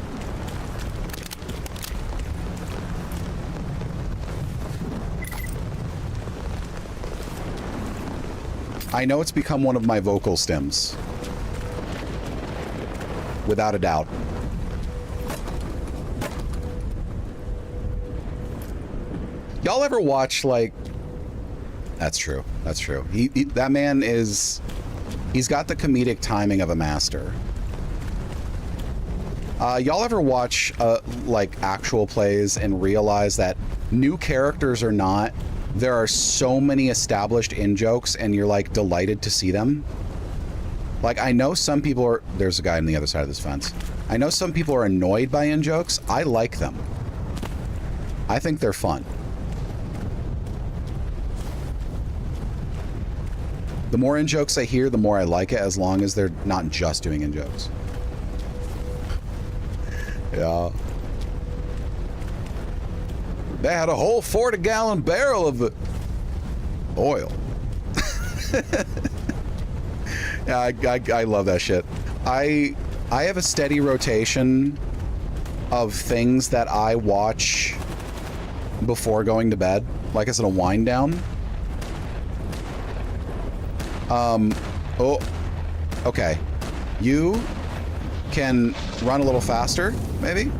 I know it's become one of my vocal stems. Without a doubt. Y'all ever watch, like... That's true. That's true. That man is... He's got the comedic timing of a master. Y'all ever watch, like, actual plays and realize that new characters or not, there are so many established in-jokes and you're, like, delighted to see them? Like, I know some people are... There's a guy on the other side of this fence. I know some people are annoyed by in-jokes. I like them. I think they're fun. The more in-jokes I hear, the more I like it, as long as they're not just doing in-jokes. Yeah. They had a whole 40-gallon barrel of oil. Yeah, I love that shit. I have a steady rotation of things that I watch before going to bed, like as a wind down. Oh, okay. You can run a little faster, maybe?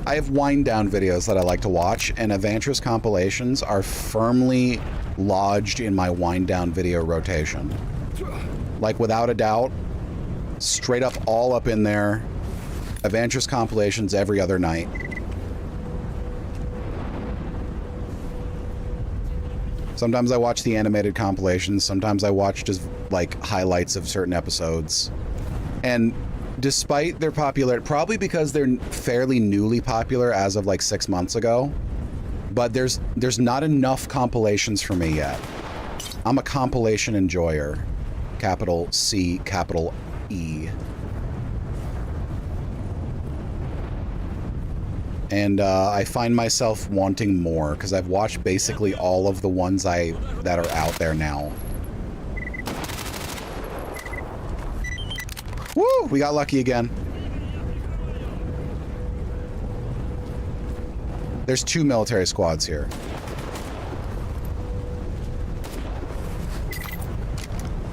I have wind down videos that I like to watch, and Adventures compilations are firmly lodged in my wind down video rotation. Like, without a doubt, straight up all up in there. Adventures compilations every other night. Sometimes I watch the animated compilations, sometimes I watch just, like, highlights of certain episodes. And despite their popularity, probably because they're fairly newly popular as of, like, 6 months ago, but there's not enough compilations for me yet. I'm a compilation enjoyer. Capital C, capital E. And I find myself wanting more because I've watched basically all of the ones that are out there now. Woo! We got lucky again. There's 2 military squads here.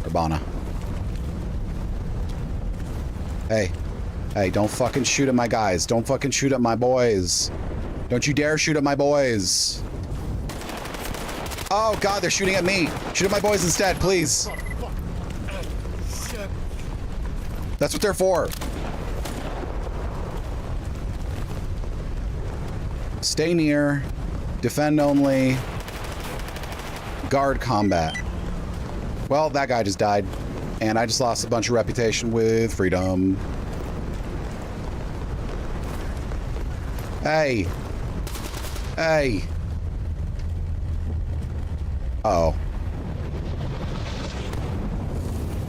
Urbana. Hey. Hey, don't fucking shoot at my guys. Don't fucking shoot at my boys. Don't you dare shoot at my boys. Oh, God, they're shooting at me. Shoot at my boys instead, please. That's what they're for. Stay near. Defend only. Guard combat. Well, that guy just died. And I just lost a bunch of reputation with freedom. Hey. Hey. Uh-oh.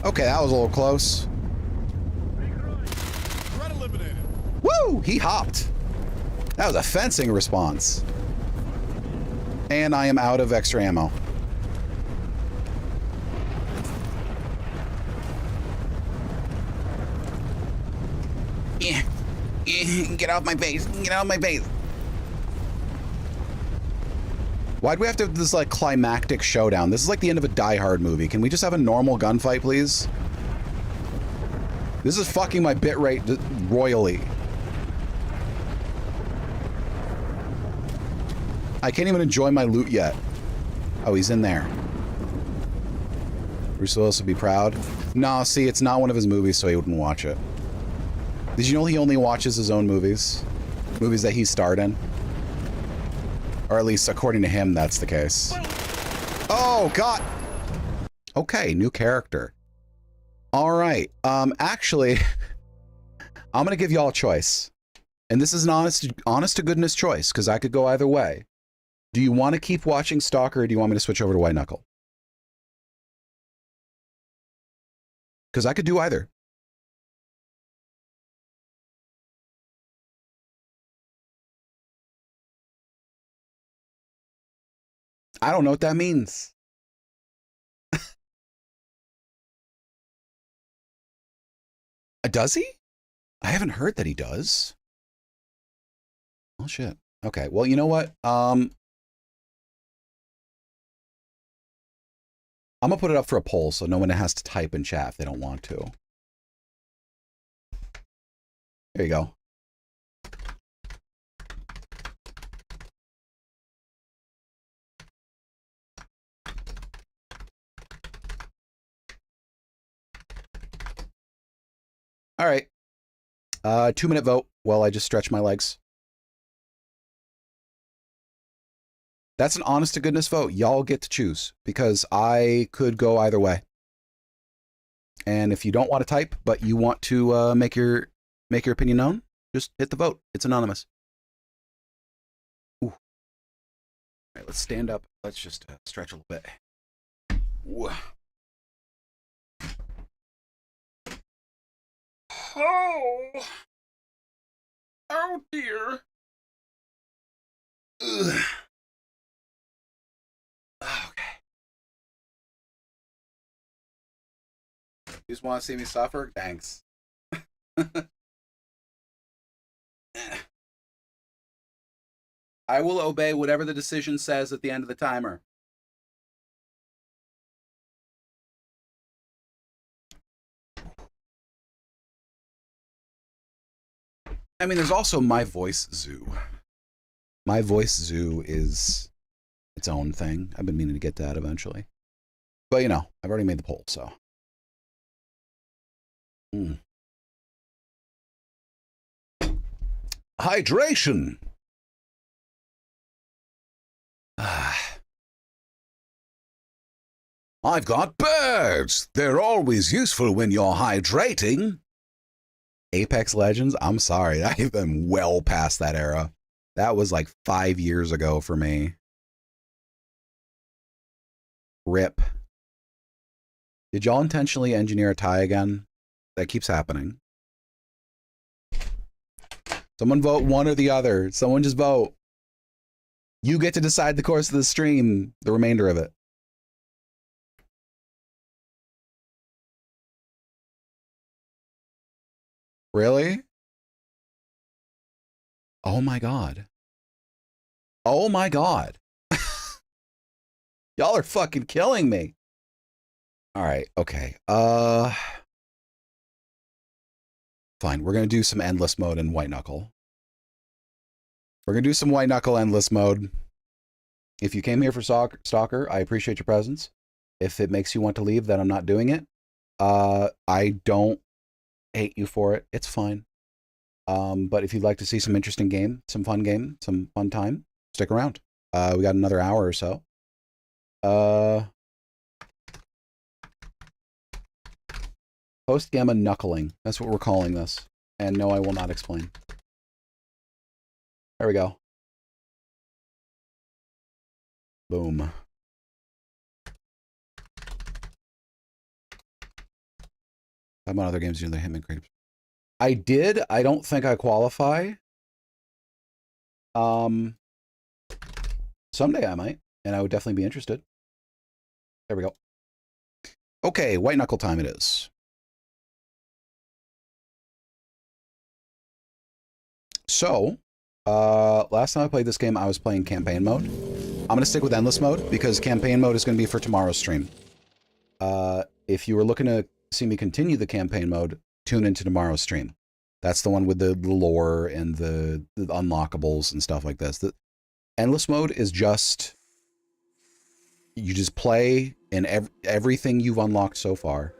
Okay, that was a little close. Woo! He hopped. That was a fencing response. And I am out of extra ammo. Yeah. Get off my base. Get out of my base. Why'd we have to have this, like, climactic showdown? This is like the end of a Die Hard movie. Can we just have a normal gunfight, please? This is fucking my bitrate royally. I can't even enjoy my loot yet. Oh, he's in there. We're supposed to be proud. No, see, it's not one of his movies, so he wouldn't watch it. Did you know he only watches his own movies? Movies that he starred in? Or at least, according to him, that's the case. Oh, God! Okay, new character. Alright, actually, I'm gonna give y'all a choice. And this is an honest to goodness choice, because I could go either way. Do you want to keep watching Stalker, or do you want me to switch over to White Knuckle? Because I could do either. I don't know what that means. Does he? I haven't heard that he does. Oh, shit. Okay, well, you know what? I'm gonna put it up for a poll so no one has to type in chat if they don't want to. There you go. All right. 2-minute vote while I just stretch my legs. That's an honest to goodness vote. Y'all get to choose because I could go either way. And if you don't want to type, but you want to make your opinion known, just hit the vote. It's anonymous. Ooh. All right, let's stand up. Let's just stretch a little bit. Ooh. Oh dear. Ugh. Okay. You just want to see me suffer? Thanks. I will obey whatever the decision says at the end of the timer. I mean, there's also My Voice Zoo. My Voice Zoo is its own thing. I've been meaning to get that eventually. But, you know, I've already made the poll, so. Hydration! I've got birds! They're always useful when you're hydrating. Apex Legends? I'm sorry. I've been well past that era. That was like 5 years ago for me. RIP. Did y'all intentionally engineer a tie again? That keeps happening. Someone vote one or the other. Someone just vote. You get to decide the course of the stream, the remainder of it. Really? Oh my God. Oh my God. Y'all are fucking killing me. All right, okay. Fine, we're gonna do some endless mode in White Knuckle. We're going to do some white knuckle endless mode. If you came here for Stalker, I appreciate your presence. If it makes you want to leave, then I'm not doing it. I don't hate you for it. It's fine. But if you'd like to see some interesting game, some fun time, stick around. We got another hour or so. Post-gamma knuckling. That's what we're calling this. And no, I will not explain. There we go. Boom. How about other games doing the Hitman creeps? I did. I don't think I qualify. Someday I might, and I would definitely be interested. There we go. Okay, white knuckle time it is. So, last time I played this game, I was playing campaign mode. I'm going to stick with endless mode because campaign mode is going to be for tomorrow's stream. If you were looking to see me continue the campaign mode, tune into tomorrow's stream. That's the one with the lore and the unlockables and stuff like this. The endless mode is just, you just play and everything you've unlocked so far.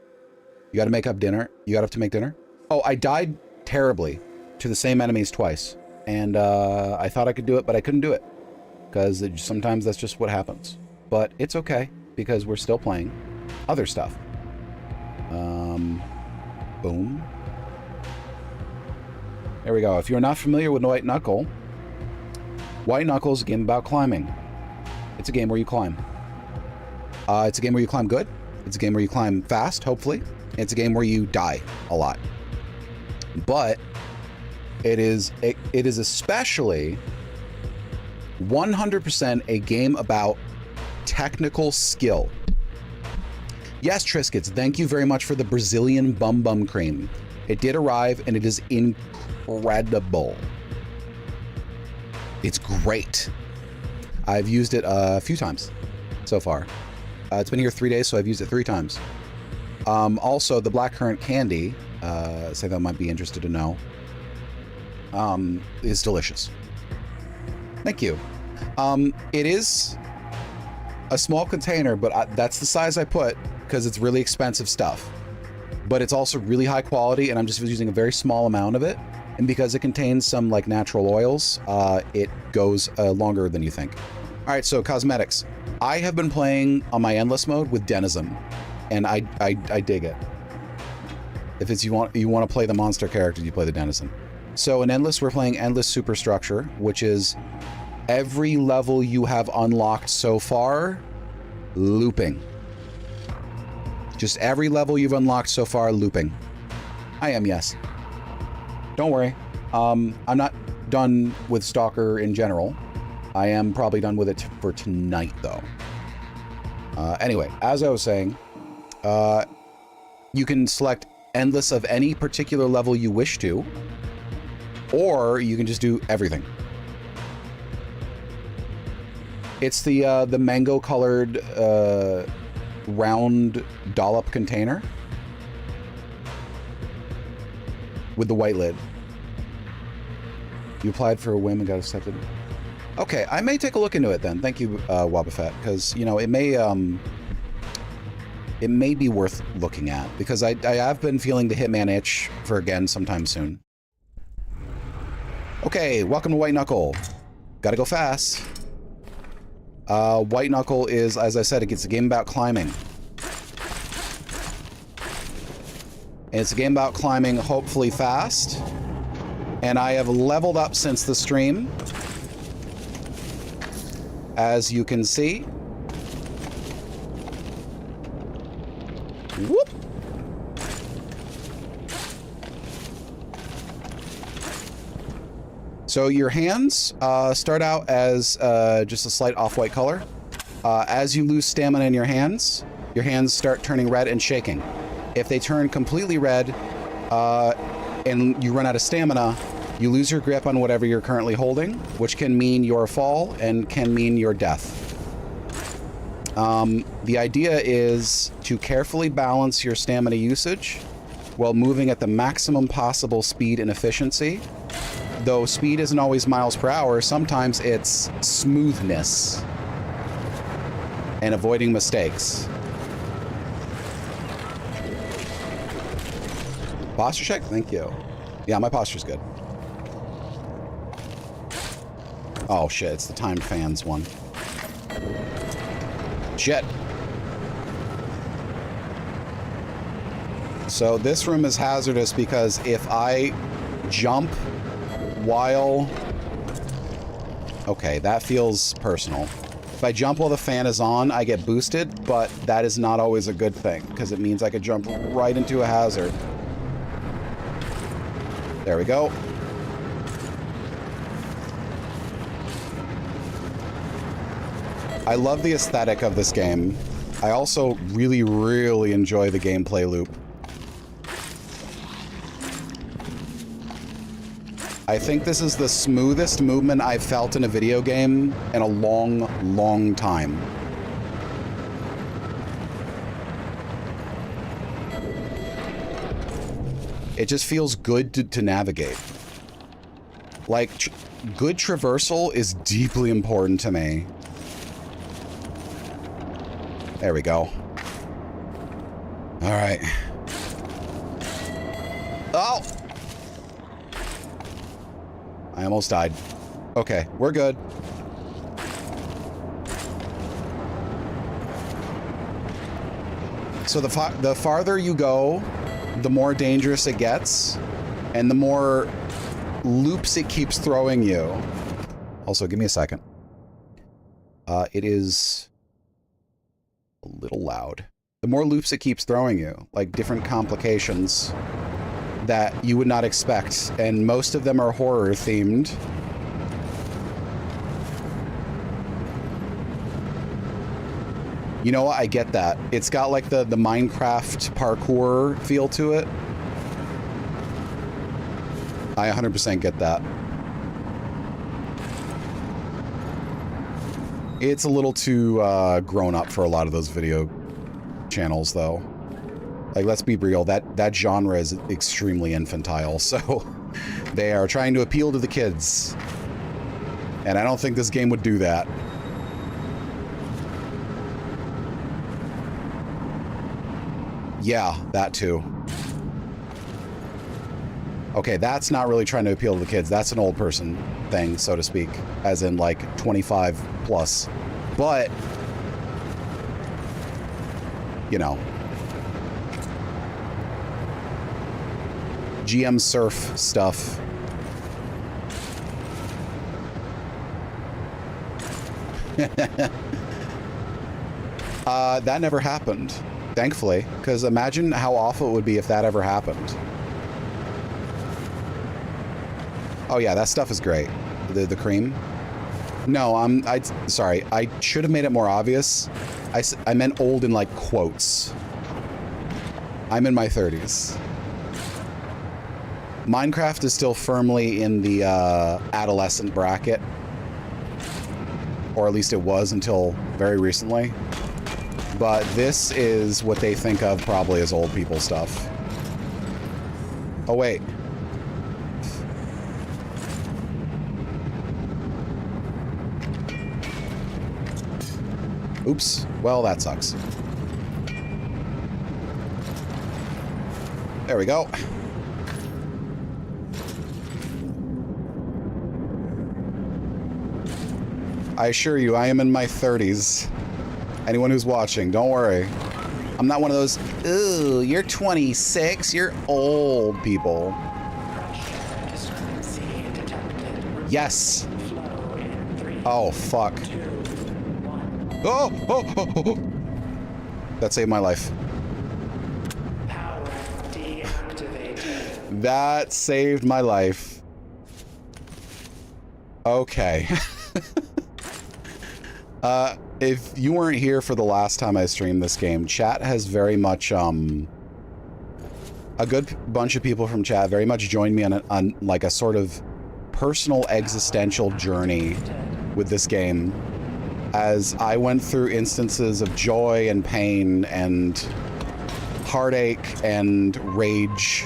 You got to make up dinner. You got to make dinner. Oh, I died terribly to the same enemies twice. And I thought I could do it, but I couldn't do it. Because sometimes that's just what happens. But it's okay, because we're still playing other stuff. Boom. There we go. If you're not familiar with White Knuckle, White Knuckle is a game about climbing. It's a game where you climb. It's a game where you climb good. It's a game where you climb fast, hopefully. It's a game where you die a lot. But it is especially 100% a game about technical skill. Yes, Triscuits, thank you very much for the Brazilian bum cream. It did arrive and it is incredible. It's great. I've used it a few times so far. It's been here 3 days, so I've used it 3 times. Also, the blackcurrant candy, say that might be interested to know, is delicious. Thank you. It is a small container, but that's the size I put because it's really expensive stuff. But it's also really high quality, and I'm just using a very small amount of it. And because it contains some like natural oils, it goes longer than you think. All right, so cosmetics. I have been playing on my endless mode with Denizen, and I dig it. If it's you want to play the monster character, you play the Denizen. So in endless, we're playing endless superstructure, which is every level you have unlocked so far, looping. Just every level you've unlocked so far, looping. I am, yes. Don't worry. I'm not done with Stalker in general. I am probably done with it for tonight, though. Anyway, as I was saying, you can select endless of any particular level you wish to, or you can just do everything. It's the mango-colored round dollop container with the white lid. You applied for a whim and got accepted. Okay, I may take a look into it then. Thank you, Wabafet, because you know it may be worth looking at because I have been feeling the Hitman itch for again sometime soon. Okay, welcome to White Knuckle. Gotta go fast. White Knuckle is, as I said, it's a game about climbing. And it's a game about climbing hopefully fast. And I have leveled up since the stream. As you can see. Whoop! So your hands start out as just a slight off-white color. As you lose stamina in your hands start turning red and shaking. If they turn completely red and you run out of stamina, you lose your grip on whatever you're currently holding, which can mean your fall and can mean your death. The idea is to carefully balance your stamina usage while moving at the maximum possible speed and efficiency though speed isn't always miles per hour, sometimes it's smoothness and avoiding mistakes. Posture check? Thank you. Yeah, my posture's good. Oh shit, it's the timed fans one. Shit. So this room is hazardous because if I jump while... Okay, that feels personal. If I jump while the fan is on, I get boosted, but that is not always a good thing because it means I could jump right into a hazard. There we go. I love the aesthetic of this game. I also really, really enjoy the gameplay loop. I think this is the smoothest movement I've felt in a video game in a long, long time. It just feels good to navigate. Like, good traversal is deeply important to me. There we go. All right. Oh! I almost died. Okay, we're good. So the farther you go, the more dangerous it gets, and the more loops it keeps throwing you. Also, give me a second. It is a little loud. The more loops it keeps throwing you, like different complications that you would not expect, and most of them are horror themed. You know what? I get that. It's got like the Minecraft parkour feel to it. I 100% get that. It's a little too grown up for a lot of those video channels, though. Like, let's be real, that genre is extremely infantile, so they are trying to appeal to the kids. And I don't think this game would do that. Yeah, that too. Okay, that's not really trying to appeal to the kids. That's an old person thing, so to speak. As in, like, 25 plus. But, you know. GM Surf stuff. That never happened, thankfully, because imagine how awful it would be if that ever happened. Oh yeah, that stuff is great. The cream. No, sorry. I should have made it more obvious. I meant old in like quotes. I'm in my 30s. Minecraft is still firmly in the adolescent bracket. Or at least it was until very recently. But this is what they think of probably as old people stuff. Oh, wait. Oops. Well, that sucks. There we go. I assure you, I am in my 30s. Anyone who's watching, don't worry. I'm not one of those, ooh, you're 26, you're old people. Yes. Oh, fuck. Oh, oh, oh, oh. That saved my life. That saved my life. Okay. If you weren't here for the last time I streamed this game, chat has very much, a good bunch of people from chat very much joined me on like a sort of personal existential journey with this game as I went through instances of joy and pain and heartache and rage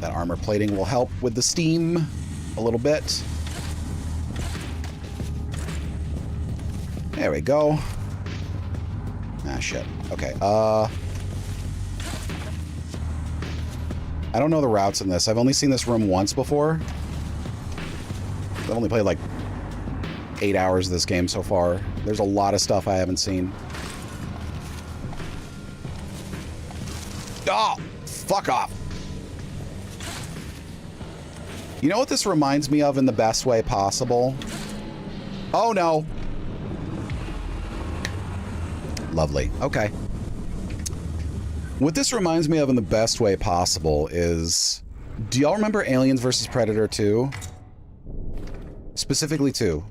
That armor plating will help with the steam a little bit. There we go. Ah, shit. Okay, I don't know the routes in this. I've only seen this room once before. I've only played like 8 hours of this game so far. There's a lot of stuff I haven't seen. Oh, fuck off. You know what this reminds me of in the best way possible? Oh no. Lovely. Okay. What this reminds me of in the best way possible is... Do y'all remember Aliens vs. Predator 2? Specifically 2.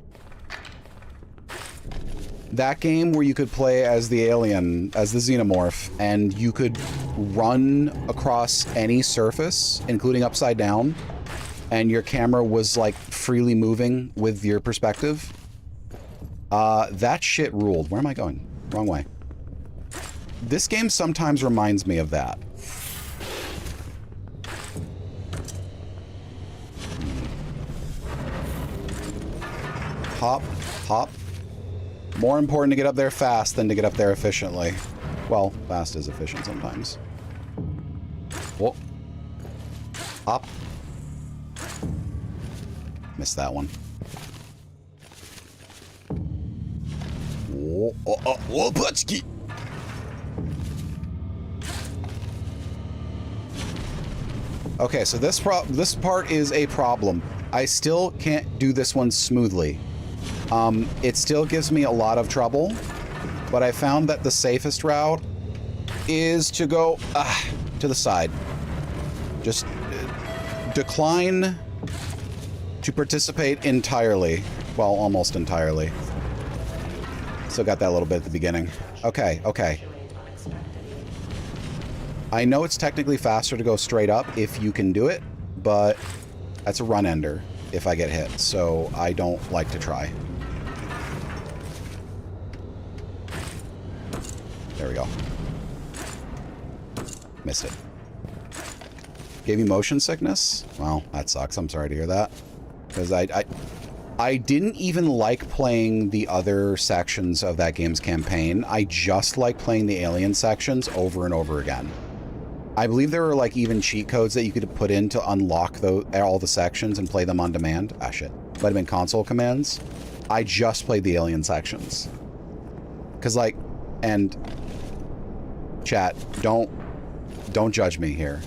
That game where you could play as the alien, as the xenomorph, and you could run across any surface, including upside down, and your camera was like freely moving with your perspective. That shit ruled. Where am I going? Wrong way. This game sometimes reminds me of that. Hop, hop. More important to get up there fast than to get up there efficiently. Well, fast is efficient sometimes. Whoa. Hop. Missed that one. Whoa, oh, oh, whoa, Putski. Okay, so this part is a problem. I still can't do this one smoothly. It still gives me a lot of trouble, but I found that the safest route is to go to the side. Just decline to participate entirely. Well, almost entirely. Still got that little bit at the beginning. Okay, okay. I know it's technically faster to go straight up if you can do it, but that's a run ender if I get hit, so I don't like to try. There we go. Missed it. Gave you motion sickness? Well, that sucks. I'm sorry to hear that. Because I didn't even like playing the other sections of that game's campaign. I just like playing the alien sections over and over again. I believe there were like even cheat codes that you could put in to unlock all the sections and play them on demand. Ah, shit. Might have been console commands. I just played the alien sections. Because like, and chat, don't judge me here.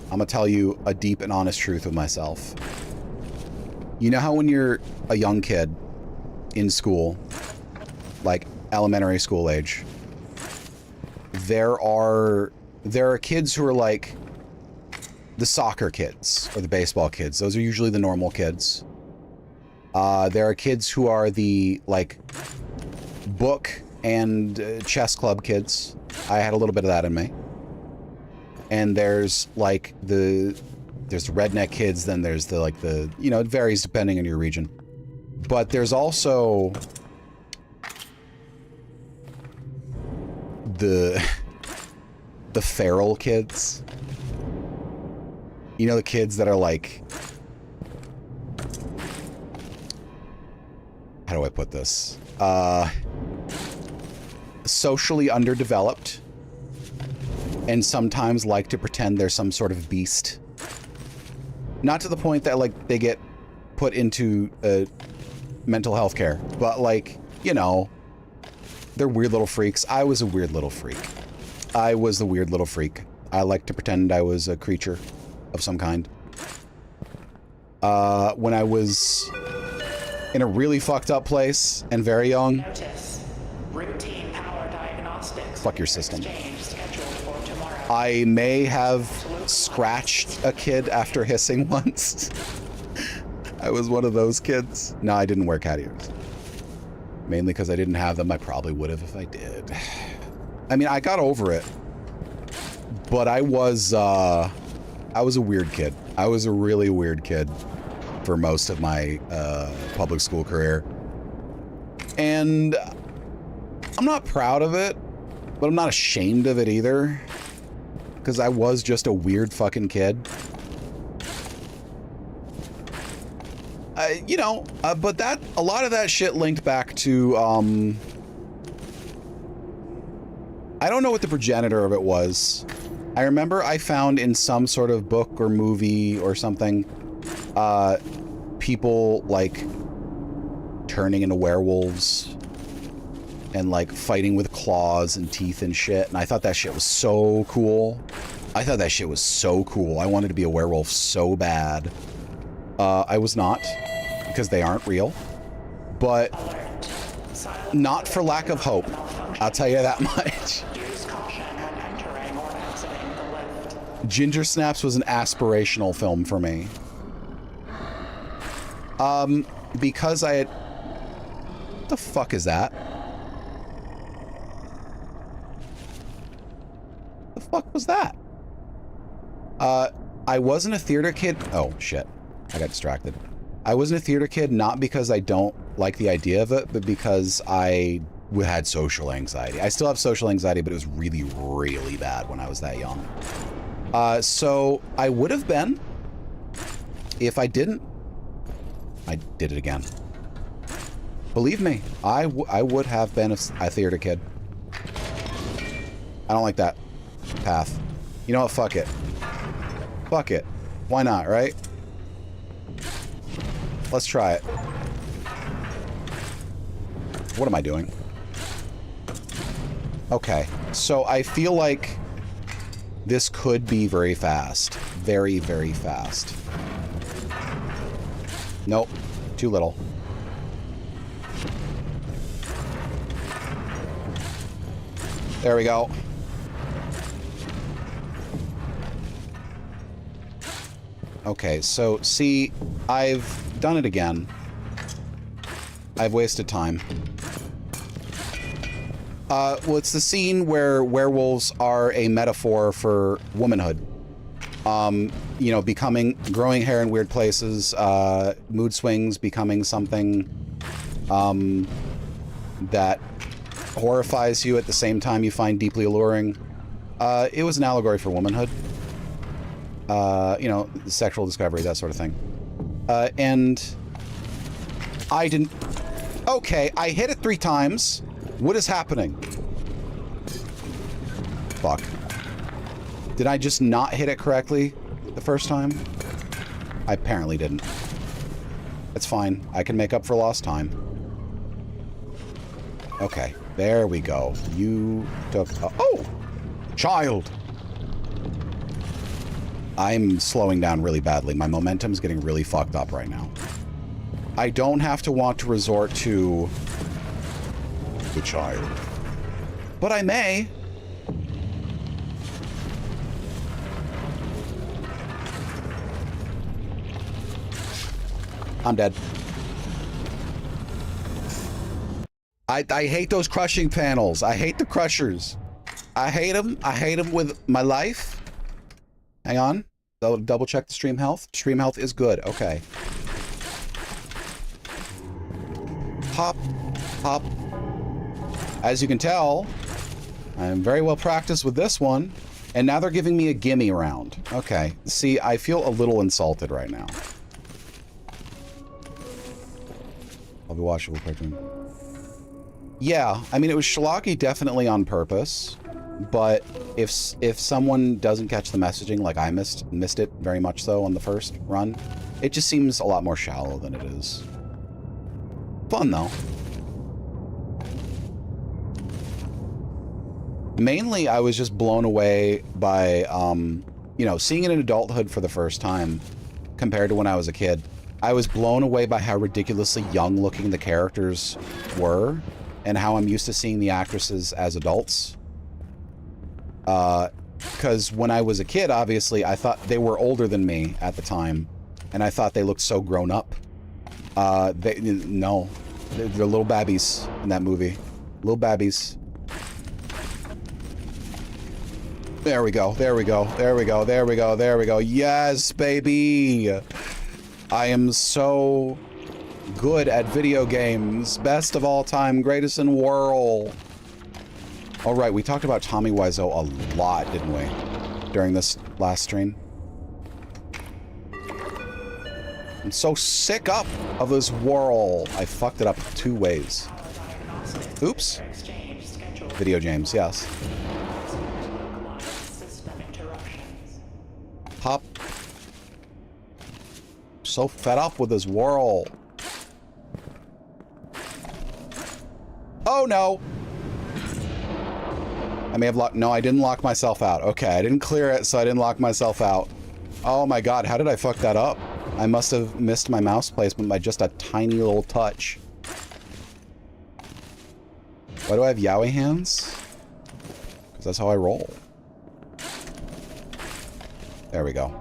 I'm gonna tell you a deep and honest truth of myself. You know how when you're a young kid in school, like elementary school age, there are kids who are like the soccer kids or the baseball kids. Those are usually the normal kids. There are kids who are the like book and chess club kids. I had a little bit of that in me. And there's like there's redneck kids, then there's the like the, you know, it varies depending on your region. But there's also the feral kids. You know, the kids that are like, how do I put this? Socially underdeveloped and sometimes like to pretend they're some sort of beast. Not to the point that like they get put into mental health care, but like, you know, they're weird little freaks. I was a weird little freak. I was the weird little freak. I like to pretend I was a creature of some kind. When I was in a really fucked up place and very young. Notice. Routine power diagnostics. Fuck your system. I may have scratched a kid after hissing once. I was one of those kids. No, I didn't wear cat ears. Mainly because I didn't have them. I probably would have if I did. I mean, I got over it. But I was a weird kid. I was a really weird kid for most of my public school career. And I'm not proud of it, but I'm not ashamed of it either. Because I was just a weird fucking kid. you know, but that a lot of that shit linked back to I don't know what the progenitor of it was. I remember I found in some sort of book or movie or something, people like turning into werewolves and like fighting with claws and teeth and shit. And I thought that shit was so cool. I thought that shit was so cool. I wanted to be a werewolf so bad. I was not, because they aren't real, but not for lack of hope. I'll tell you that much. Ginger Snaps was an aspirational film for me. Because I had... What the fuck is that? The fuck was that? I wasn't a theater kid. Oh, shit. I got distracted. I wasn't a theater kid, not because I don't like the idea of it, but because I had social anxiety. I still have social anxiety, but it was really, really bad when I was that young. So I would have been, if I didn't. I did it again. Believe me, I would have been a theater kid. I don't like that path. You know what? Fuck it. Fuck it. Why not, right? Let's try it. What am I doing? Okay, so I feel like this could be very fast. Very, very fast. Nope. Too little. There we go. Okay, so see, I've done it again. I've wasted time. Well, it's the scene where werewolves are a metaphor for womanhood. You know, growing hair in weird places, mood swings, becoming something, that horrifies you at the same time you find deeply alluring. It was an allegory for womanhood. You know, sexual discovery, that sort of thing. And I didn't... Okay, I hit it 3 times. What is happening? Fuck. Did I just not hit it correctly the first time? I apparently didn't. It's fine. I can make up for lost time. Okay, there we go. You took... oh! Child! I'm slowing down really badly. My momentum's getting really fucked up right now. I don't have to want to resort to the child, but I may. I'm dead. I hate those crushing panels. I hate the crushers. I hate them. I hate them with my life. Hang on. Double check the stream health. Stream health is good. Okay. Hop. Hop. As you can tell, I'm very well practiced with this one. And now they're giving me a gimme round. Okay. See, I feel a little insulted right now. I'll be watching the cartoon. Yeah, I mean, it was schlocky definitely on purpose. But if someone doesn't catch the messaging, like I missed it very much so on the first run, it just seems a lot more shallow than it is. Fun, though. Mainly, I was just blown away by, you know, seeing it in adulthood for the first time compared to when I was a kid. I was blown away by how ridiculously young-looking the characters were and how I'm used to seeing the actresses as adults. Because when I was a kid, obviously, I thought they were older than me at the time, and I thought they looked so grown up. No, they're little babbies in that movie. Little babbies. There we go, there we go, there we go, there we go, there we go. Yes, baby! I am so good at video games. Best of all time, greatest in world. All right, we talked about Tommy Wiseau a lot, didn't we? During this last stream. I'm so sick up of this whirl. I fucked it up 2 ways. Oops. Exchange scheduled. Video James, yes. Localized system interruptions. Pop. So fed up with this whirl. Oh no! I may have locked. No, I didn't lock myself out. Okay, I didn't clear it, so I didn't lock myself out. Oh my god, how did I fuck that up? I must have missed my mouse placement by just a tiny little touch. Why do I have yaoi hands? Because that's how I roll. There we go.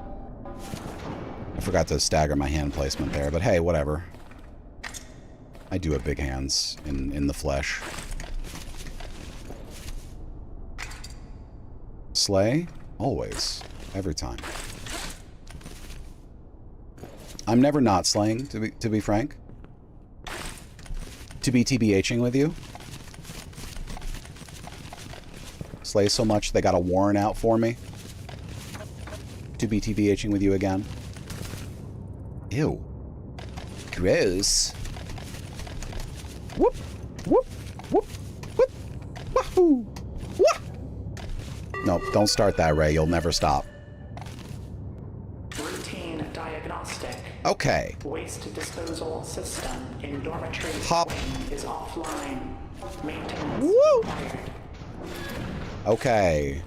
I forgot to stagger my hand placement there, but hey, whatever. I do have big hands in the flesh. Slay? Always. Every time. I'm never not slaying, to be frank. To be TBHing with you. Slay so much they got a warrant out for me. To be TBHing with you again. Ew. Gross. Whoop, whoop, whoop, whoop, wahoo, wah! No, don't start that, Ray. You'll never stop. Routine diagnostic. Okay. Waste disposal system in dormitory Hop. wing is offline. Maintenance Woo! required. Okay.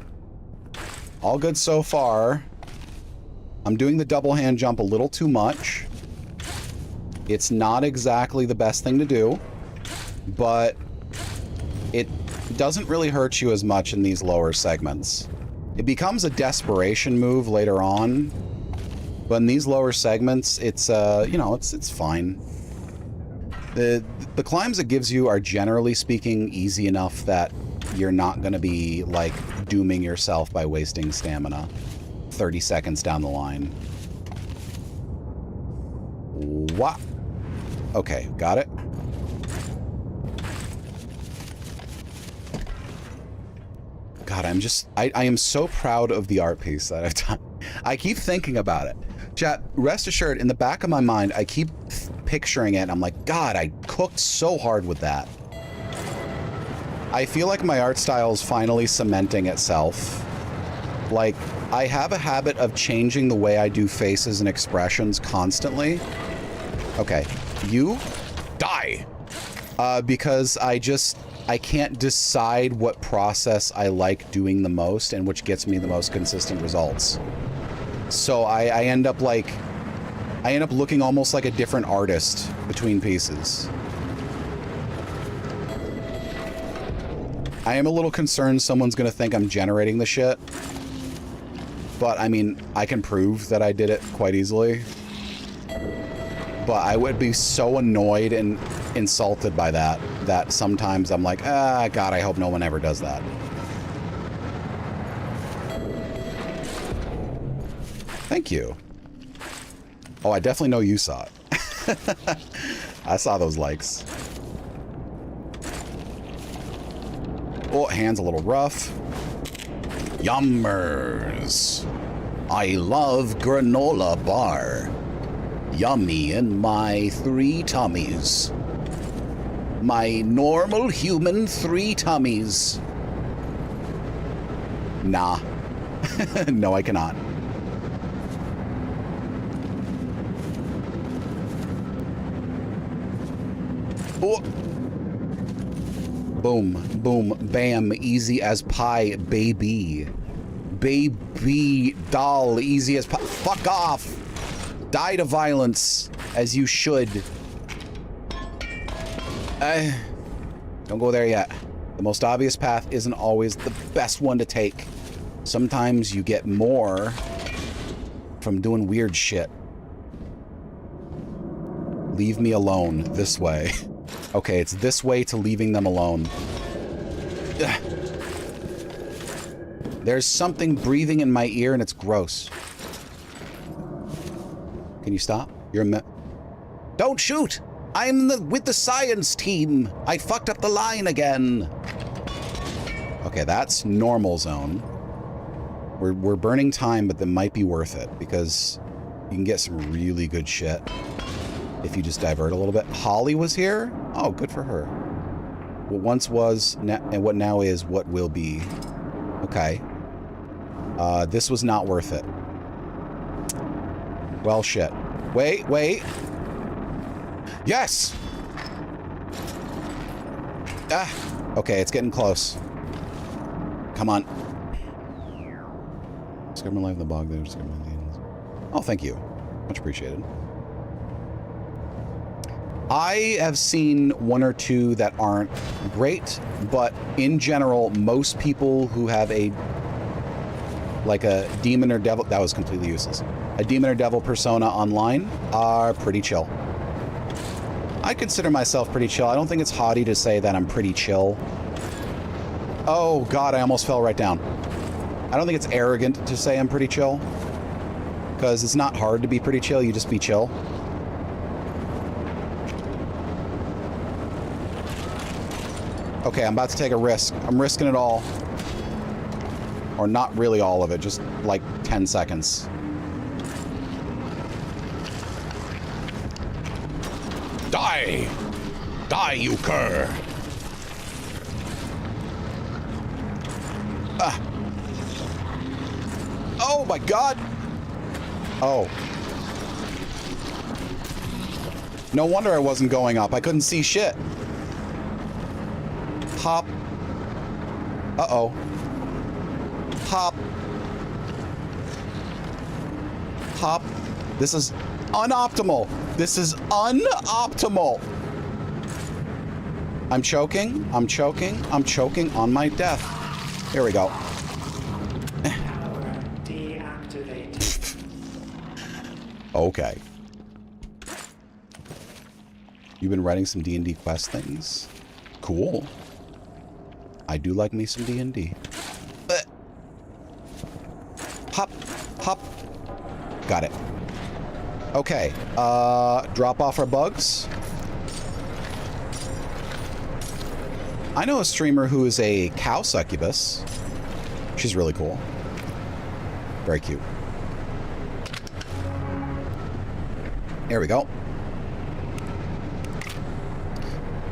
All good so far. I'm doing the double hand jump a little too much. It's not exactly the best thing to do, but it doesn't really hurt you as much in these lower segments. It becomes a desperation move later on, but in these lower segments, it's you know, it's fine. The climbs it gives you are generally speaking easy enough that you're not going to be like dooming yourself by wasting stamina 30 seconds down the line. What? Okay, got it. God, I am so proud of the art piece that I've done. I keep thinking about it. Chat, rest assured, in the back of my mind, I keep picturing it. I'm like, God, I cooked so hard with that. I feel like my art style is finally cementing itself. Like, I have a habit of changing the way I do faces and expressions constantly. Okay, you die. Because I can't decide what process I like doing the most and which gets me the most consistent results. So I end up looking almost like a different artist between pieces. I am a little concerned someone's gonna think I'm generating the shit. But I mean, I can prove that I did it quite easily. But I would be so annoyed and insulted by that sometimes I'm like, ah, God, I hope no one ever does that. Thank you. Oh, I definitely know you saw it. I saw those likes. Oh, hand's a little rough. Yummers. I love granola bar. Yummy in my 3 tummies. My normal human 3 tummies. Nah. No, I cannot. Oh. Boom, boom, bam, easy as pie, baby. Baby doll, easy as pie. Fuck off! Die to violence, as you should. Don't go there yet. The most obvious path isn't always the best one to take. Sometimes you get more from doing weird shit. Leave me alone, this way. Okay, it's this way to leaving them alone. Ugh. There's something breathing in my ear and it's gross. Can you stop? You're a Don't shoot! I'm with the science team! I fucked up the line again! Okay, that's normal zone. We're burning time, but that might be worth it, because You can get some really good shit if you just divert a little bit. Holly was here? Oh, good for her. What once was, and what now is, what will be. Okay. This was not worth it. Well, shit. Wait, wait. Yes! Ah! Okay, it's getting close. Come on. Discover my life in the bog there. Discover my life. Oh, thank you. Much appreciated. I have seen one or two that aren't great, but in general, most people who have a demon or devil, that was completely useless, a demon or devil persona online are pretty chill. I consider myself pretty chill. I don't think it's haughty to say that I'm pretty chill. Oh God, I almost fell right down. I don't think it's arrogant to say I'm pretty chill, because it's not hard to be pretty chill, you just be chill. Okay, I'm about to take a risk. I'm risking it all. Or not really all of it, just like 10 seconds. Die! Die, you cur! Ah! Oh my God! Oh. No wonder I wasn't going up. I couldn't see shit. Hop. Uh-oh. Hop. Hop. This is unoptimal. This is unoptimal. I'm choking. I'm choking. I'm choking on my death. Here we go. Power deactivated. Okay. You've been writing some D&D quest things? Cool. I do like me some D&D. Hop. Hop. Got it. Okay. Drop off our bugs. I know a streamer who is a cow succubus. She's really cool. Very cute. There we go.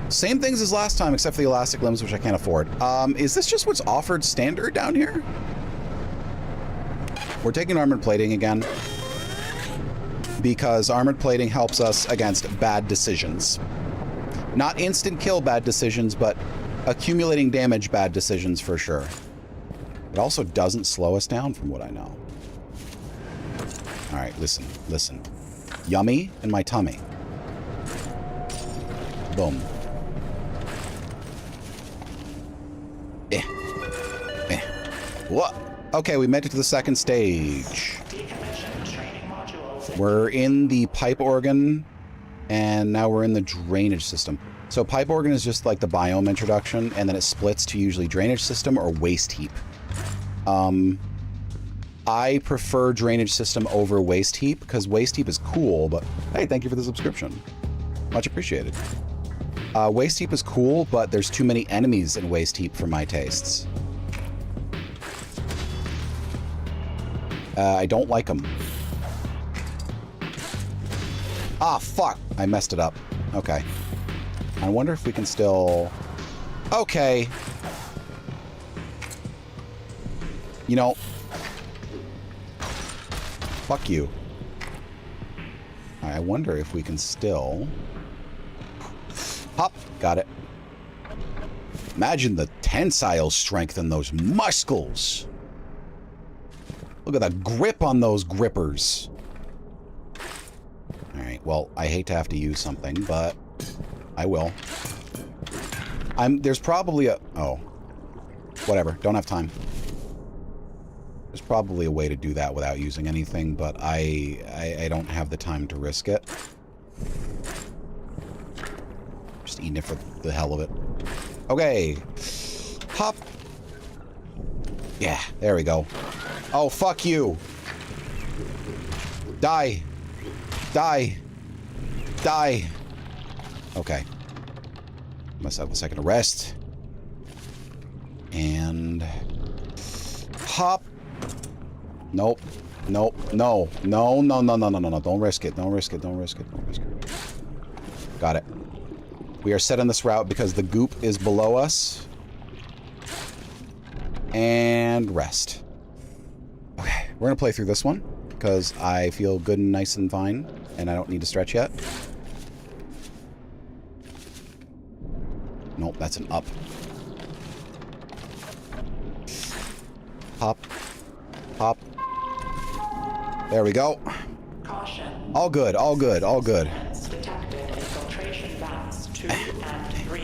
Same things as last time, except for the elastic limbs, which I can't afford. Is this just what's offered standard down here? We're taking armored plating again, because armored plating helps us against bad decisions. Not instant kill bad decisions, but accumulating damage bad decisions for sure. It also doesn't slow us down from what I know. All right, listen, listen. Yummy in my tummy. Boom. What? Okay, we made it to the second stage. We're in the pipe organ, and now we're in the drainage system. So pipe organ is just like the biome introduction, and then it splits to usually drainage system or waste heap. I prefer drainage system over waste heap, because waste heap is cool, but hey, thank you for the subscription. Much appreciated. Waste heap is cool, but there's too many enemies in waste heap for my tastes. I don't like them. Ah, fuck. I messed it up. Okay. I wonder if we can still... Okay. You know... Fuck you. I wonder if we can still... Hop. Got it. Imagine the tensile strength in those muscles. Look at the grip on those grippers. Alright, well, I hate to have to use something, but I will. There's probably a... Oh. Whatever. Don't have time. There's probably a way to do that without using anything, but I don't have the time to risk it. Just eating it for the hell of it. Okay. Hop. Yeah, there we go. Oh, fuck you. Die. Die. Die. Okay. Must have a second to rest. And... Hop. Nope. Nope. No. No, no, no, no, no, no, no. Don't risk it. Don't risk it. Don't risk it. Don't risk it. Got it. We are set on this route because the goop is below us. And rest. Okay. We're going to play through this one because I feel good and nice and fine. And I don't need to stretch yet. Nope, that's an up. Hop. Hop. There we go. Caution. All good, all good, all good. Detected infiltration vents 2 and 3.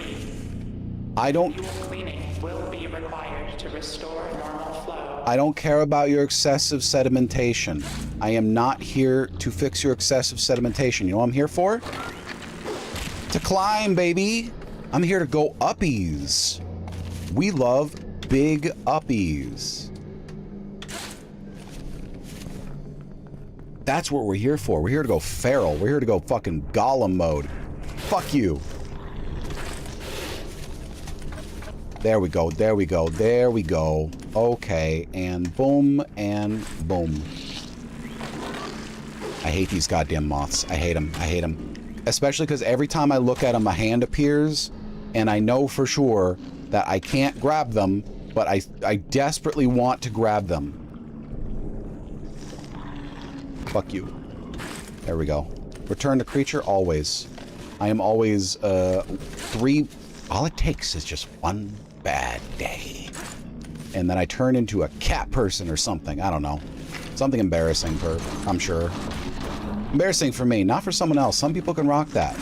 I don't... Fuel cleaning will be required to restore normal flow. I don't care about your excessive sedimentation. I am not here to fix your excessive sedimentation. You know what I'm here for? To climb, baby. I'm here to go uppies. We love big uppies. That's what we're here for. We're here to go feral. We're here to go fucking Gollum mode. Fuck you. There we go. There we go. There we go. Okay. And boom. And boom. I hate these goddamn moths. I hate them. I hate them. Especially because every time I look at them, a hand appears. And I know for sure that I can't grab them. But I desperately want to grab them. Fuck you. There we go. Return to creature always. I am always 3. All it takes is just one bad day. And then I turn into a cat person or something. I don't know. Something embarrassing for, I'm sure. Embarrassing for me, not for someone else. Some people can rock that.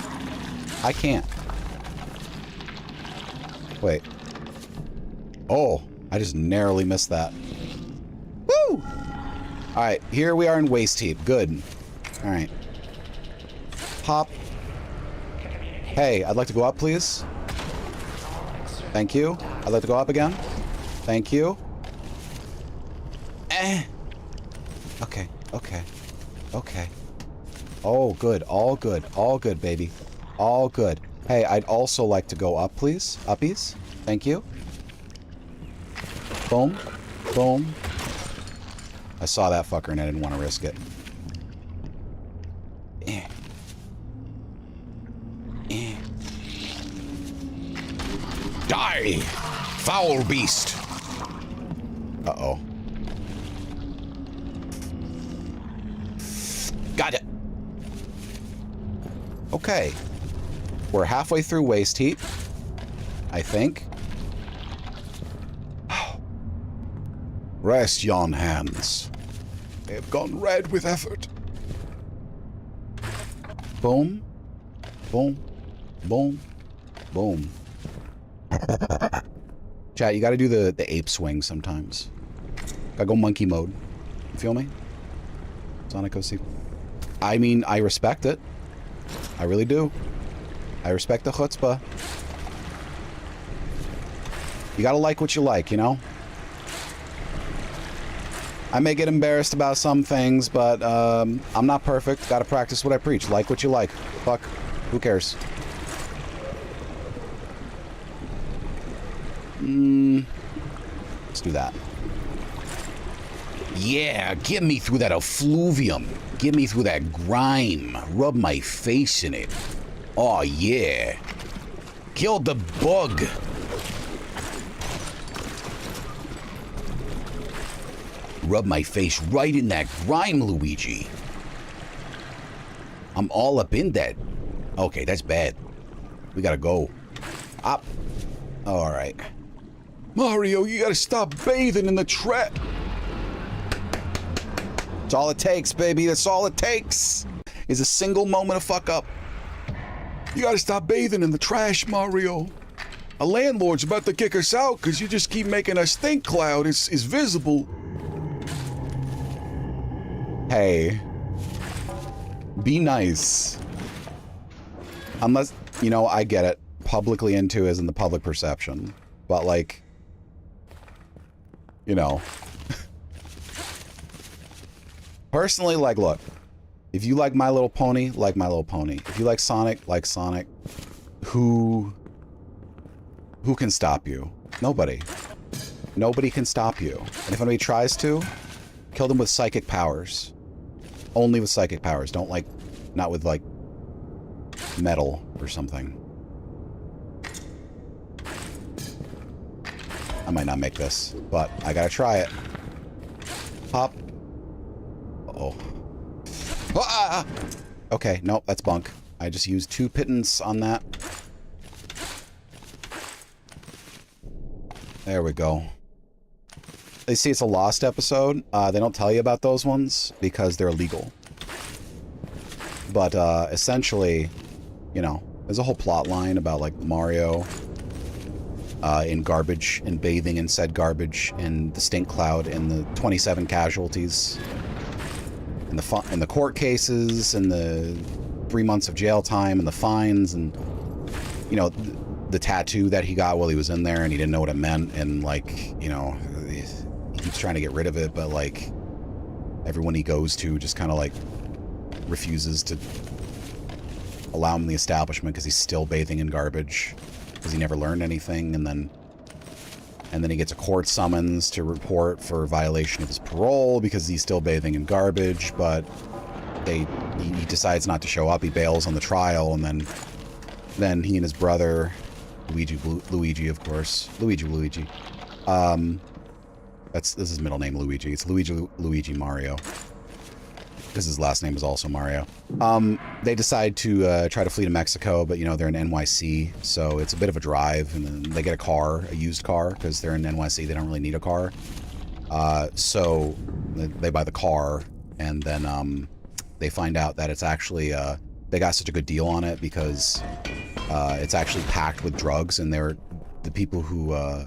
I can't. Wait. Oh, I just narrowly missed that. Woo! Alright, here we are in waist heap. Good. Alright. Hop. Hey, I'd like to go up, please. Thank you. I'd like to go up again. Thank you. Okay, okay, okay. Oh, good. All good. All good, baby. All good. Hey, I'd also like to go up, please. Uppies. Thank you. Boom. Boom. I saw that fucker and I didn't want to risk it. Die! Foul beast! Uh-oh. Got it! Okay. We're halfway through waist heap. I think. Rest yon hands. They have gone red with effort. Boom. Boom. Boom. Boom. Chat, you gotta do the ape swing sometimes. Gotta go monkey mode. You feel me? Sonic OC. I mean, I respect it. I really do. I respect the chutzpah. You gotta like what you like, you know? I may get embarrassed about some things, but I'm not perfect. Gotta practice what I preach. Like what you like. Fuck. Who cares? Let's do that. Yeah, get me through that effluvium. Get me through that grime. Rub my face in it. Oh, yeah. Kill the bug. Rub my face right in that grime, Luigi. I'm all up in that. Okay, that's bad. We gotta go. Up. Alright. Mario, you gotta stop bathing in the trash. That's all it takes, baby. That's all it takes. Is a single moment of fuck up. You gotta stop bathing in the trash, Mario. A landlord's about to kick us out because you just keep making a stink cloud. It's visible. Hey. Be nice. Unless, you know, I get it. Publicly into is in the public perception. But, like, you know. Personally, like, look. If you like My Little Pony, like My Little Pony. If you like Sonic. Who can stop you? Nobody. Nobody can stop you. And if anybody tries to, Kill them with psychic powers. Only with psychic powers. Don't like, not with like metal or something. I might not make this, but I gotta try it. Pop. Uh-oh. Ah! Okay, nope, that's bunk. I just used 2 pittance on that. There we go. They see it's a lost episode. They don't tell you about those ones because they're illegal. But essentially, you know, there's a whole plot line about like Mario in garbage and bathing in said garbage and the stink cloud and the 27 casualties and the court cases and the 3 months of jail time and the fines and, you know, the tattoo that he got while he was in there and he didn't know what it meant, and like, you know, he keeps trying to get rid of it, but like everyone he goes to just kind of like refuses to allow him in the establishment because he's still bathing in garbage because he never learned anything, and then he gets a court summons to report for violation of his parole because he's still bathing in garbage, but he decides not to show up. He bails on the trial, and then he and his brother Luigi, of course. Luigi. This is his middle name, Luigi. It's Luigi Mario. Because his last name is also Mario. They decide to try to flee to Mexico, but, you know, they're in NYC, so it's a bit of a drive, and then they get a car, a used car, because they're in NYC, they don't really need a car. So they buy the car, and then they find out that it's actually, they got such a good deal on it because it's actually packed with drugs, and they're the people who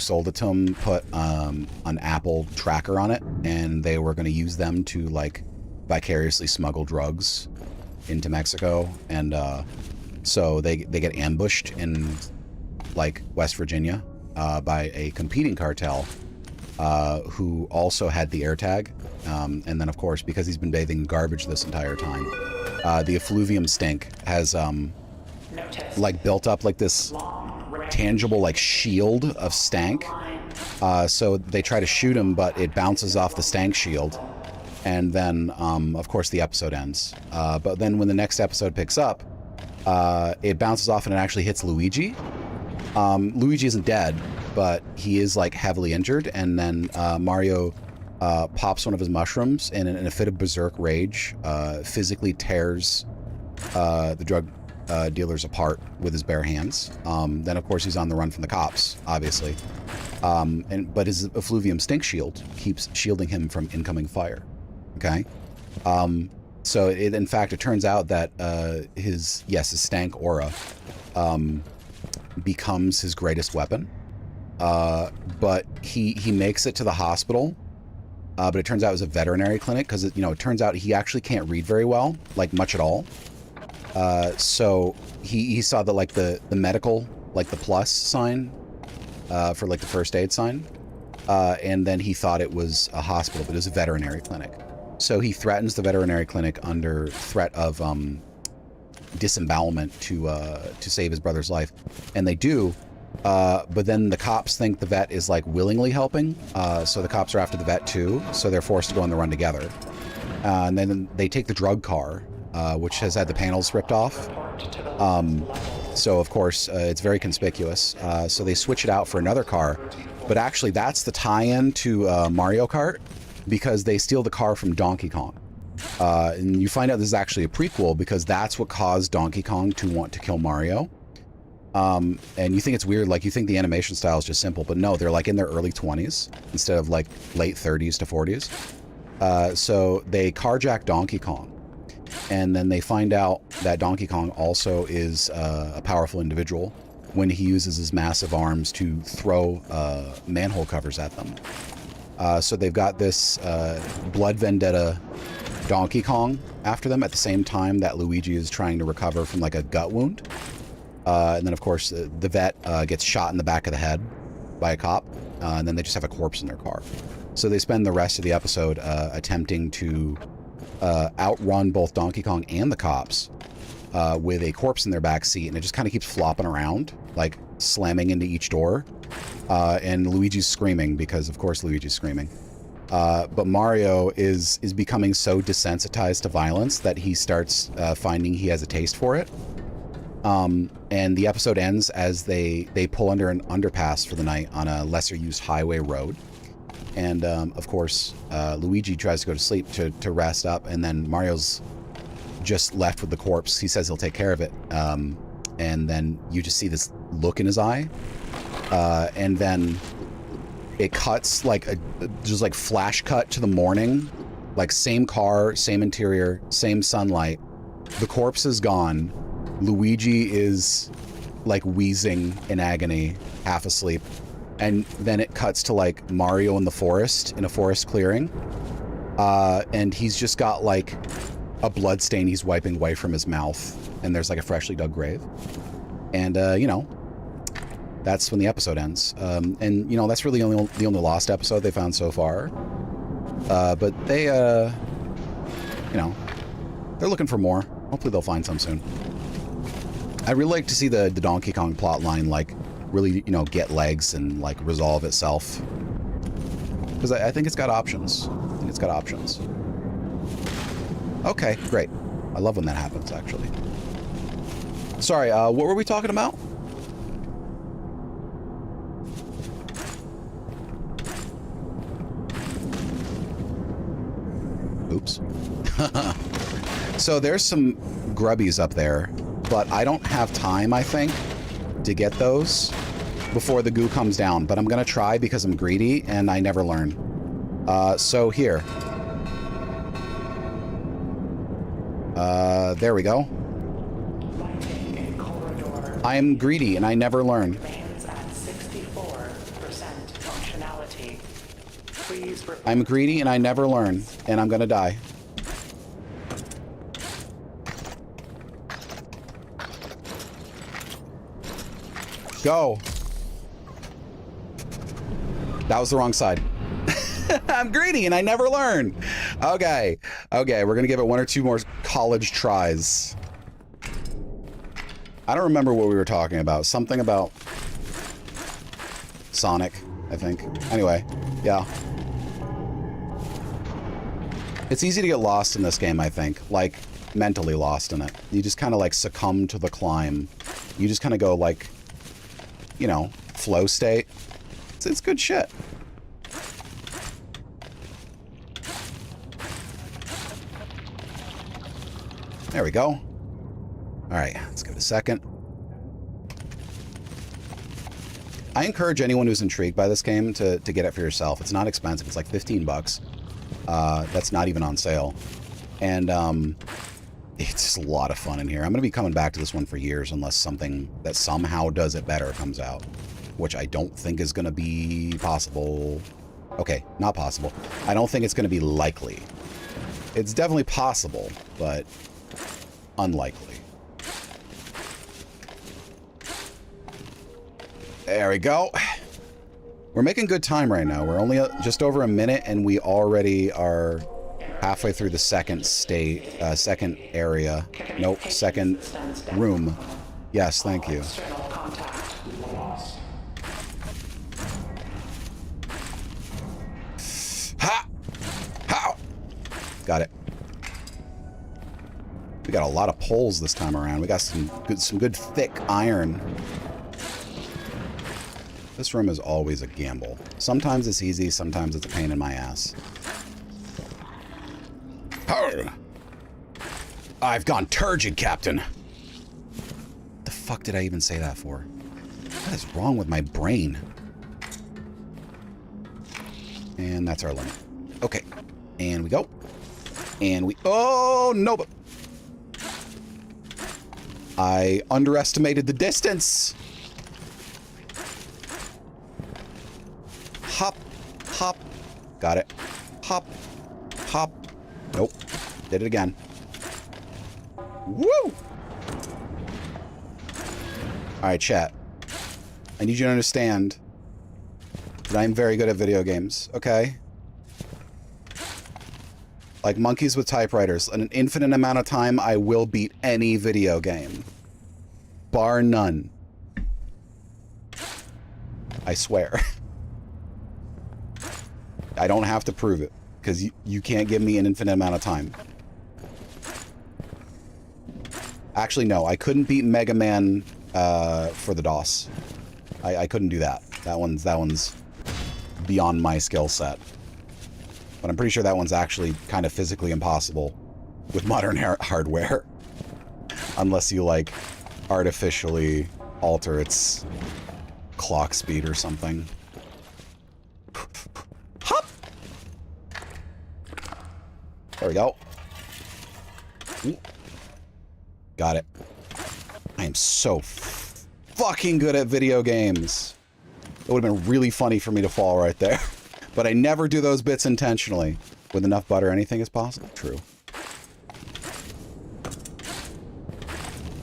sold it to them put an Apple tracker on it, and they were going to use them to like vicariously smuggle drugs into Mexico, and so they get ambushed in like West Virginia by a competing cartel who also had the AirTag, and then of course because he's been bathing in garbage this entire time, the effluvium stink has like built up like this tangible like shield of stank, so they try to shoot him, but it bounces off the stank shield, and then of course the episode ends, but then when the next episode picks up, it bounces off and it actually hits Luigi. Luigi isn't dead, but he is like heavily injured, and then Mario pops one of his mushrooms and in a fit of berserk rage physically tears the drug dealers apart with his bare hands. Then of course he's on the run from the cops, obviously. But his effluvium stink shield keeps shielding him from incoming fire. Okay? So in fact, it turns out that his stank aura becomes his greatest weapon. But he makes it to the hospital. But it turns out it was a veterinary clinic because, you know, it turns out he actually can't read very well, like much at all. So he saw the like the medical, like the plus sign for like the first aid sign, and then he thought it was a hospital, but it was a veterinary clinic. So he threatens the veterinary clinic under threat of disembowelment to save his brother's life, and they do. But then the cops think the vet is like willingly helping, so the cops are after the vet too. So they're forced to go on the run together, and then they take the drug car. Which has had the panels ripped off. So of course it's very conspicuous. So they switch it out for another car, but actually that's the tie-in to Mario Kart, because they steal the car from Donkey Kong. And you find out this is actually a prequel because that's what caused Donkey Kong to want to kill Mario. And you think it's weird, like you think the animation style is just simple, but no, they're like in their early 20s instead of like late 30s to 40s. So they carjack Donkey Kong. And then they find out that Donkey Kong also is a powerful individual when he uses his massive arms to throw manhole covers at them. So they've got this blood vendetta Donkey Kong after them at the same time that Luigi is trying to recover from like a gut wound. And then of course the vet gets shot in the back of the head by a cop, and then they just have a corpse in their car. So they spend the rest of the episode attempting to outrun both Donkey Kong and the cops with a corpse in their back seat, and it just kind of keeps flopping around, like slamming into each door. And Luigi's screaming because, of course, Luigi's screaming. But Mario is becoming so desensitized to violence that he starts finding he has a taste for it. And the episode ends as they pull under an underpass for the night on a lesser used highway road. And of course, Luigi tries to go to sleep to rest up, and then Mario's just left with the corpse. He says he'll take care of it. And then you just see this look in his eye. And then it cuts like just like flash cut to the morning, like same car, same interior, same sunlight. The corpse is gone. Luigi is like wheezing in agony, half asleep. And then it cuts to like Mario in the forest, in a forest clearing. And he's just got like a blood stain he's wiping away from his mouth. And there's like a freshly dug grave. And, you know, that's when the episode ends. And, you know, that's really the only lost episode they found so far. But they, you know, they're looking for more. Hopefully they'll find some soon. I'd really like to see the Donkey Kong plotline, like, really, you know, get legs and, like, resolve itself. Because I think it's got options. I think it's got options. Okay, great. I love when that happens, actually. Sorry, what were we talking about? Oops. So there's some grubbies up there, but I don't have time, I think, to get those before the goo comes down. But I'm going to try because I'm greedy and I never learn. So here. There we go. I am greedy and I never learn. Remains at 64% functionality. Please I'm greedy and I never learn, and I'm gonna die. Go. That was the wrong side. I'm greedy and I never learn. Okay. Okay, we're gonna give it one or two more college tries. I don't remember what we were talking about. Something about Sonic, I think. Anyway, yeah. It's easy to get lost in this game, I think. Like, mentally lost in it. You just kind of, like, succumb to the climb. You just kind of go, like, you know, flow state. It's good shit. There we go. All right, let's give it a second. I encourage anyone who's intrigued by this game to get it for yourself. It's not expensive. It's like 15 bucks. That's not even on sale. And it's just a lot of fun in here. I'm going to be coming back to this one for years unless something that somehow does it better comes out, which I don't think is going to be possible. Okay, not possible. I don't think it's going to be likely. It's definitely possible, but unlikely. There we go. We're making good time right now. We're only just over a minute, and we already are halfway through the second second area. Nope, second room. Yes, thank you. Ha! How? Got it. We got a lot of poles this time around. We got some good thick iron. This room is always a gamble. Sometimes it's easy, sometimes it's a pain in my ass. Arr! I've gone turgid, Captain. What the fuck did I even say that for? What is wrong with my brain? And that's our limit. Okay. And we go. And we... Oh, no, but... I underestimated the distance. Hop, hop. Got it. Hop, hop. Nope. Did it again. Woo! Alright, chat. I need you to understand that I'm very good at video games, okay? Like monkeys with typewriters. In an infinite amount of time, I will beat any video game. Bar none. I swear. I don't have to prove it, because you can't give me an infinite amount of time. Actually, no, I couldn't beat Mega Man for the DOS. I couldn't do that. That one's beyond my skill set. But I'm pretty sure that one's actually kind of physically impossible with modern hardware. Unless you, like, artificially alter its clock speed or something. Hop! There we go. Ooh. Got it. I am so fucking good at video games. It would have been really funny for me to fall right there. But I never do those bits intentionally. With enough butter, anything is possible. True.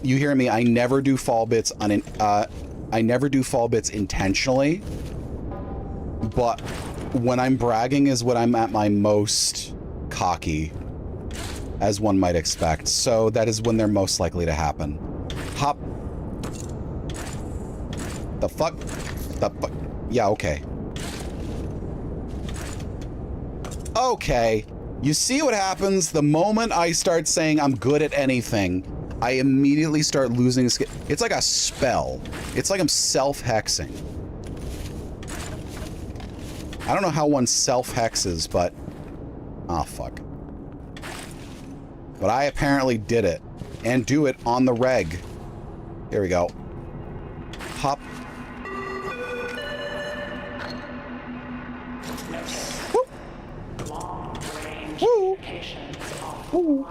You hear me? I never do fall bits I never do fall bits intentionally. But when I'm bragging is when I'm at my most cocky, as one might expect. So that is when they're most likely to happen. Hop. The fuck? The fuck? Yeah, okay. Okay. You see what happens the moment I start saying I'm good at anything, I immediately start losing skill. It's like a spell. It's like I'm self-hexing. I don't know how one self-hexes, but... oh, fuck. But I apparently did it. And do it on the reg. Here we go. Hop. Woo. Woo. Woo.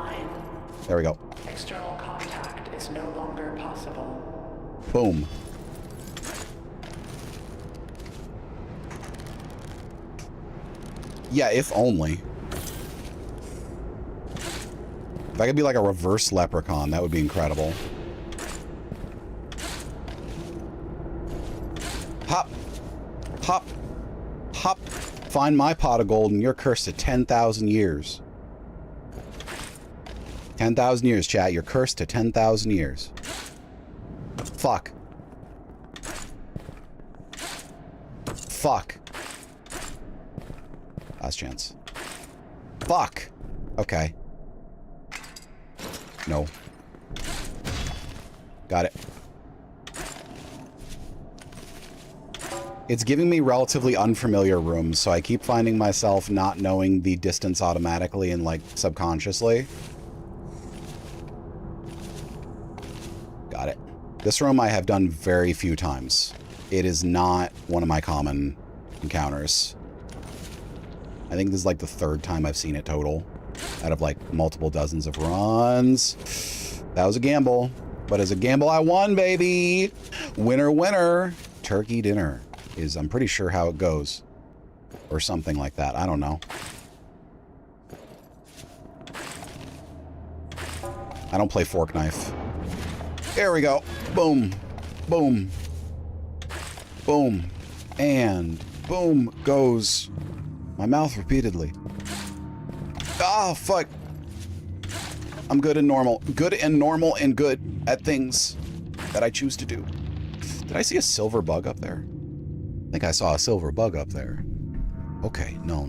There we go. External contact is no longer possible. Boom. Yeah, if only. If I could be like a reverse leprechaun, that would be incredible. Hop. Hop. Hop. Find my pot of gold and you're cursed to 10,000 years. 10,000 years, chat. You're cursed to 10,000 years. Fuck. Fuck. Last chance. Fuck. Okay. No. Got it. It's giving me relatively unfamiliar rooms, so I keep finding myself not knowing the distance automatically and, like, subconsciously. Got it. This room I have done very few times. It is not one of my common encounters. I think this is like the 3rd time I've seen it total out of like multiple dozens of runs. That was a gamble, but as a gamble I won, baby. Winner, winner. Turkey dinner is, I'm pretty sure, how it goes. Or something like that. I don't know. I don't play fork knife. There we go. Boom. Boom. Boom. And boom goes my mouth repeatedly. Oh, fuck. I'm good and normal. Good and normal and good at things that I choose to do. Did I see a silver bug up there? I think I saw a silver bug up there. Okay. No.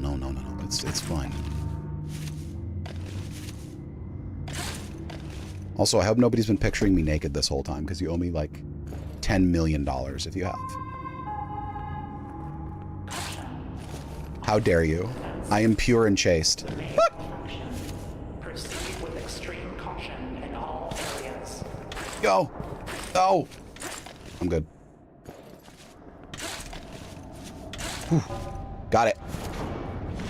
It's fine. Also, I hope nobody's been picturing me naked this whole time, because you owe me, like, $10 million if you have. How dare you? I am pure and chaste. Proceed with extreme caution in all areas. Go! No! I'm good. Whew. Got it.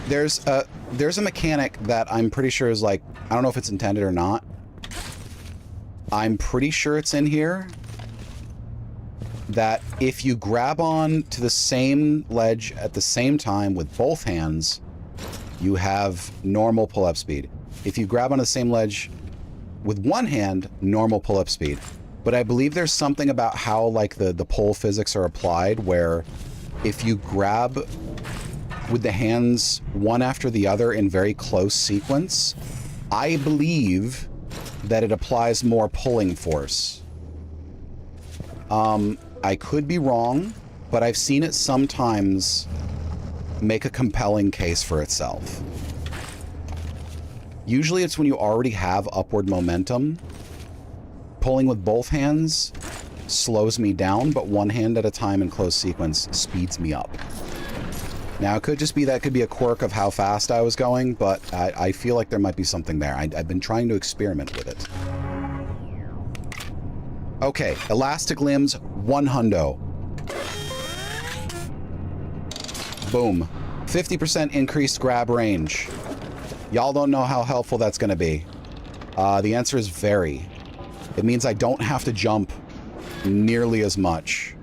There's a mechanic that I'm pretty sure is like, I don't know if it's intended or not. I'm pretty sure it's in here. That if you grab on to the same ledge at the same time with both hands, you have normal pull-up speed. If you grab on the same ledge with one hand, normal pull-up speed. But I believe there's something about how, like, the pole physics are applied, where if you grab with the hands one after the other in very close sequence, I believe that it applies more pulling force. I could be wrong, but I've seen it sometimes make a compelling case for itself. Usually it's when you already have upward momentum. Pulling with both hands slows me down, but one hand at a time in close sequence speeds me up. Now, it could just be that could be a quirk of how fast I was going, but I feel like there might be something there. I've been trying to experiment with it. Okay, elastic limbs, 1 hundo. Boom. 50% increased grab range. Y'all don't know how helpful that's going to be. The answer is very. It means I don't have to jump nearly as much.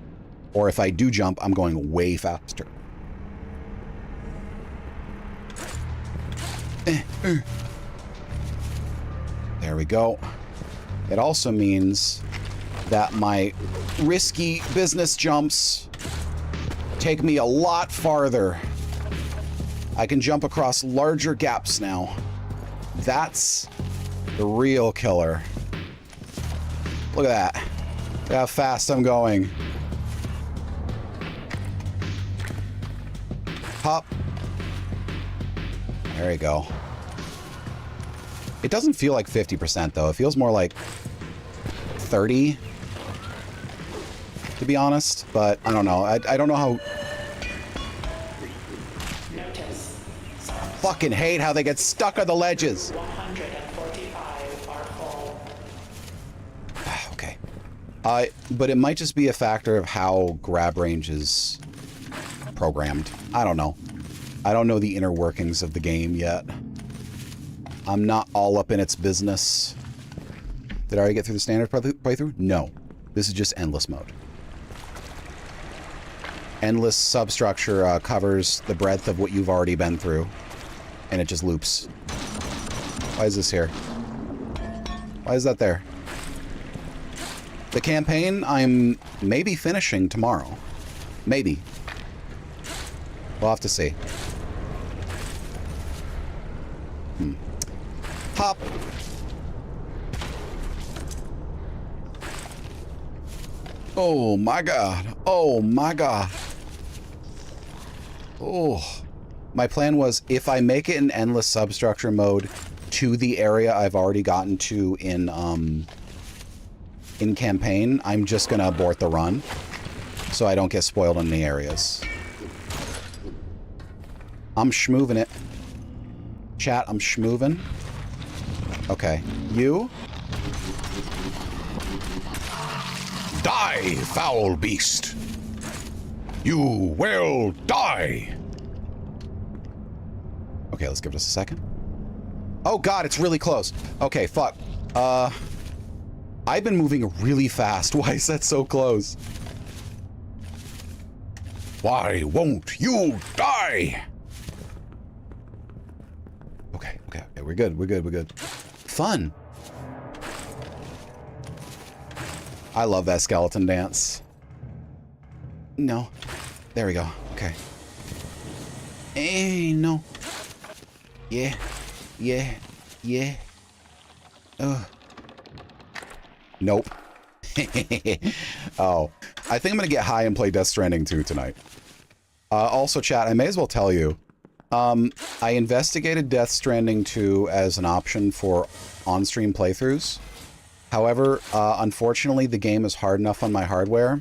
Or if I do jump, I'm going way faster. There we go. It also means that my risky business jumps take me a lot farther. I can jump across larger gaps now. That's the real killer. Look at that. Look how fast I'm going. Hop. There you go. It doesn't feel like 50% though. It feels more like 30, to be honest. But I don't know. I don't know how. Notice. Fucking hate how they get stuck on the ledges. 145 are full. Okay. But it might just be a factor of how grab range is programmed. I don't know. I don't know the inner workings of the game yet. I'm not all up in its business. Did I already get through the standard playthrough? No. This is just endless mode. Endless substructure covers the breadth of what you've already been through. And it just loops. Why is this here? Why is that there? The campaign I'm maybe finishing tomorrow. Maybe. We'll have to see. Hop. Oh my god. Oh my god. Oh. My plan was if I make it in endless substructure mode to the area I've already gotten to in campaign, I'm just gonna abort the run so I don't get spoiled in the areas. I'm schmoovin' it. Chat, I'm schmoovin'. Okay. You? Die, foul beast! You will die! Okay, let's give it a second. Oh god, it's really close. Okay, fuck. I've been moving really fast. Why is that so close? Why won't you die? Okay, we're good, we're good. Fun. I love that skeleton dance. No. There we go. Okay. Hey, no. Yeah. Nope. Oh. I think I'm gonna get high and play Death Stranding 2 tonight. Also, chat, I may as well tell you, I investigated Death Stranding 2 as an option for on-stream playthroughs. However, unfortunately, the game is hard enough on my hardware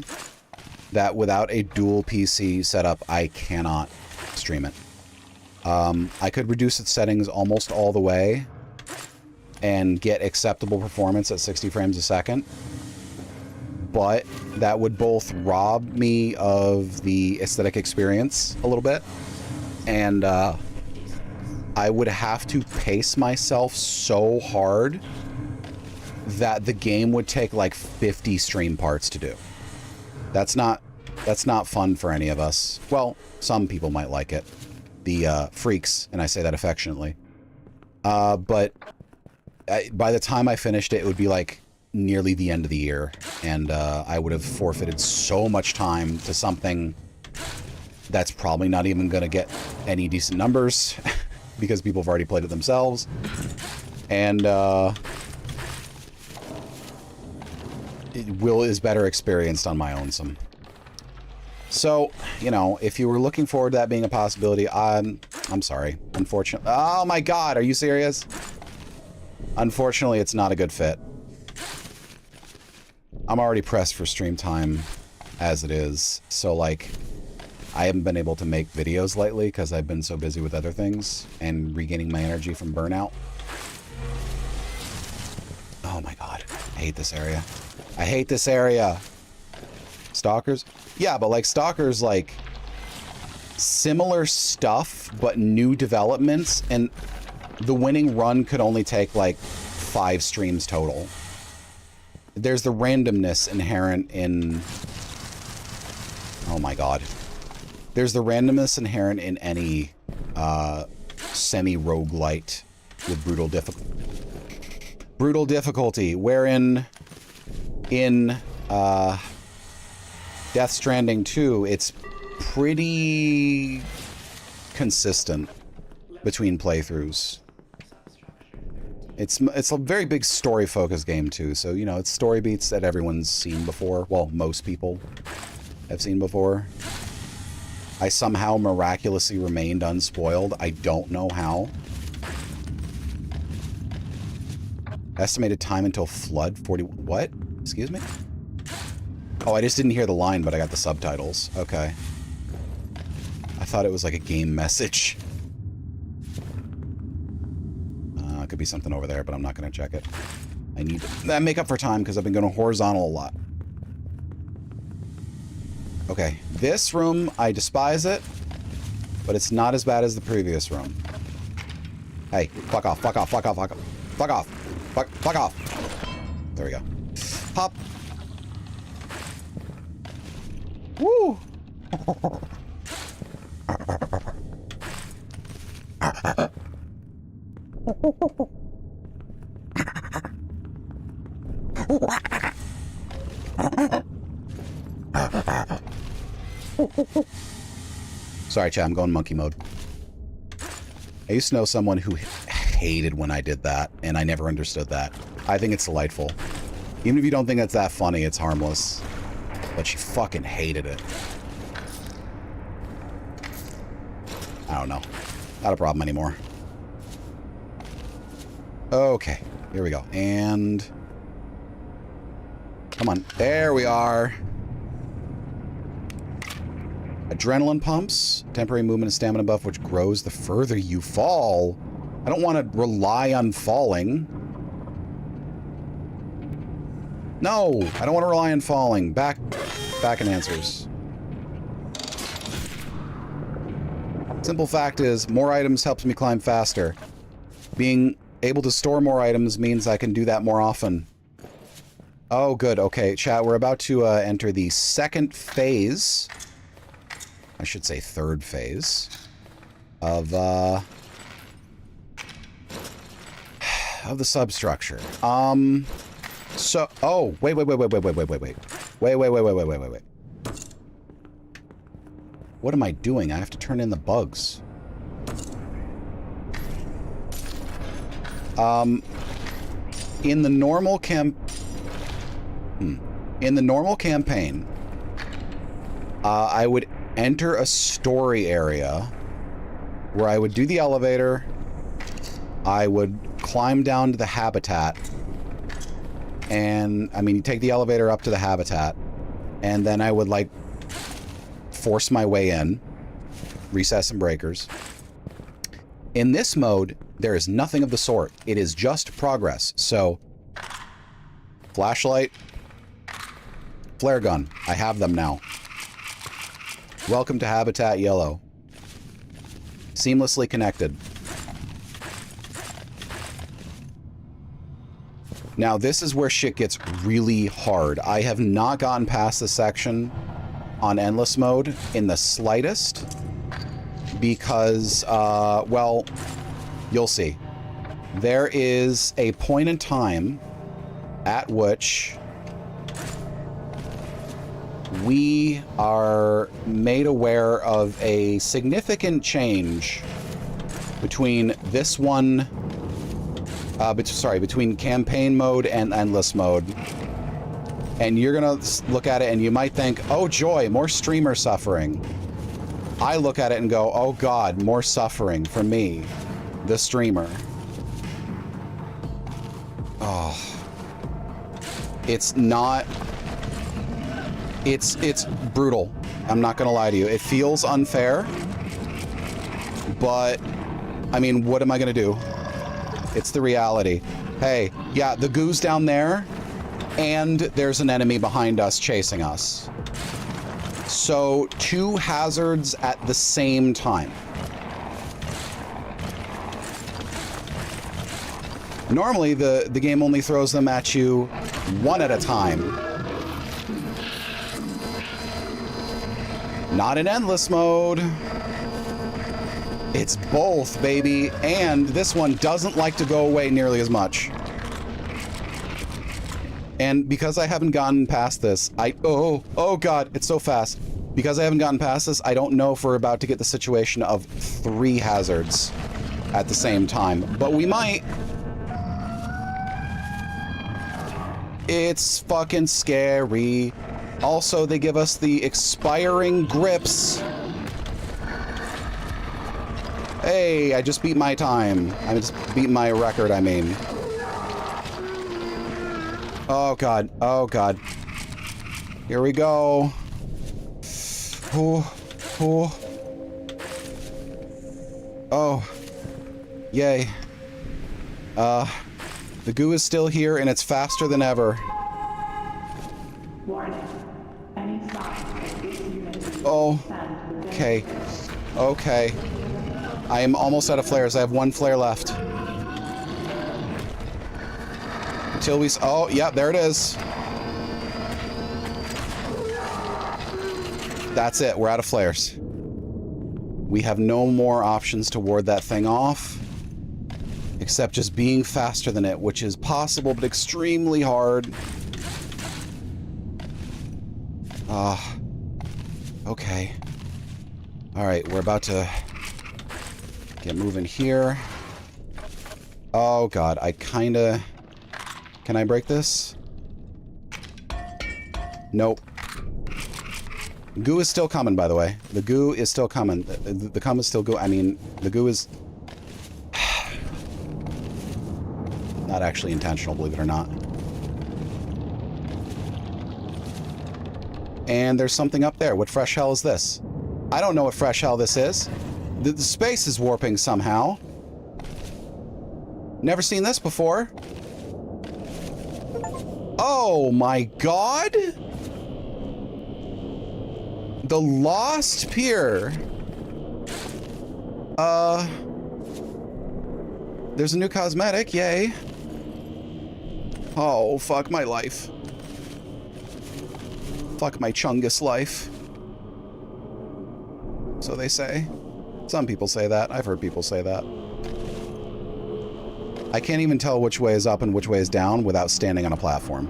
that without a dual PC setup, I cannot stream it. I could reduce its settings almost all the way and get acceptable performance at 60 frames a second. But that would both rob me of the aesthetic experience a little bit, and I would have to pace myself so hard that the game would take like 50 stream parts to do. That's not fun for any of us. Well, some people might like it. The freaks, and I say that affectionately. But by the time I finished it, it would be like nearly the end of the year, and I would have forfeited so much time to something that's probably not even going to get any decent numbers because people have already played it themselves. And it is better experienced on my own some. So, you know, if you were looking forward to that being a possibility, I'm sorry. Unfortunately, oh my God, are you serious? Unfortunately, it's not a good fit. I'm already pressed for stream time as it is. So, like, I haven't been able to make videos lately because I've been so busy with other things and regaining my energy from burnout. Oh my God, I hate this area. I hate this area. Stalkers? Yeah, but like Stalkers, like similar stuff, but new developments, and the winning run could only take like 5 streams total. There's the randomness inherent in... Oh my God. There's the randomness inherent in any semi-roguelite with brutal difficulty, wherein in Death Stranding 2, it's pretty consistent between playthroughs. It's a very big story-focused game, too, so, you know, it's story beats that everyone's seen before. Well, most people have seen before. I somehow miraculously remained unspoiled. I don't know how. Estimated time until flood, 40... What? Excuse me? Oh, I just didn't hear the line, but I got the subtitles. Okay. I thought it was like a game message. It could be something over there, but I'm not going to check it. I need to make up for time because I've been going horizontal a lot. Okay, this room, I despise it, but it's not as bad as the previous room. Hey, fuck off, fuck off, fuck off, fuck off, fuck off, fuck off. There we go. Hop. Woo! Sorry, chat, I'm going monkey mode. I used to know someone who hated when I did that, and I never understood that. I think it's delightful. Even if you don't think that's that funny, it's harmless. But she fucking hated it. I don't know. Not a problem anymore. Okay, here we go. And... come on. There we are. Adrenaline pumps. Temporary movement and stamina buff, which grows the further you fall. I don't want to rely on falling. No, I don't want to rely on falling. Back in answers. Simple fact is, more items helps me climb faster. Being able to store more items means I can do that more often. Oh, good. Okay, chat, we're about to enter the second phase. I should say third phase of the substructure. So, oh, wait. What am I doing? I have to turn in the bugs. In the normal campaign, I would enter a story area where I would do the elevator, I would climb down to the habitat, and, I mean, you take the elevator up to the habitat, and then I would, like, force my way in, reset some breakers. In this mode, there is nothing of the sort. It is just progress. So, flashlight, flare gun. I have them now. Welcome to Habitat Yellow. Seamlessly connected. Now, this is where shit gets really hard. I have not gotten past the section on endless mode in the slightest because, well, you'll see. There is a point in time at which we are made aware of a significant change between this one, between campaign mode and endless mode. And you're gonna look at it and you might think, oh joy, more streamer suffering. I look at it and go, oh god, more suffering for me, the streamer. Oh. It's not... It's brutal. I'm not gonna lie to you. It feels unfair. But, I mean, what am I gonna do? It's the reality. Hey, yeah, the goo's down there, and there's an enemy behind us chasing us. So, 2 hazards at the same time. Normally, the game only throws them at you 1 at a time. Not in endless mode. It's both, baby, and this one doesn't like to go away nearly as much. And because I haven't gotten past this, oh god, it's so fast. Because I haven't gotten past this, I don't know if we're about to get the situation of 3 hazards at the same time, but we might. It's fucking scary. Also, they give us the expiring grips. Hey, I just beat my time. I just beat my record, I mean. Oh god, oh god. Here we go. Oh. Yay. The goo is still here and it's faster than ever. Warning. Any signs that this unit is Oh. Okay. Okay. I am almost out of flares. I have 1 flare left. Until we... Oh, yeah, there it is. That's it. We're out of flares. We have no more options to ward that thing off. Except just being faster than it, which is possible, but extremely hard. Okay. Alright, we're about to get moving here. Oh god, I kinda... Can I break this? Nope. Goo is still coming, by the way. The goo is still coming. The cum is still go. I mean, the goo is... not actually intentional, believe it or not. And there's something up there. What fresh hell is this? I don't know what fresh hell this is. The space is warping somehow. Never seen this before. Oh my god! The Lost Pier. There's a new cosmetic, yay. Oh, fuck my life. Fuck my Chungus life. So they say. Some people say that. I've heard people say that. I can't even tell which way is up and which way is down without standing on a platform.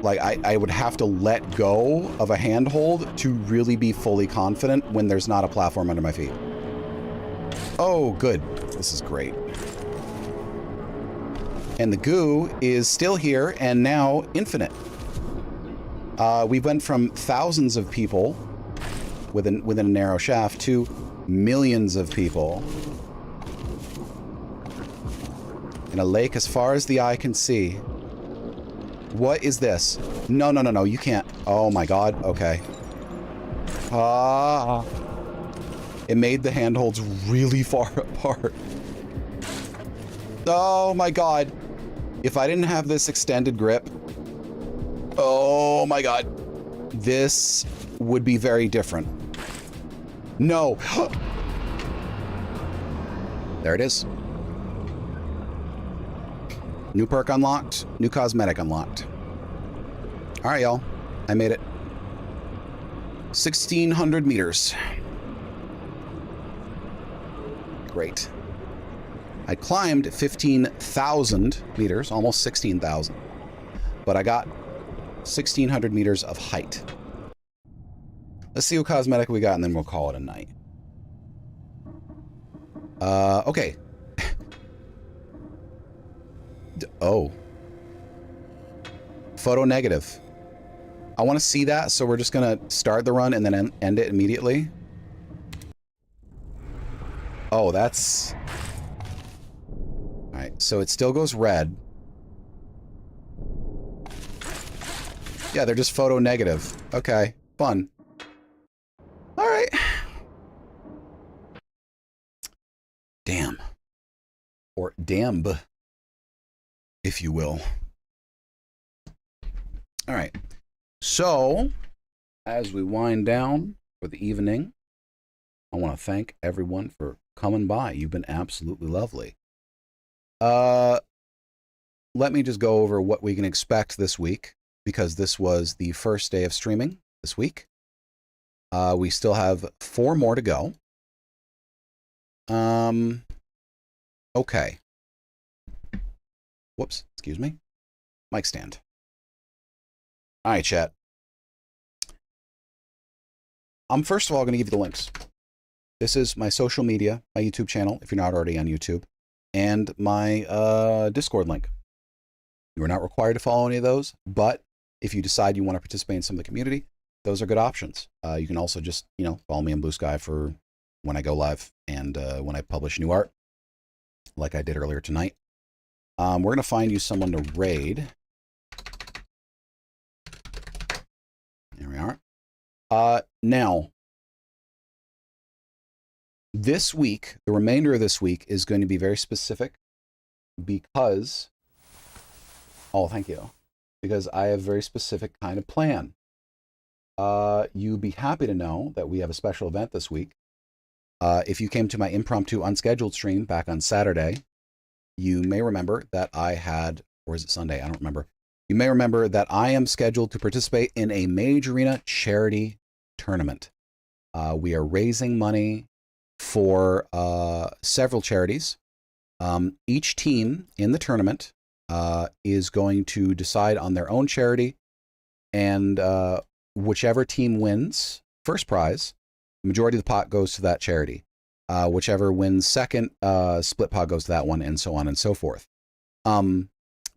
Like, I would have to let go of a handhold to really be fully confident when there's not a platform under my feet. Oh, good. This is great. And the goo is still here and now infinite. We went from thousands of people within a narrow shaft to millions of people in a lake as far as the eye can see. What is this? No, no, no, no, you can't. Oh my god, okay. It made the handholds really far apart. Oh my god. If I didn't have this extended grip, oh my god, this would be very different. No. There it is. New perk unlocked, new cosmetic unlocked. All right, y'all, I made it. 1,600 meters. Great. I climbed 15,000 meters, almost 16,000, but I got 1,600 meters of height. Let's see what cosmetic we got, and then we'll call it a night. Okay. Oh. Photo negative. I want to see that, so we're just going to start the run and then end it immediately. Oh, that's... Alright, so it still goes red. Yeah, they're just photo negative. Okay, fun. Alright. Damn. Or damn, if you will. Alright. So, as we wind down for the evening, I want to thank everyone for coming by. You've been absolutely lovely. Let me just go over what we can expect this week, because this was the first day of streaming this week. We still have 4 more to go. Okay. Whoops, excuse me. Mic stand. All right, chat. I'm first of all going to give you the links. This is my social media, my YouTube channel, if you're not already on YouTube, and my Discord link. You are not required to follow any of those, but if you decide you want to participate in some of the community, those are good options. You can also just, follow me on Blue Sky for when I go live and when I publish new art, like I did earlier tonight. We're going to find you someone to raid. There we are. Now, this week, the remainder of this week is going to be very specific because... Oh, thank you. Because I have a very specific kind of plan. You'd be happy to know that we have a special event this week. If you came to my impromptu unscheduled stream back on Saturday, you may remember that I had, or is it Sunday? I don't remember. You may remember that I am scheduled to participate in a Mage Arena charity tournament. We are raising money for several charities. Each team in the tournament is going to decide on their own charity, and whichever team wins first prize, the majority of the pot goes to that charity. Whichever wins second, split pot goes to that one, and so on and so forth.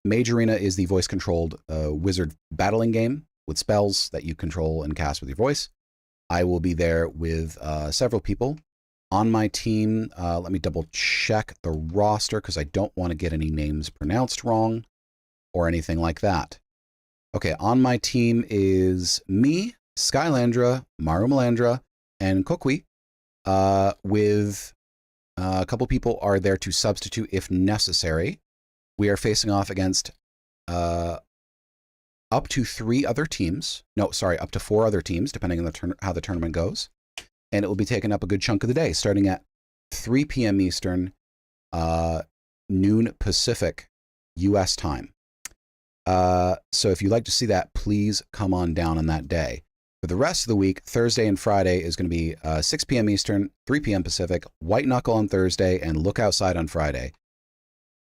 Mage Arena is the voice-controlled wizard battling game with spells that you control and cast with your voice. I will be there with several people. On my team, let me double check the roster because I don't want to get any names pronounced wrong or anything like that. Okay, on my team is me, Skylandra, Maru Melandra, and Kokwi, with a couple people are there to substitute if necessary. We are facing off against up to 3 other teams. No, sorry, up to 4 other teams, depending on how the tournament goes. And it will be taking up a good chunk of the day, starting at 3 p.m. Eastern, noon Pacific, U.S. time. So if you'd like to see that, please come on down on that day. For the rest of the week, Thursday and Friday is going to be 6 p.m. Eastern, 3 p.m. Pacific, White Knuckle on Thursday, and Look Outside on Friday.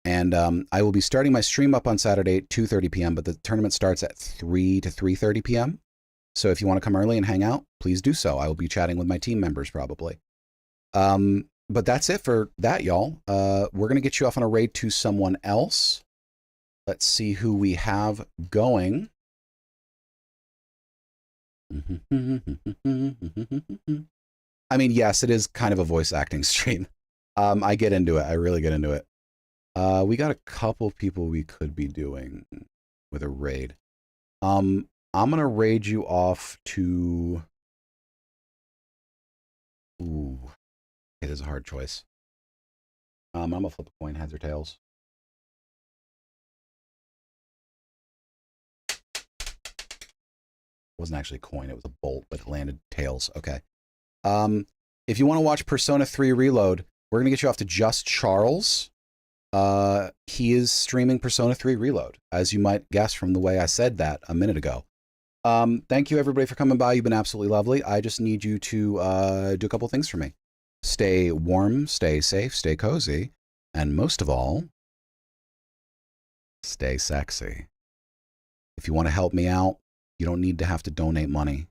And I will be starting my stream up on Saturday at 2:30 p.m., but the tournament starts at 3 to 3:30 p.m. So if you want to come early and hang out, please do so. I will be chatting with my team members probably. But that's it for that, y'all. We're going to get you off on a raid to someone else. Let's see who we have going. I mean, yes, it is kind of a voice acting stream. I get into it. I really get into it. We got a couple people we could be doing with a raid. I'm going to raid you off to... Ooh. It is a hard choice. I'm going to flip a coin, heads or tails. It wasn't actually a coin, it was a bolt, but it landed tails. Okay. If you want to watch Persona 3 Reload, we're going to get you off to Just Charles. He is streaming Persona 3 Reload, as you might guess from the way I said that a minute ago. Thank you everybody for coming by. You've been absolutely lovely. I just need you to do a couple things for me. Stay warm, stay safe, stay cozy, and most of all, stay sexy. If you want to help me out, you don't need to have to donate money.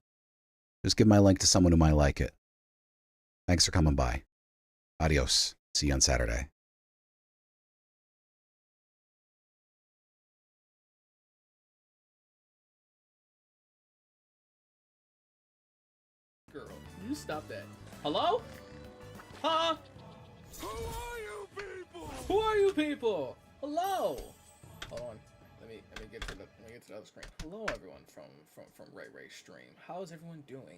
Just give my link to someone who might like it. Thanks for coming by. Adios. See you on Saturday. You stop that. Hello? Huh? Who are you people? Who are you people? Hello. Hold on. Let me get to the other screen. Hello everyone from Ray Stream. How is everyone doing?